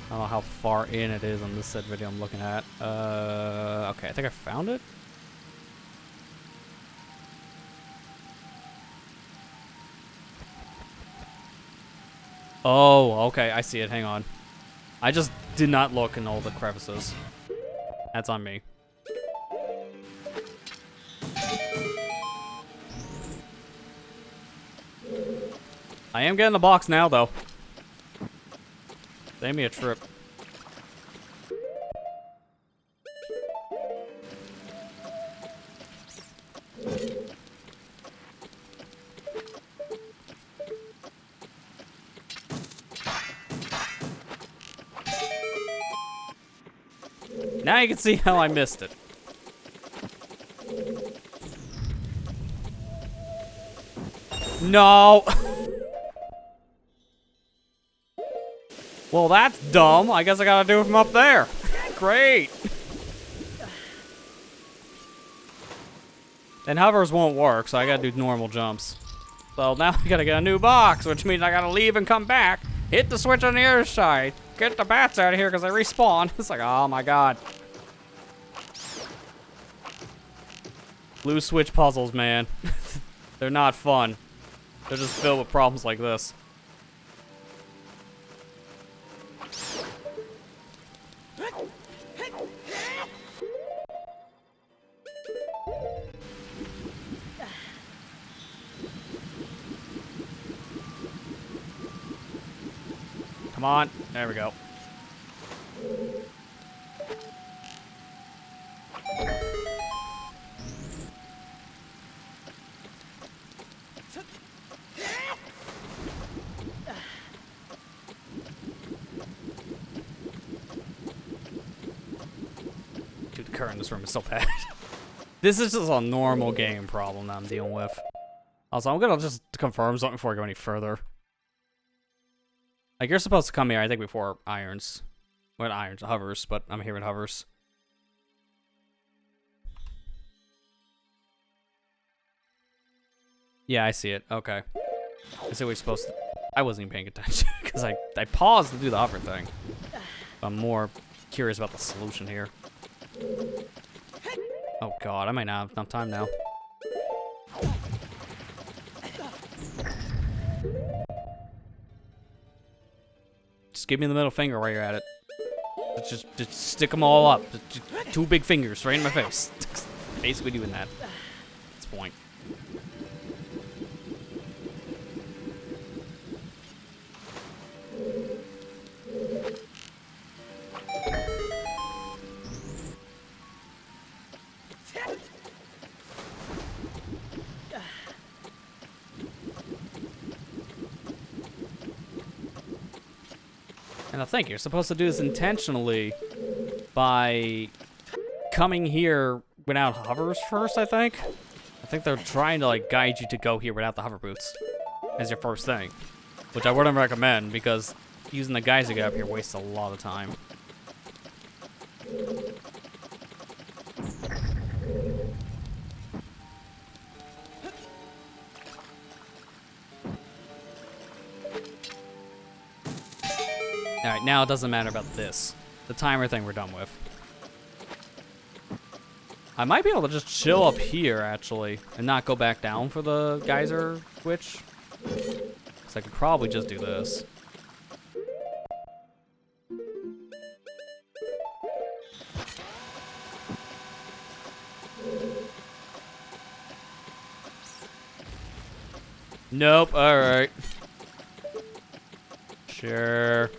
I don't know how far in it is on this set video I'm looking at. Okay, I think I found it. Oh, okay, I see it, hang on. I just did not look in all the crevices. That's on me. I am getting the box now, though. Save me a trip. Now you can see how I missed it. No! Well, that's dumb. I guess I gotta do it from up there. Great! And hovers won't work, so I gotta do normal jumps. So now I gotta get a new box, which means I gotta leave and come back, hit the switch on the other side, get the bats out of here because they respawn. It's like, oh my god. Blue switch puzzles, man. They're not fun. They're just filled with problems like this. Come on. There we go. Dude, the current in this room is so bad. This is just a normal game problem that I'm dealing with. Also, I'm gonna just confirm something before I go any further. Like, you're supposed to come here, I think, before irons. Well, irons, hovers, but I'm hearing hovers. Yeah, I see it. Okay. I see what you're supposed to... I wasn't even paying attention, because I paused to do the hover thing. I'm more curious about the solution here. Oh god, I might not have enough time now. Just give me the middle finger while you're at it. Just stick them all up. Just 2 big fingers right in my face. Basically doing that. That's the point. And I think you're supposed to do this intentionally by coming here without hovers first, I think. I think they're trying to, like, guide you to go here without the hover boots as your first thing. Which I wouldn't recommend, because using the guys to get up here wastes a lot of time. Alright, now it doesn't matter about this. The timer thing we're done with. I might be able to just chill up here, actually, and not go back down for the geyser switch. Because I could probably just do this. Nope, alright. Sure.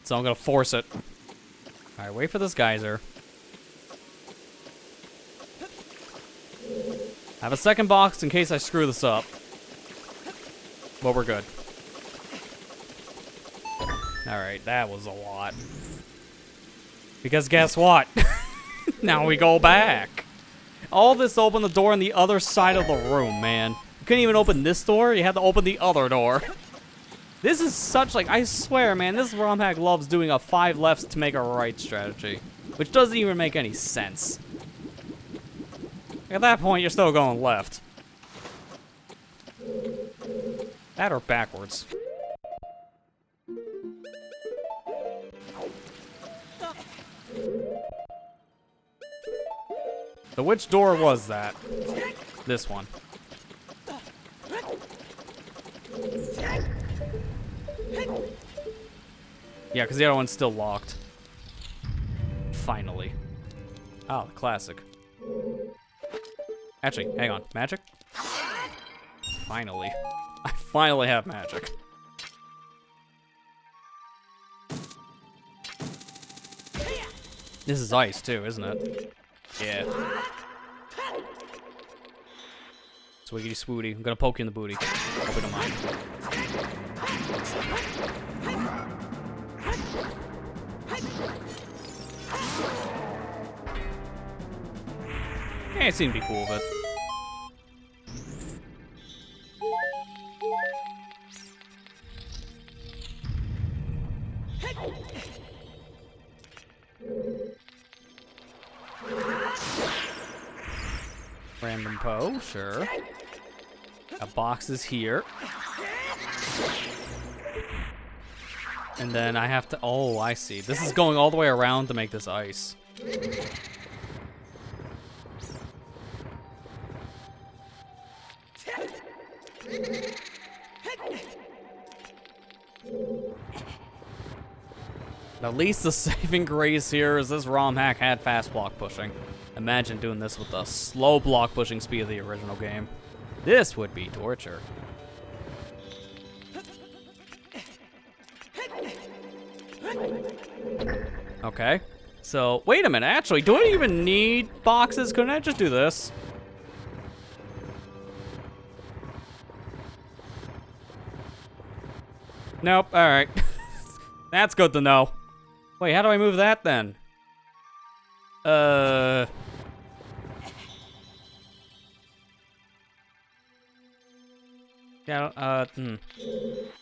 So I'm gonna force it. Alright, wait for this geyser. I have a second box in case I screw this up. But we're good. Alright, that was a lot. Because guess what? Now we go back. All this opened the door on the other side of the room, man. You couldn't even open this door, you had to open the other door. This is such, like, I swear, man, this ROM hack loves doing a 5 lefts to make a right strategy. Which doesn't even make any sense. At that point, you're still going left. That or backwards. So which door was that? This one. Yeah, because the other one's still locked. Finally. Oh, classic. Actually, hang on. Magic? Finally. I finally have magic. This is ice, too, isn't it? Yeah. Swiggity swooty. I'm gonna poke you in the booty. Hope you don't mind. Yeah, it seemed to be cool, but... Random Poe, sure. A box is here. And then I have to... Oh, I see. This is going all the way around to make this ice. At least the saving grace here is this ROM hack had fast block pushing. Imagine doing this with the slow block pushing speed of the original game. This would be torture. Okay. So, wait a minute. Actually, do I even need boxes? Couldn't I just do this? Nope. All right. That's good to know. Wait, how do I move that then? Yeah,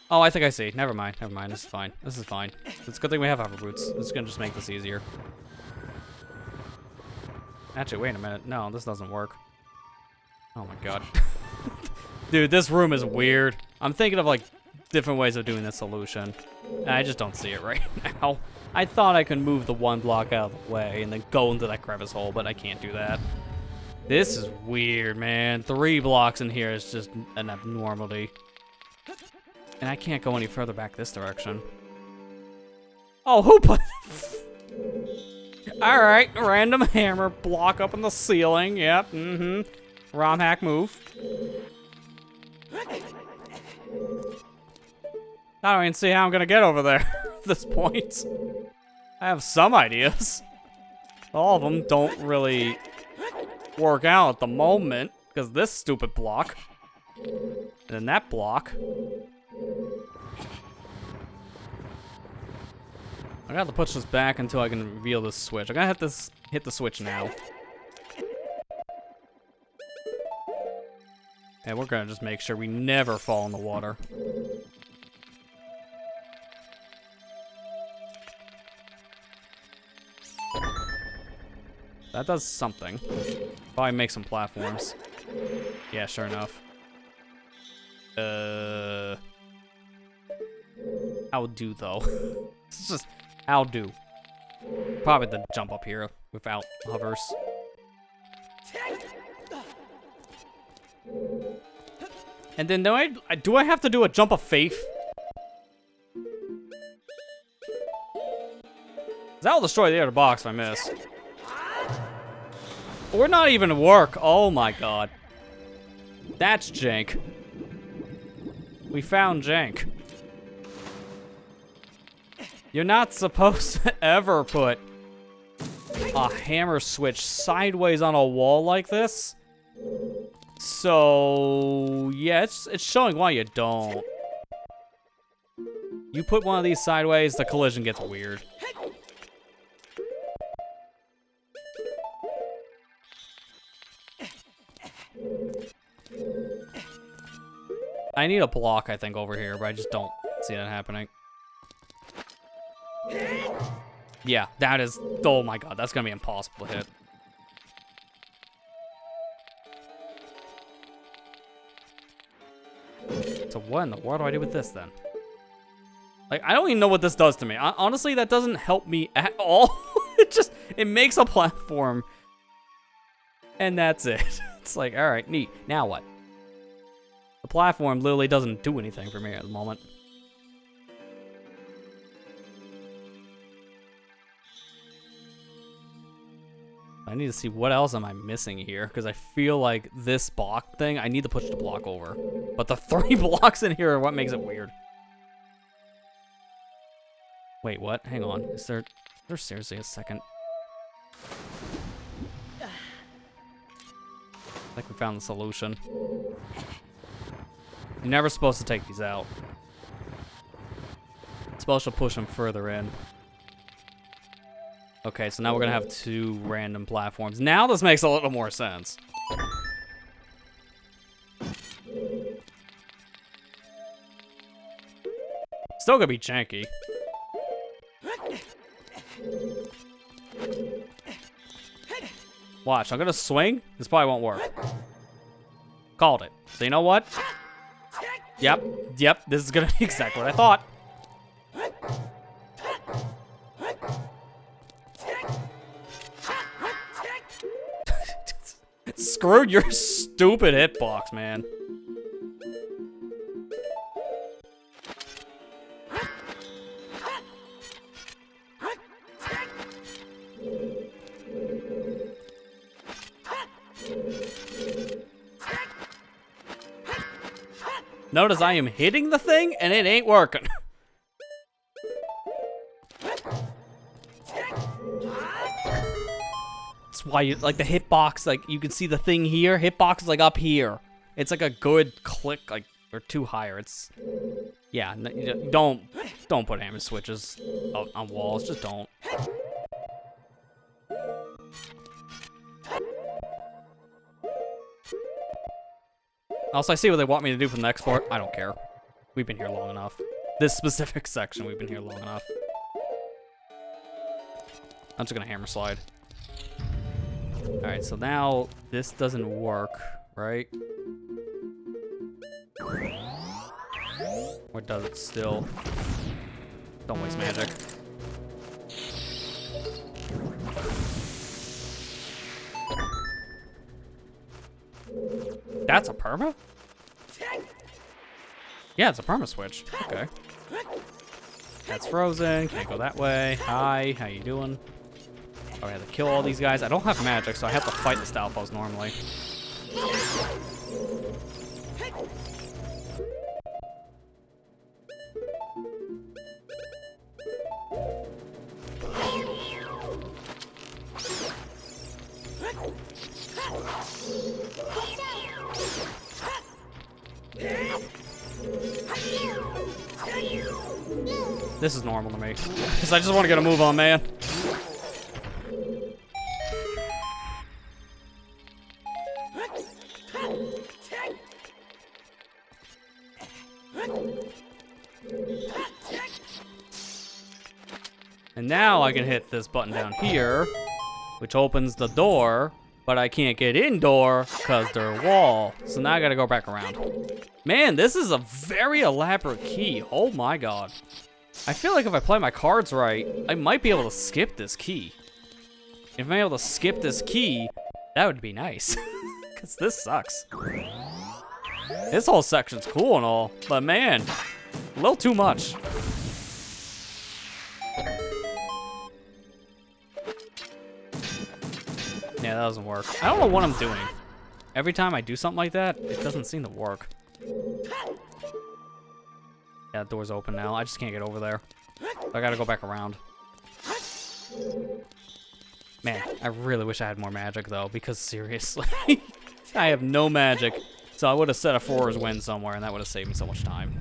Oh, I think I see. Never mind. Never mind. This is fine. This is fine. It's a good thing we have hover boots. This is gonna just make this easier. Actually, wait a minute. No, this doesn't work. Oh my god. Dude, this room is weird. I'm thinking of, like, different ways of doing this solution. I just don't see it right now. I thought I could move the one block out of the way and then go into that crevice hole, but I can't do that. This is weird, man. 3 blocks in here is just an abnormality. And I can't go any further back this direction. Oh, who put... Alright, random hammer block up in the ceiling. Yep, ROM hack move. I don't even see how I'm gonna get over there at this point. I have some ideas. All of them don't really work out at the moment, because this stupid block. And then that block. I got to push this back until I can reveal this switch. I'm gonna hit the switch now. And we're gonna just make sure we never fall in the water. That does something. Probably make some platforms. Yeah, sure enough. How do though? It's just how do. Probably the jump up here without hovers. And then do I have to do a jump of faith? That'll destroy the other box if I miss. Or not even work. Oh my god. That's jank. We found jank. You're not supposed to ever put a hammer switch sideways on a wall like this. So, yeah, it's showing why you don't. You put one of these sideways, the collision gets weird. I need a block, I think, over here, but I just don't see that happening. Yeah, that is... Oh my god, that's gonna be impossible to hit. So what in the world do I do with this, then? Like, I don't even know what this does to me. Honestly, that doesn't help me at all. It makes a platform. And that's it. It's like, alright, neat. Now what? The platform literally doesn't do anything for me at the moment. I need to see what else am I missing here, because I feel like this block thing, I need to push the block over. But the 3 blocks in here are what makes it weird. Wait, what? Hang on. Is there seriously a second? I think we found the solution. You're never supposed to take these out. It's supposed to push them further in. Okay, so now we're gonna have 2 random platforms. Now this makes a little more sense. Still gonna be janky. Watch, I'm gonna swing. This probably won't work. Called it. So you know what? Yep, this is gonna be exactly what I thought. Screw your stupid hitbox, man. Notice I am hitting the thing and it ain't working. That's why you like the hitbox, like you can see the thing here. Hitbox is like up here. It's like a good click, like Or 2 higher. It's... Yeah, don't put hammer switches on walls. Just don't. Also, I see what they want me to do for the next part. I don't care. We've been here long enough. This specific section, we've been here long enough. I'm just gonna hammer slide. Alright, so now this doesn't work, right? Or does it still? Don't waste magic. That's a perma? Yeah, it's a perma switch. Okay. That's frozen. Can't go that way. Hi, how you doing? Oh, I have to kill all these guys. I don't have magic, so I have to fight the Stalfos normally. This is normal to me. Because I just want to get a move on, man. And now I can hit this button down here, which opens the door, but I can't get indoor because they're a wall. So now I gotta go back around. Man, this is a very elaborate key. Oh my god. I feel like if I play my cards right, I might be able to skip this key. If I'm able to skip this key, that would be nice. Because this sucks. This whole section's cool and all, but man, a little too much. Yeah, that doesn't work. I don't know what I'm doing. Every time I do something like that, it doesn't seem to work. Yeah, the door's open now. I just can't get over there. I gotta go back around. Man, I really wish I had more magic, though, because seriously, I have no magic. So I would have set a Forer's Win somewhere, and that would have saved me so much time.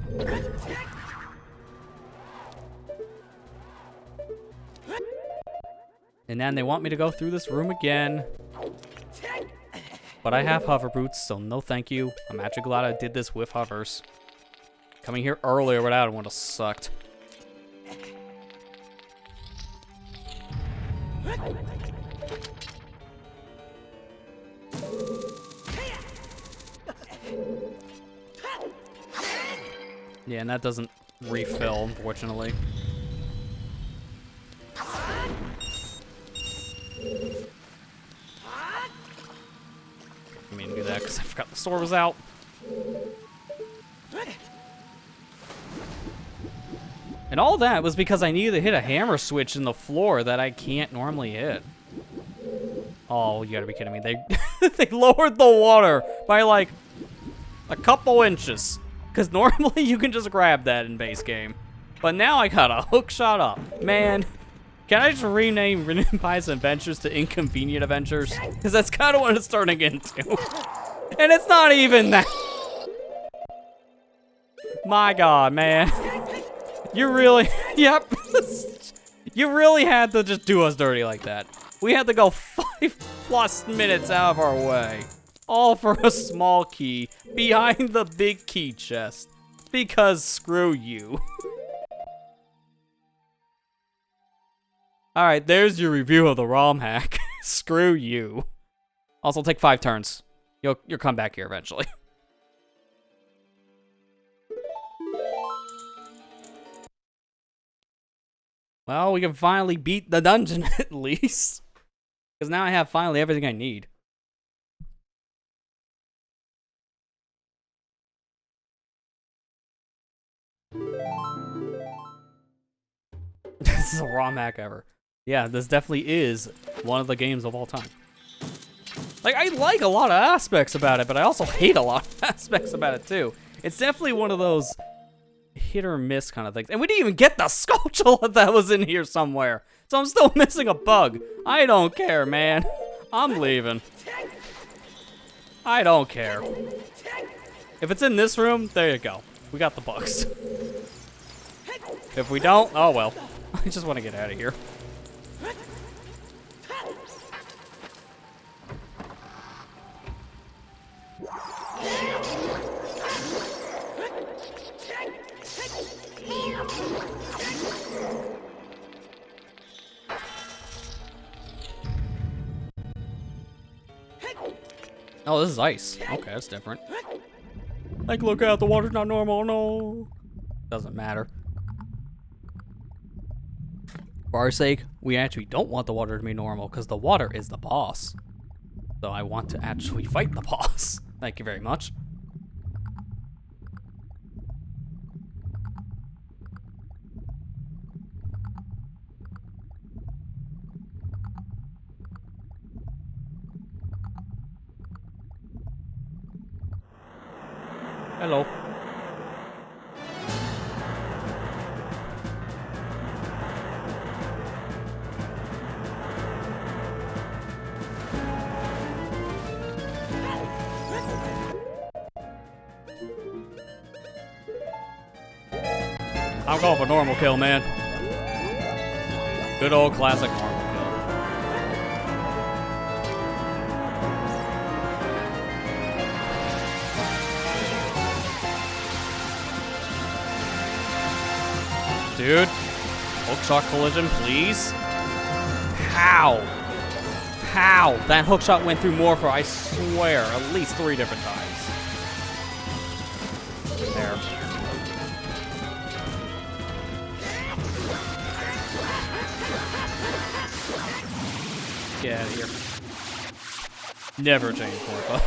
And then they want me to go through this room again. But I have hover boots, so no thank you. I'm actually glad I did this with hovers. Coming here earlier without it would have sucked. Yeah, and that doesn't refill, unfortunately. I mean, do that because I forgot the sword was out. And all that was because I needed to hit a hammer switch in the floor that I can't normally hit. Oh, you gotta be kidding me. They lowered the water by like a couple inches. Because normally you can just grab that in base game. But now I got a hook shot up. Man, can I just rename Nimpize Adventures to Inconvenient Adventures? Because that's kind of what it's turning into. And it's not even that. My god, man. You really, yep. You really had to just do us dirty like that. We had to go 5+ minutes out of our way. All for a small key behind the big key chest. Because screw you. Alright, there's your review of the ROM hack. Screw you. Also, take 5 turns. You'll come back here eventually. Well, we can finally beat the dungeon at least. Because now I have finally everything I need. This is a ROM hack ever. Yeah, this definitely is one of the games of all time. Like, I like a lot of aspects about it, but I also hate a lot of aspects about it too. It's definitely one of those hit or miss kind of things. And we didn't even get the Skulltula that was in here somewhere. So I'm still missing a bug. I don't care, man. I'm leaving. I don't care. If it's in this room, there you go. We got the bugs. If we don't, oh well. I just want to get out of here. Oh, this is ice. Okay, that's different. Like, look out, the water's not normal, no. Doesn't matter. For our sake, we actually don't want the water to be normal, because the water is the boss. So I want to actually fight the boss. Thank you very much. Hello. I'm going for normal kill, man. Good old classic normal kill. Dude, hookshot collision, please. How? How? That hookshot went through Morpher, I swear, at least 3 different times. There. Get out of here. Never change Morpher.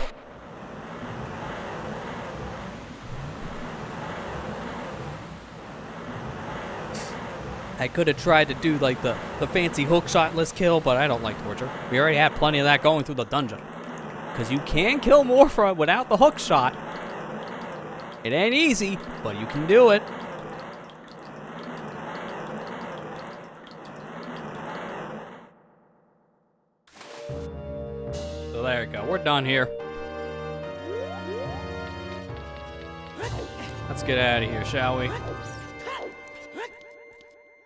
I could have tried to do like the fancy hookshot-less kill, but I don't like torture. We already have plenty of that going through the dungeon. Because you can kill Morpha without the hookshot. It ain't easy, but you can do it. So there you go. We're done here. Let's get out of here, shall we?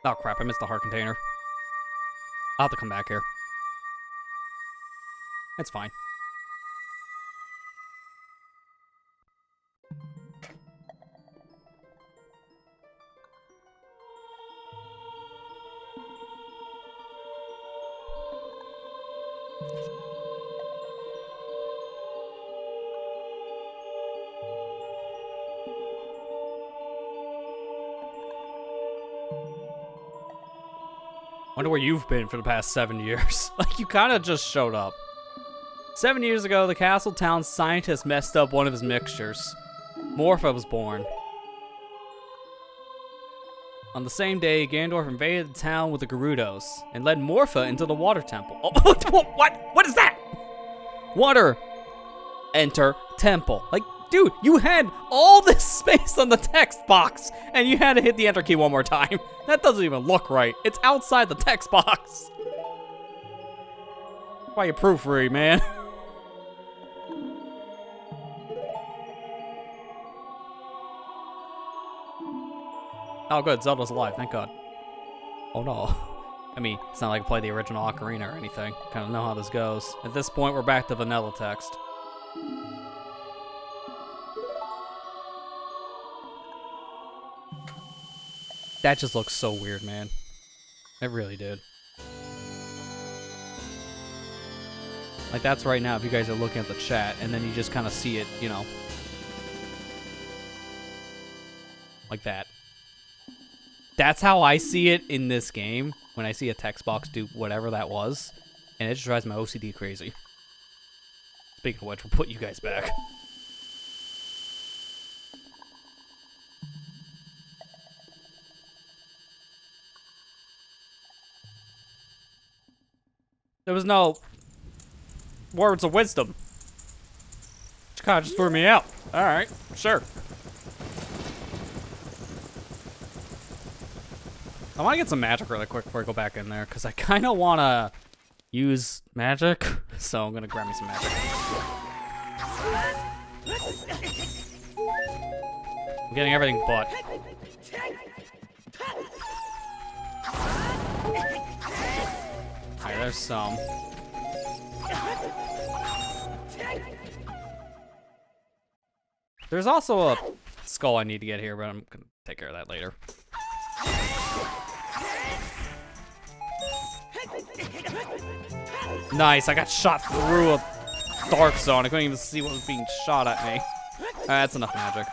Oh crap, I missed the heart container. I'll have to come back here. It's fine. Wonder where you've been for the past 7 years. Like, you kind of just showed up. 7 years ago, the castle town scientist messed up one of his mixtures. Morpha was born. On the same day, Ganondorf invaded the town with the Gerudos and led Morpha into the water temple. Oh, what? What is that? Water. Enter temple. Like, dude, you had all this space on the text box, and you had to hit the enter key one more time. That doesn't even look right. It's outside the text box. Why you proofread, man? Oh, good. Zelda's alive. Thank God. Oh, no. I mean, it's not like I played the original Ocarina or anything. Kind of know how this goes. At this point, we're back to vanilla text. That just looks so weird, man. It really did. Like, that's right now if you guys are looking at the chat, and then you just kind of see it, you know. Like that. That's how I see it in this game, when I see a text box do whatever that was. And it just drives my OCD crazy. Speaking of which, we'll put you guys back. There was no words of wisdom. Which kind of just threw me out. Alright, sure. I want to get some magic really quick before I go back in there, because I kind of want to use magic. So I'm going to grab me some magic. I'm getting everything but. Alright, there's some. There's also a skull I need to get here, but I'm gonna take care of that later. Nice, I got shot through a dark zone. I couldn't even see what was being shot at me. Alright, that's enough magic.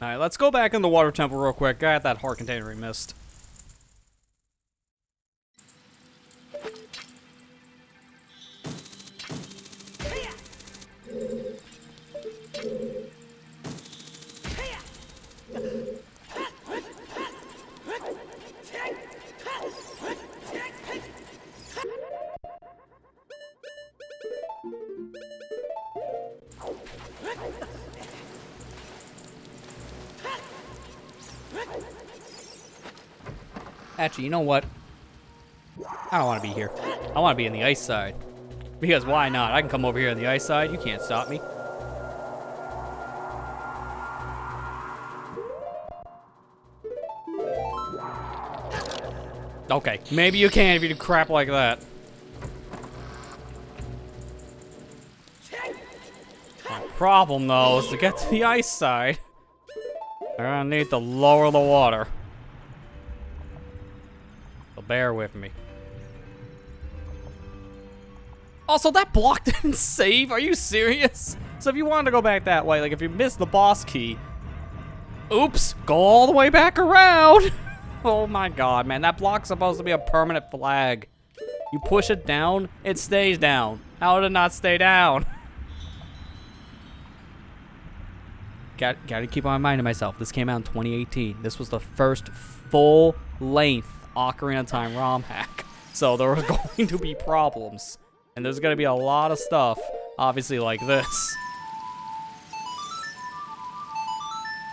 Alright, let's go back in the water temple real quick. I got that heart container we missed. Actually, you know what? I don't want to be here. I want to be in the ice side. Because why not? I can come over here on the ice side. You can't stop me. Okay, maybe you can if you do crap like that. My problem, though, is to get to the ice side. I'm gonna need to lower the water. So bear with me. Also, that block didn't save? Are you serious? So if you wanted to go back that way, like if you missed the boss key, oops, go all the way back around. Oh my god, man, that block's supposed to be a permanent flag. You push it down, it stays down. How did it not stay down? Gotta keep on reminding myself, this came out in 2018. This was the first full-length Ocarina of Time ROM hack. So there are going to be problems. And there's gonna be a lot of stuff, obviously like this.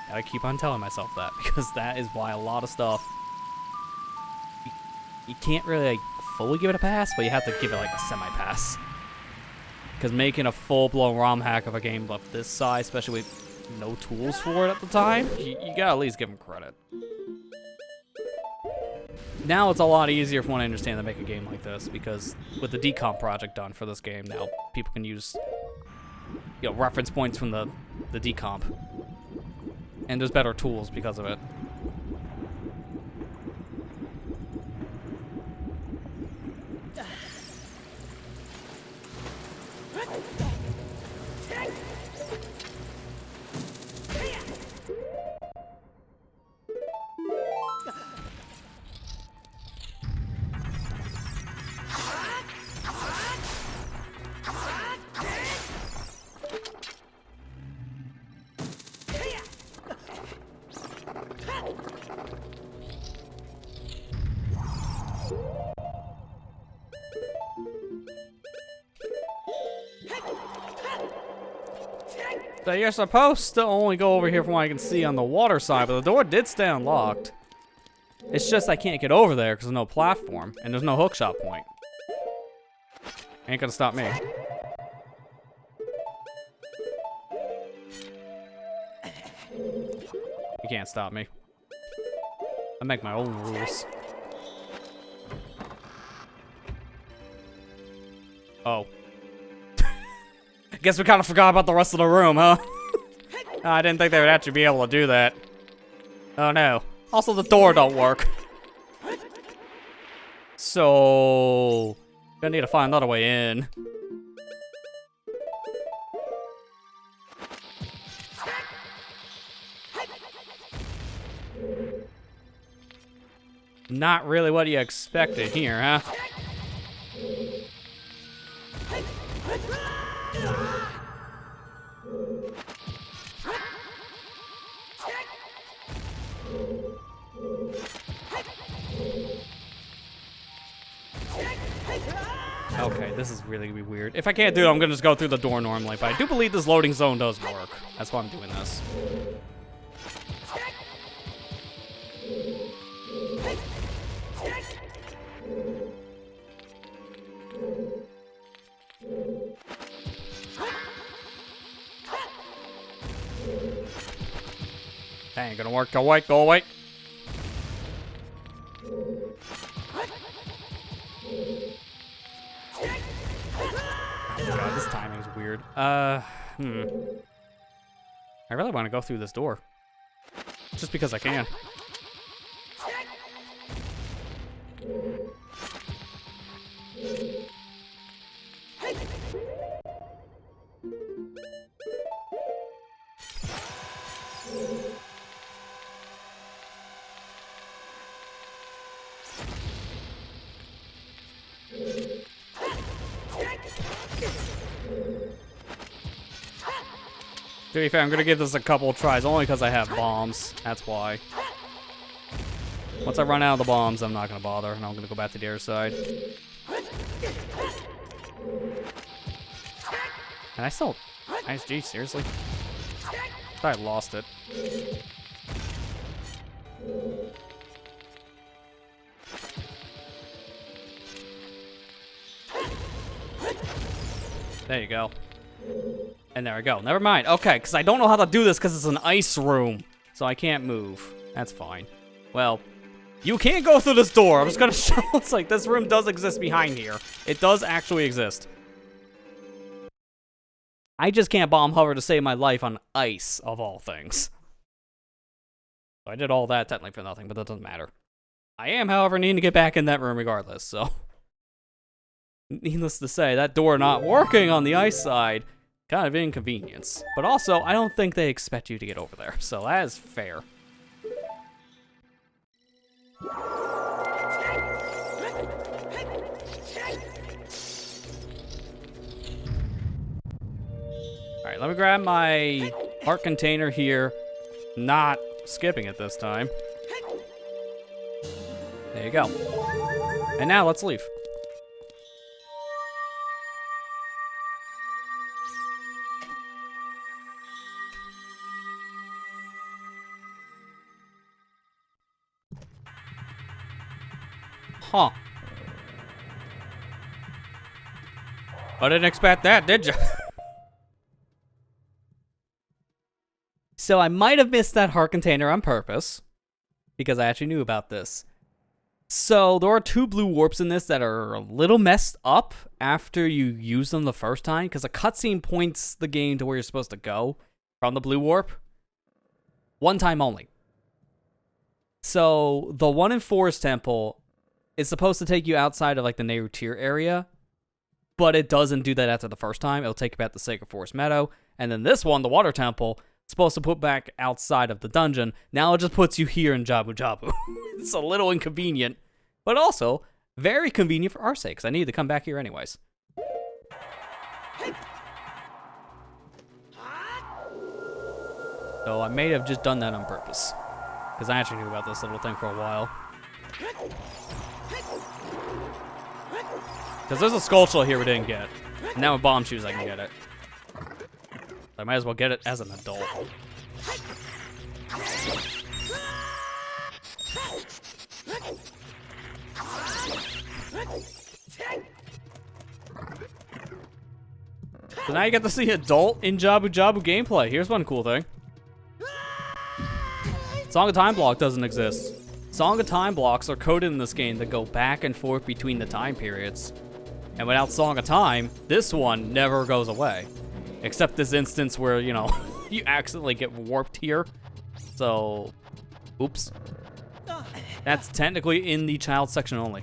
Gotta keep on telling myself that, because that is why a lot of stuff, you can't really like fully give it a pass, but you have to give it like a semi-pass. Because making a full-blown ROM hack of a game of this size, especially with no tools for it at the time, you gotta at least give them credit. Now it's a lot easier from what I understand to make a game like this, because with the decomp project done for this game, now people can use, you know, reference points from the decomp. And there's better tools because of it. So you're supposed to only go over here from what I can see on the water side, but the door did stay unlocked. It's just I can't get over there because there's no platform, and there's no hookshot point. Ain't gonna stop me. You can't stop me. I make my own rules. Oh. Guess we kind of forgot about the rest of the room, huh? I didn't think they would actually be able to do that. Oh no. Also, the door don't work. So, gonna need to find another way in. Not really what you expected here, huh? Okay, this is really gonna be weird. If I can't do it, I'm gonna just go through the door normally, but I do believe this loading zone does work. That's why I'm doing this. That ain't gonna work. Go away, go away. Oh god, this timing is weird. I really want to go through this door. Just because I can. To be fair, I'm gonna give this a couple of tries only because I have bombs. That's why. Once I run out of the bombs, I'm not gonna bother, and I'm gonna go back to the other side. And I still... ISG, seriously? I thought I lost it. There you go. And there we go. Never mind. Okay, because I don't know how to do this because it's an ice room. So I can't move. That's fine. Well, you can't go through this door. I'm just going to show it's like this room does exist behind here. It does actually exist. I just can't bomb hover to save my life on ice, of all things. So I did all that technically for nothing, but that doesn't matter. I am, however, needing to get back in that room regardless, so... Needless to say, that door not working on the ice side, kind of inconvenience. But also, I don't think they expect you to get over there, so that is fair. Alright, let me grab my heart container here. Not skipping it this time. There you go. And now, let's leave. Huh. I didn't expect that, did you? So I might have missed that heart container on purpose, because I actually knew about this. So there are 2 blue warps in this that are a little messed up after you use them the first time, because a cutscene points the game to where you're supposed to go from the blue warp. One time only. So the one in Forest Temple is supposed to take you outside of like the Nehru Tier area, but it doesn't do that after the first time. It'll take you back to Sacred Forest Meadow. And then this one, the Water Temple, supposed to put back outside of the dungeon. Now it just puts you here in Jabu Jabu. It's a little inconvenient, but also very convenient for our sake, because I needed to come back here anyways. So I may have just done that on purpose, because I actually knew about this little thing for a while. Because there's a Skulltula here we didn't get. And now with Bomb Shoes I can get it. I might as well get it as an adult. So now you get to see adult in Jabu Jabu gameplay. Here's one cool thing. Song of Time block doesn't exist. Song of Time blocks are coded in this game that go back and forth between the time periods. And without Song of Time, this one never goes away. Except this instance where, you know, you accidentally get warped here. So, oops. That's technically in the child section only.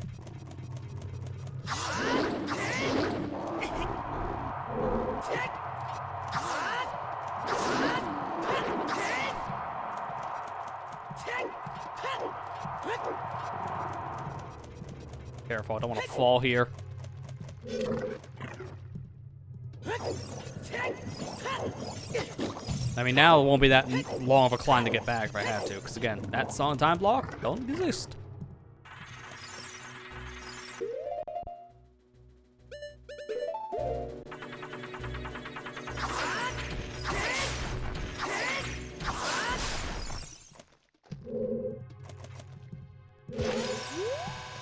Careful, I don't want to fall here. I mean, now it won't be that long of a climb to get back if I have to, because again, that Song of Time block don't exist.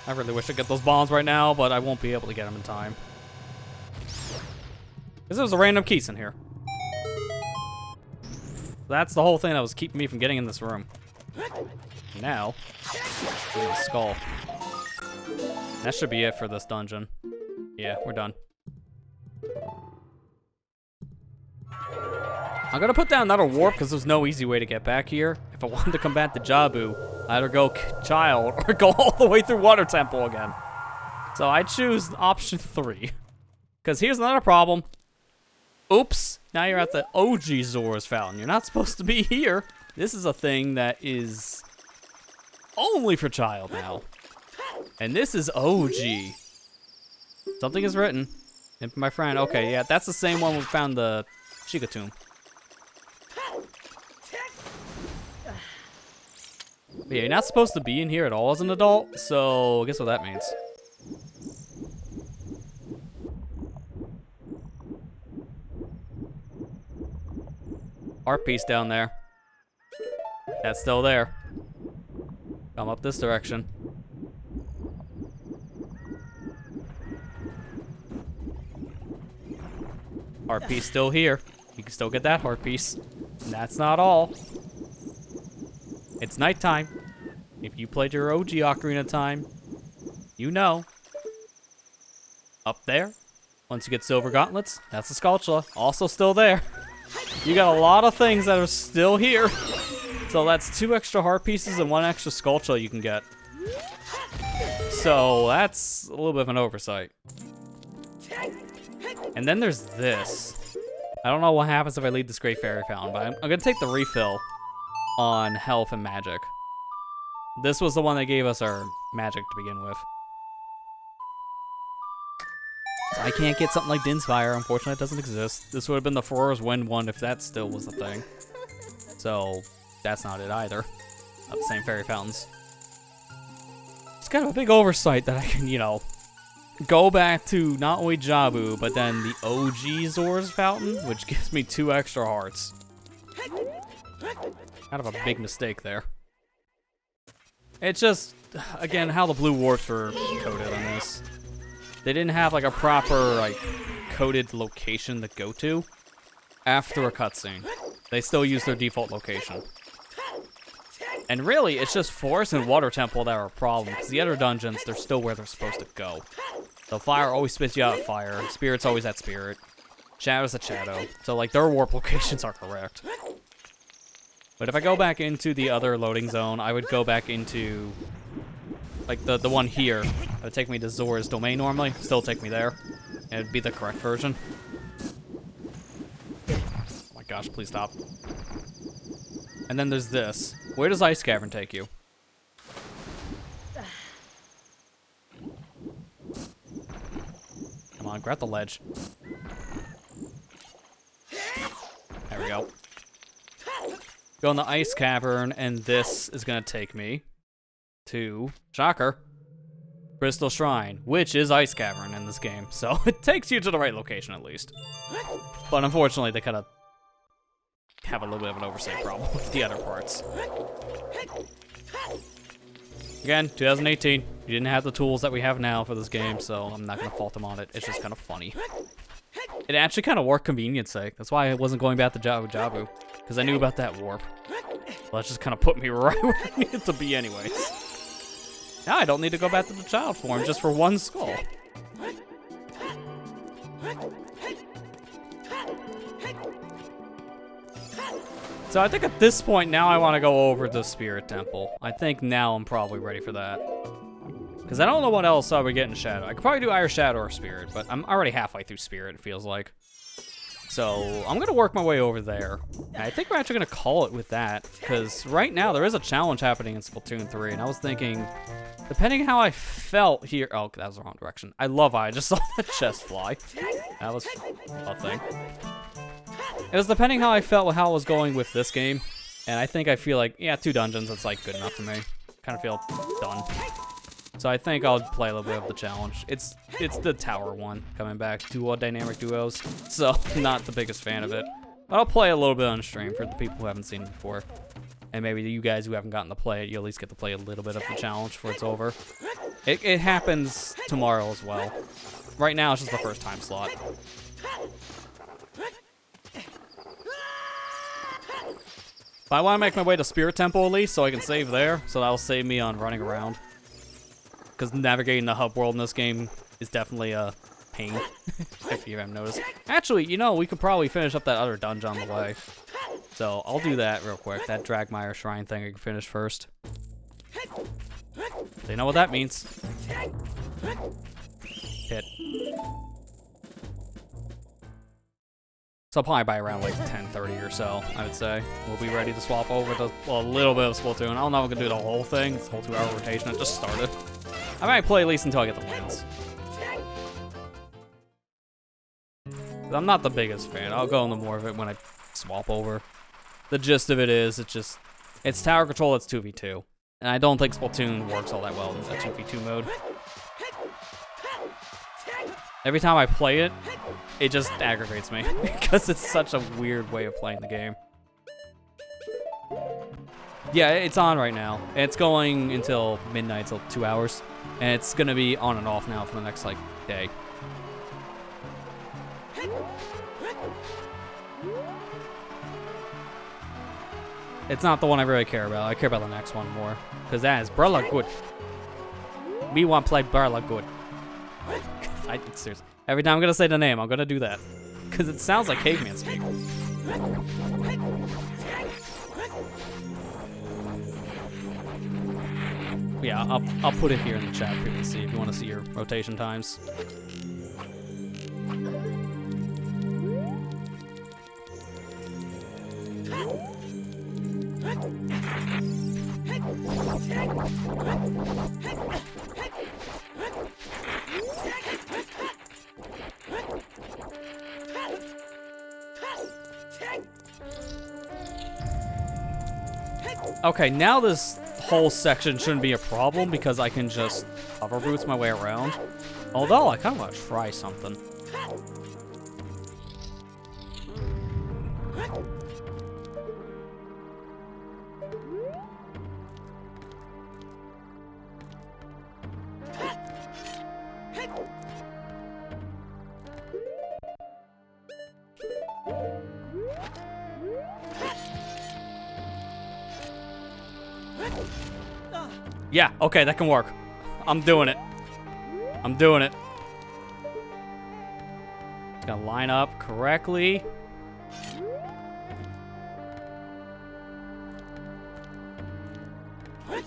I really wish I could get those bombs right now, but I won't be able to get them in time. Because there was a random keys in here. That's the whole thing that was keeping me from getting in this room. Now, a skull. That should be it for this dungeon. Yeah, we're done. I'm gonna put down another warp because there's no easy way to get back here. If I wanted to combat the Jabu, I'd either go Child or go all the way through Water Temple again. So I choose option 3. Because here's another problem. Oops, now you're at the OG Zora's Fountain. You're not supposed to be here. This is a thing that is only for Child now. And this is OG. Something is written. And my friend, okay, yeah, that's the same one we found the Chica tomb. But yeah, you're not supposed to be in here at all as an adult, so guess what that means. Art piece down there. That's still there. Come up this direction. Heart piece still here. You can still get that heart piece. And that's not all. It's nighttime. If you played your OG Ocarina of Time, you know. Up there, once you get silver gauntlets, that's the Skulltula. Also still there. You got a lot of things that are still here. So that's 2 extra heart pieces and 1 extra Skulltula you can get. So that's a little bit of an oversight. And then there's this. I don't know what happens if I leave this Great Fairy Fountain, but I'm gonna take the refill on health and magic. This was the one that gave us our magic to begin with. So I can't get something like Din's Fire. Unfortunately, it doesn't exist. This would have been the Furor's Wind one if that still was the thing. So that's not it either. Not the same fairy fountains. It's kind of a big oversight that I can, you know, go back to not only Jabu, but then the OG Zora's Fountain, which gives me 2 extra hearts. Kind of a big mistake there. It's just, again, how the blue warps were coded on this. They didn't have like a proper like coded location to go to after a cutscene. They still use their default location. And really, it's just Forest and Water Temple that are a problem, because the other dungeons, they're still where they're supposed to go. So Fire always spits you out Fire, Spirit's always at Spirit, Shadow's at Shadow. So like their warp locations are correct. But if I go back into the other loading zone, I would go back into like the one here. It would take me to Zora's Domain normally, still take me there. And it'd be the correct version. Oh my gosh, please stop. And then there's this. Where does Ice Cavern take you? Come on, grab the ledge. There we go. Go in the Ice Cavern, and this is gonna take me to, shocker, Crystal Shrine, which is Ice Cavern in this game. So it takes you to the right location at least. But unfortunately, they kind of have a little bit of an oversight problem with the other parts. Again, 2018, you didn't have the tools that we have now for this game, so I'm not gonna fault them on it. It's just kind of funny. It actually kind of worked convenience sake. That's why I wasn't going back to Jabu, because I knew about that warp. Well, that just kind of put me right where I needed to be anyways. Now I don't need to go back to the child form just for 1 skull. So I think at this point now I want to go over the Spirit Temple. I think now I'm probably ready for that. Because I don't know what else I would get in Shadow. I could probably do either Shadow or Spirit, but I'm already halfway through Spirit, it feels like. So I'm going to work my way over there. And I think we're actually going to call it with that. Because right now there is a challenge happening in Splatoon 3. And I was thinking, depending how I felt here... Oh, that was the wrong direction. I love how I just saw the chest fly. That was a thing. It was depending how I felt with how I was going with this game. And I think I feel like, yeah, 2 dungeons, that's like good enough for me. Kind of feel done. So I think I'll play a little bit of the challenge. It's the tower one coming back, dynamic duos. So not the biggest fan of it. But I'll play a little bit on stream for the people who haven't seen it before. And maybe you guys who haven't gotten to play it, you at least get to play a little bit of the challenge before it's over. It happens tomorrow as well. Right now it's just the first time slot. But I want to make my way to Spirit Temple at least, so I can save there. So that'll save me on running around. Because navigating the hub world in this game is definitely a pain, if you haven't noticed. Actually, you know, we could probably finish up that other dungeon on the way. So I'll do that real quick. That Dragmire Shrine thing I can finish first. They know what that means. Hit. So probably by around like 10:30 or so, I would say, we'll be ready to swap over to a little bit of Splatoon. I don't know if I'm gonna do the whole thing. It's a whole 2-hour rotation. I just started. I might play at least until I get the wins. I'm not the biggest fan. I'll go into more of it when I swap over. The gist of it is, it's tower control that's 2v2. And I don't think Splatoon works all that well in that 2v2 mode. Every time I play it, it just aggravates me because it's such a weird way of playing the game. Yeah, it's on right now. It's going until midnight, till 2 hours. And it's gonna be on and off now for the next, like, day. It's not the one I really care about. I care about the next one more. Because that is Brella good. Me want to play Brella good. Seriously. Every time I'm going to say the name, I'm going to do that. Because it sounds like caveman speak. Yeah, I'll put it here in the chat for you to see if you want to see your rotation times. Okay, now this whole section shouldn't be a problem because I can just hover boots my way around. Although, I kind of want to try something. Yeah, okay, that can work. I'm doing it. I'm doing it. It's gonna line up correctly. I'm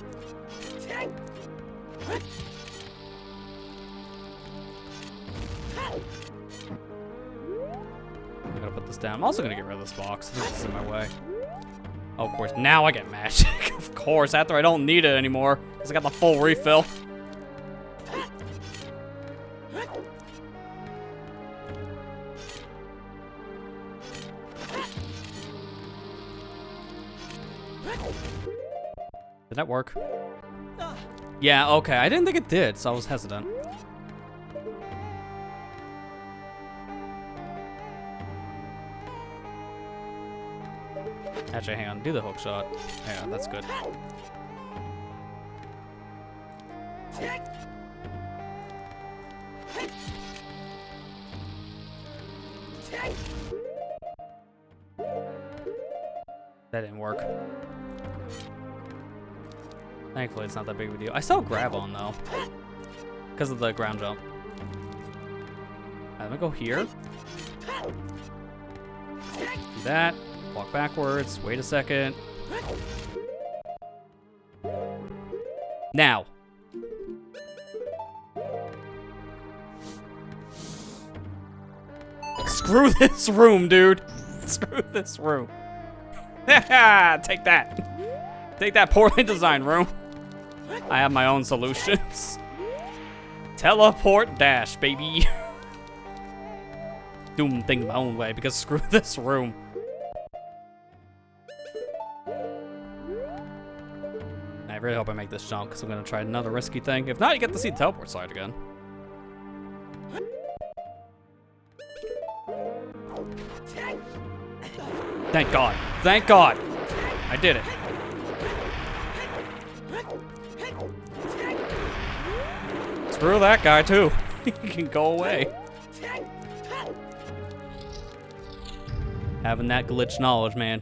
gonna put this down. I'm also gonna get rid of this box. I think this is in my way. Oh, of course, now I get magic. Of course, after I don't need it anymore. Because I got the full refill. Did that work? Yeah, okay. I didn't think it did, so I was hesitant. Actually, hang on. Do the hook shot. Hang on, that's good. That didn't work. Thankfully, it's not that big of a deal. I still grab on, though. Because of the ground jump. I'm gonna go here. Do that. Walk backwards. Wait a second. Now. Screw this room, dude. Screw this room. Take that. Take that poorly designed room. I have my own solutions. Teleport dash, baby. Doing things my own way because screw this room. I really hope I make this jump because I'm going to try another risky thing. If not, you get to see the teleport slide again. Thank God. Thank God. I did it. Screw that guy, too. He can go away. Having that glitch knowledge, man,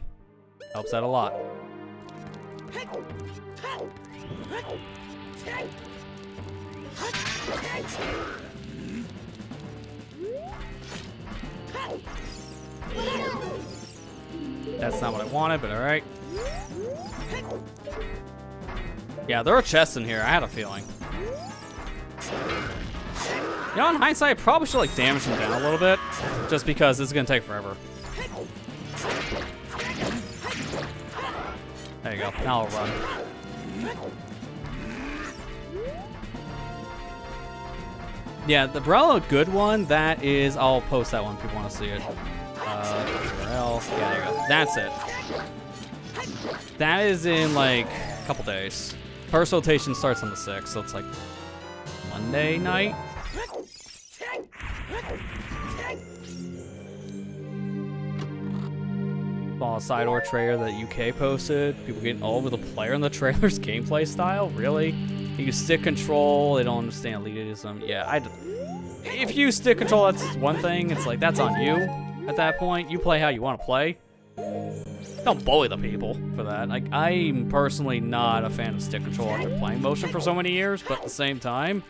helps out a lot. That's not what I wanted, but alright. Yeah, there are chests in here. I had a feeling. You know, in hindsight, I probably should like damage them down a little bit, just because this is gonna take forever. There you go. Now I'll run. Yeah, the Umbrella good one. That is, I'll post that one if people want to see it. URL. Yeah, there you go. That's it. That is in like a couple days. First rotation starts on the 6th, so it's like Monday night. Saw a side or trailer that UK posted. People getting all over the player in the trailer's gameplay style. Really? You use stick control. They don't understand elitism. Yeah, if you stick control, that's one thing. It's like that's on you. At that point, you play how you want to play. Don't bully the people for that. Like, I'm personally not a fan of stick control after playing motion for so many years, but at the same time,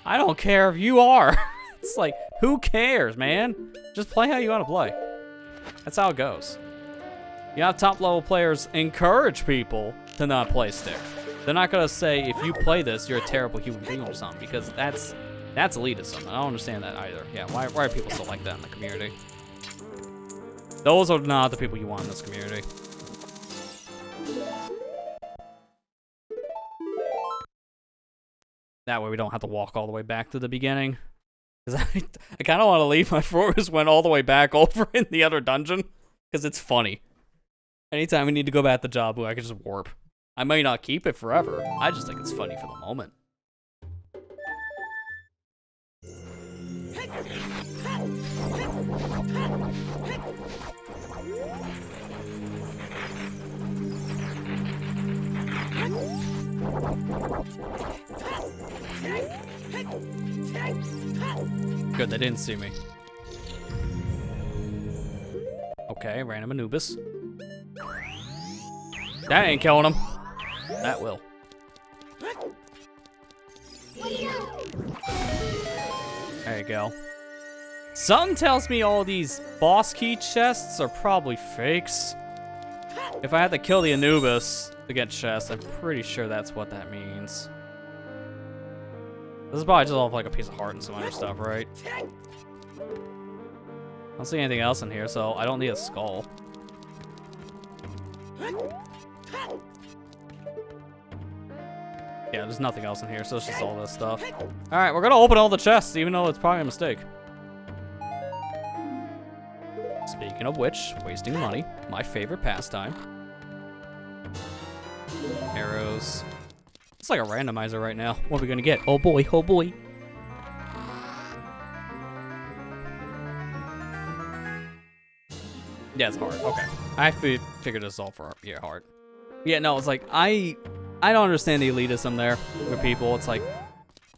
I don't care if you are. It's like, who cares, man? Just play how you want to play. That's how it goes. You have top level players encourage people to not play stick. They're not gonna say, if you play this, you're a terrible human being or something, because that's elitism. I don't understand that either. Yeah, why are people still like that in the community? Those are not the people you want in this community. That way we don't have to walk all the way back to the beginning. Because I kind of want to leave my forest went all the way back over in the other dungeon. Because it's funny. Anytime we need to go back to Jabu, I can just warp. I might not keep it forever. I just think it's funny for the moment. Good, they didn't see me. Okay, random Anubis. That ain't killing him. That will. There you go. Something tells me all these boss key chests are probably fakes. If I had to kill the Anubis to get chests, I'm pretty sure that's what that means. This is probably just off like a piece of heart and some other stuff, right? I don't see anything else in here, so I don't need a skull. Yeah, there's nothing else in here, so it's just all this stuff. Alright, we're gonna open all the chests, even though it's probably a mistake. Speaking of which, wasting money, my favorite pastime. Arrows. It's like a randomizer right now. What are we gonna get? Oh boy, oh boy. Yeah, it's hard. Okay. I figured this all for hard. Yeah, no, it's like I don't understand the elitism there with people. It's like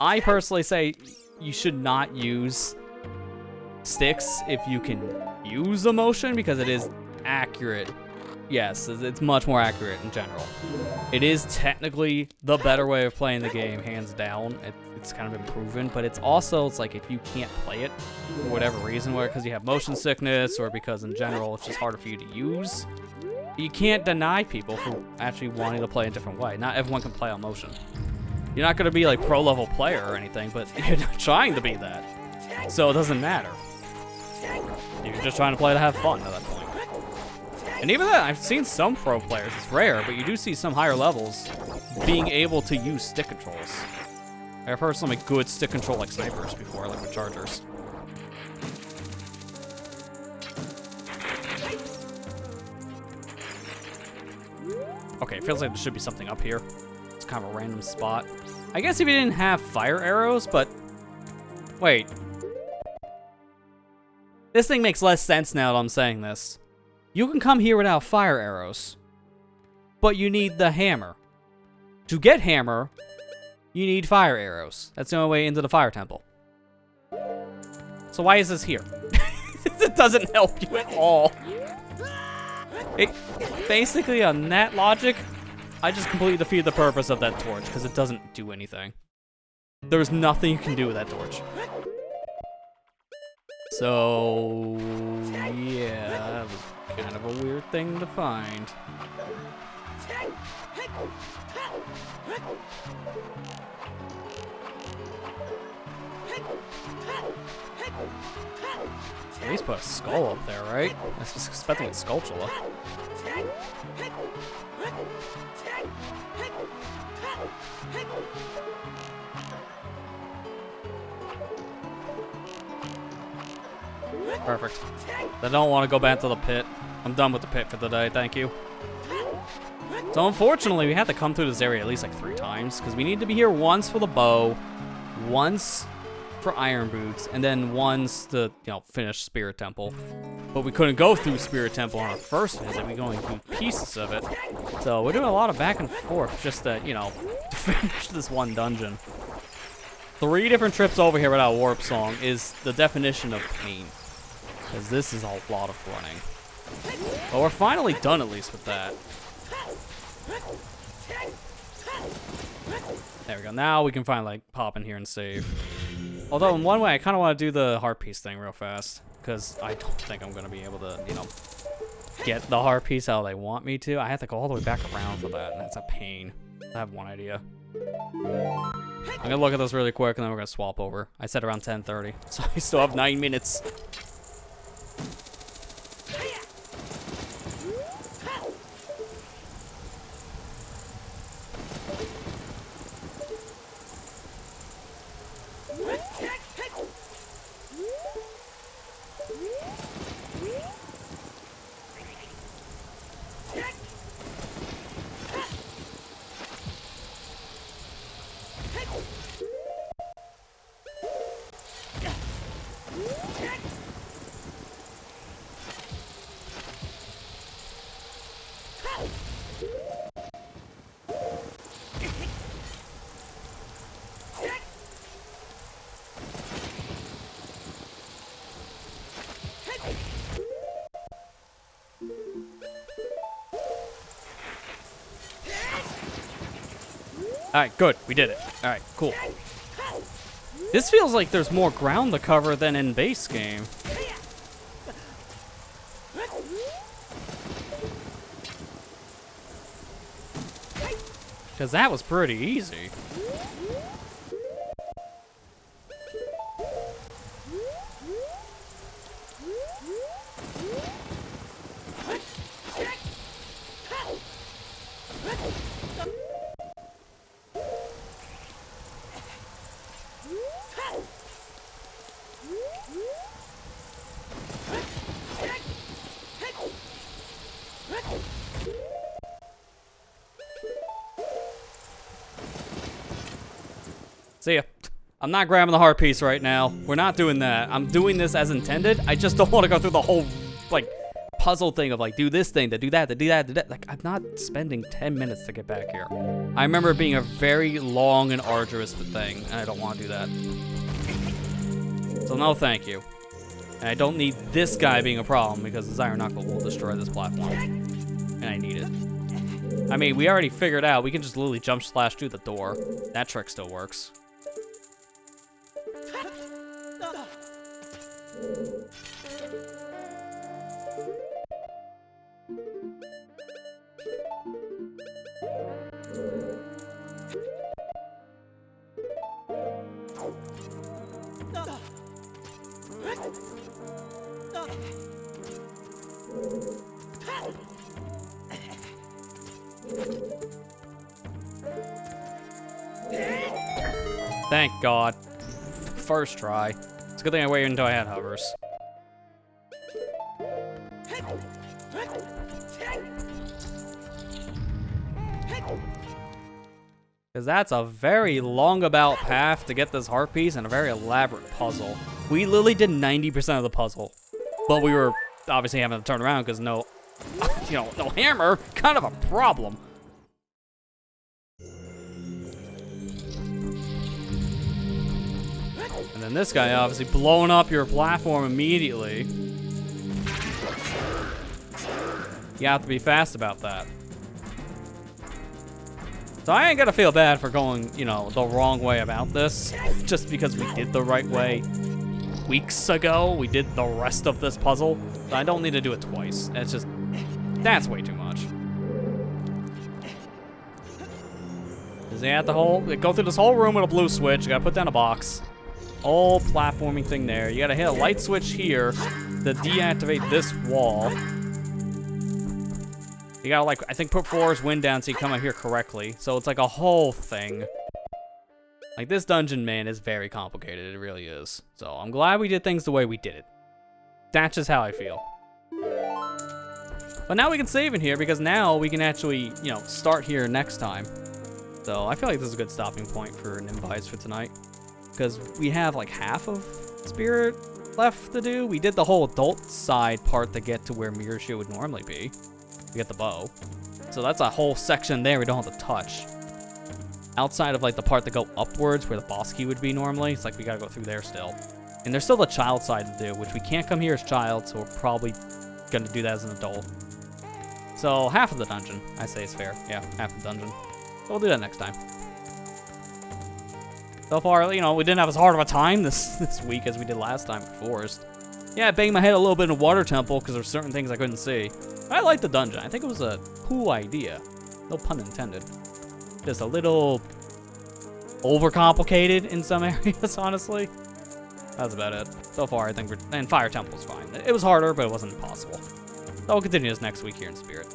I personally say you should not use sticks if you can use the motion because it is accurate. Yes, it's much more accurate in general. It is technically the better way of playing the game, hands down. It's kind of improving, but it's like if you can't play it for whatever reason, whether because you have motion sickness or because in general it's just harder for you to use, you can't deny people for actually wanting to play a different way. Not everyone can play on motion. You're not going to be like pro level player or anything, but you're not trying to be that. So it doesn't matter. You're just trying to play to have fun at that point. And even that, I've seen some pro players, it's rare, but you do see some higher levels being able to use stick controls. I've heard some like good stick control like snipers before, like with chargers. Okay, it feels like there should be something up here. It's kind of a random spot. I guess if you didn't have fire arrows, but... Wait. This thing makes less sense now that I'm saying this. You can come here without fire arrows, but you need the hammer. To get hammer, you need fire arrows. That's the only way into the fire temple. So why is this here? It doesn't help you at all. Basically, on that logic, I just completely defeated the purpose of that torch, because it doesn't do anything. There's nothing you can do with that torch. So, yeah, that was kind of a weird thing to find. At least put a skull up there, right? I was just expecting a sculptula. Perfect. I don't want to go back to the pit. I'm done with the pit for the day, thank you. So unfortunately, we had to come through this area at least like 3 times, because we need to be here once for the bow, once for Iron Boots, and then once to, you know, finish Spirit Temple. But we couldn't go through Spirit Temple on our first visit. We going through pieces of it. So we're doing a lot of back and forth just to, you know, finish this one dungeon. 3 different trips over here without Warp Song is the definition of pain. Because this is a lot of running. But we're finally done at least with that. There we go. Now we can finally like pop in here and save. Although in one way I kind of want to do the heart piece thing real fast. Because I don't think I'm going to be able to, you know, get the heart piece how they want me to. I have to go all the way back around for that. And that's a pain. I have one idea. I'm going to look at this really quick and then we're going to swap over. I said around 10:30. So I still have 9 minutes. Alright, good. We did it. Alright, cool. This feels like there's more ground to cover than in base game. Because that was pretty easy. See ya. I'm not grabbing the heart piece right now. We're not doing that. I'm doing this as intended. I just don't want to go through the whole, like, puzzle thing of, like, do this thing, to do that, to do that, to do that. Like, I'm not spending 10 minutes to get back here. I remember it being a very long and arduous thing, and I don't want to do that. So no thank you. And I don't need this guy being a problem, because the Iron Knuckle will destroy this platform. And I need it. I mean, we already figured out we can just literally jump slash through the door. That trick still works. Thank God. First try. It's a good thing I waited until I had hovers. Because that's a very long about path to get this heart piece and a very elaborate puzzle. We literally did 90% of the puzzle. But we were obviously having to turn around because no, you know, no hammer. Kind of a problem. And then this guy obviously blowing up your platform immediately. You have to be fast about that. So I ain't gonna feel bad for going, you know, the wrong way about this, just because we did the right way weeks ago. We did the rest of this puzzle, so I don't need to do it twice. It's just, that's way too much. Is they at the whole, they go through this whole room with a blue switch. You gotta put down a box. Whole platforming thing there. You gotta hit a light switch here to deactivate this wall. You gotta, like, I think put floor's wind down so you come out here correctly. So it's like a whole thing. Like, this dungeon, man, is very complicated. It really is. So I'm glad we did things the way we did it. That's just how I feel. But now we can save in here because now we can actually, you know, start here next time. So I feel like this is a good stopping point for Nimpize for tonight. Because we have, like, half of Spirit left to do. We did the whole adult side part to get to where Mirror would normally be. We get the bow. So that's a whole section there we don't have to touch. Outside of like the part that go upwards where the boss key would be normally, it's like we gotta go through there still. And there's still the child side to do, which we can't come here as child, so we're probably gonna do that as an adult. So half of the dungeon, I say is fair. Yeah, half the dungeon. So we'll do that next time. So far, you know, we didn't have as hard of a time this week as we did last time with Forest. Yeah, I banged my head a little bit in a water temple because there's certain things I couldn't see. I like the dungeon. I think it was a cool idea. No pun intended. Just a little overcomplicated in some areas, honestly. That's about it. So far, I think and Fire Temple's fine. It was harder, but it wasn't impossible. So we'll continue this next week here in Spirit.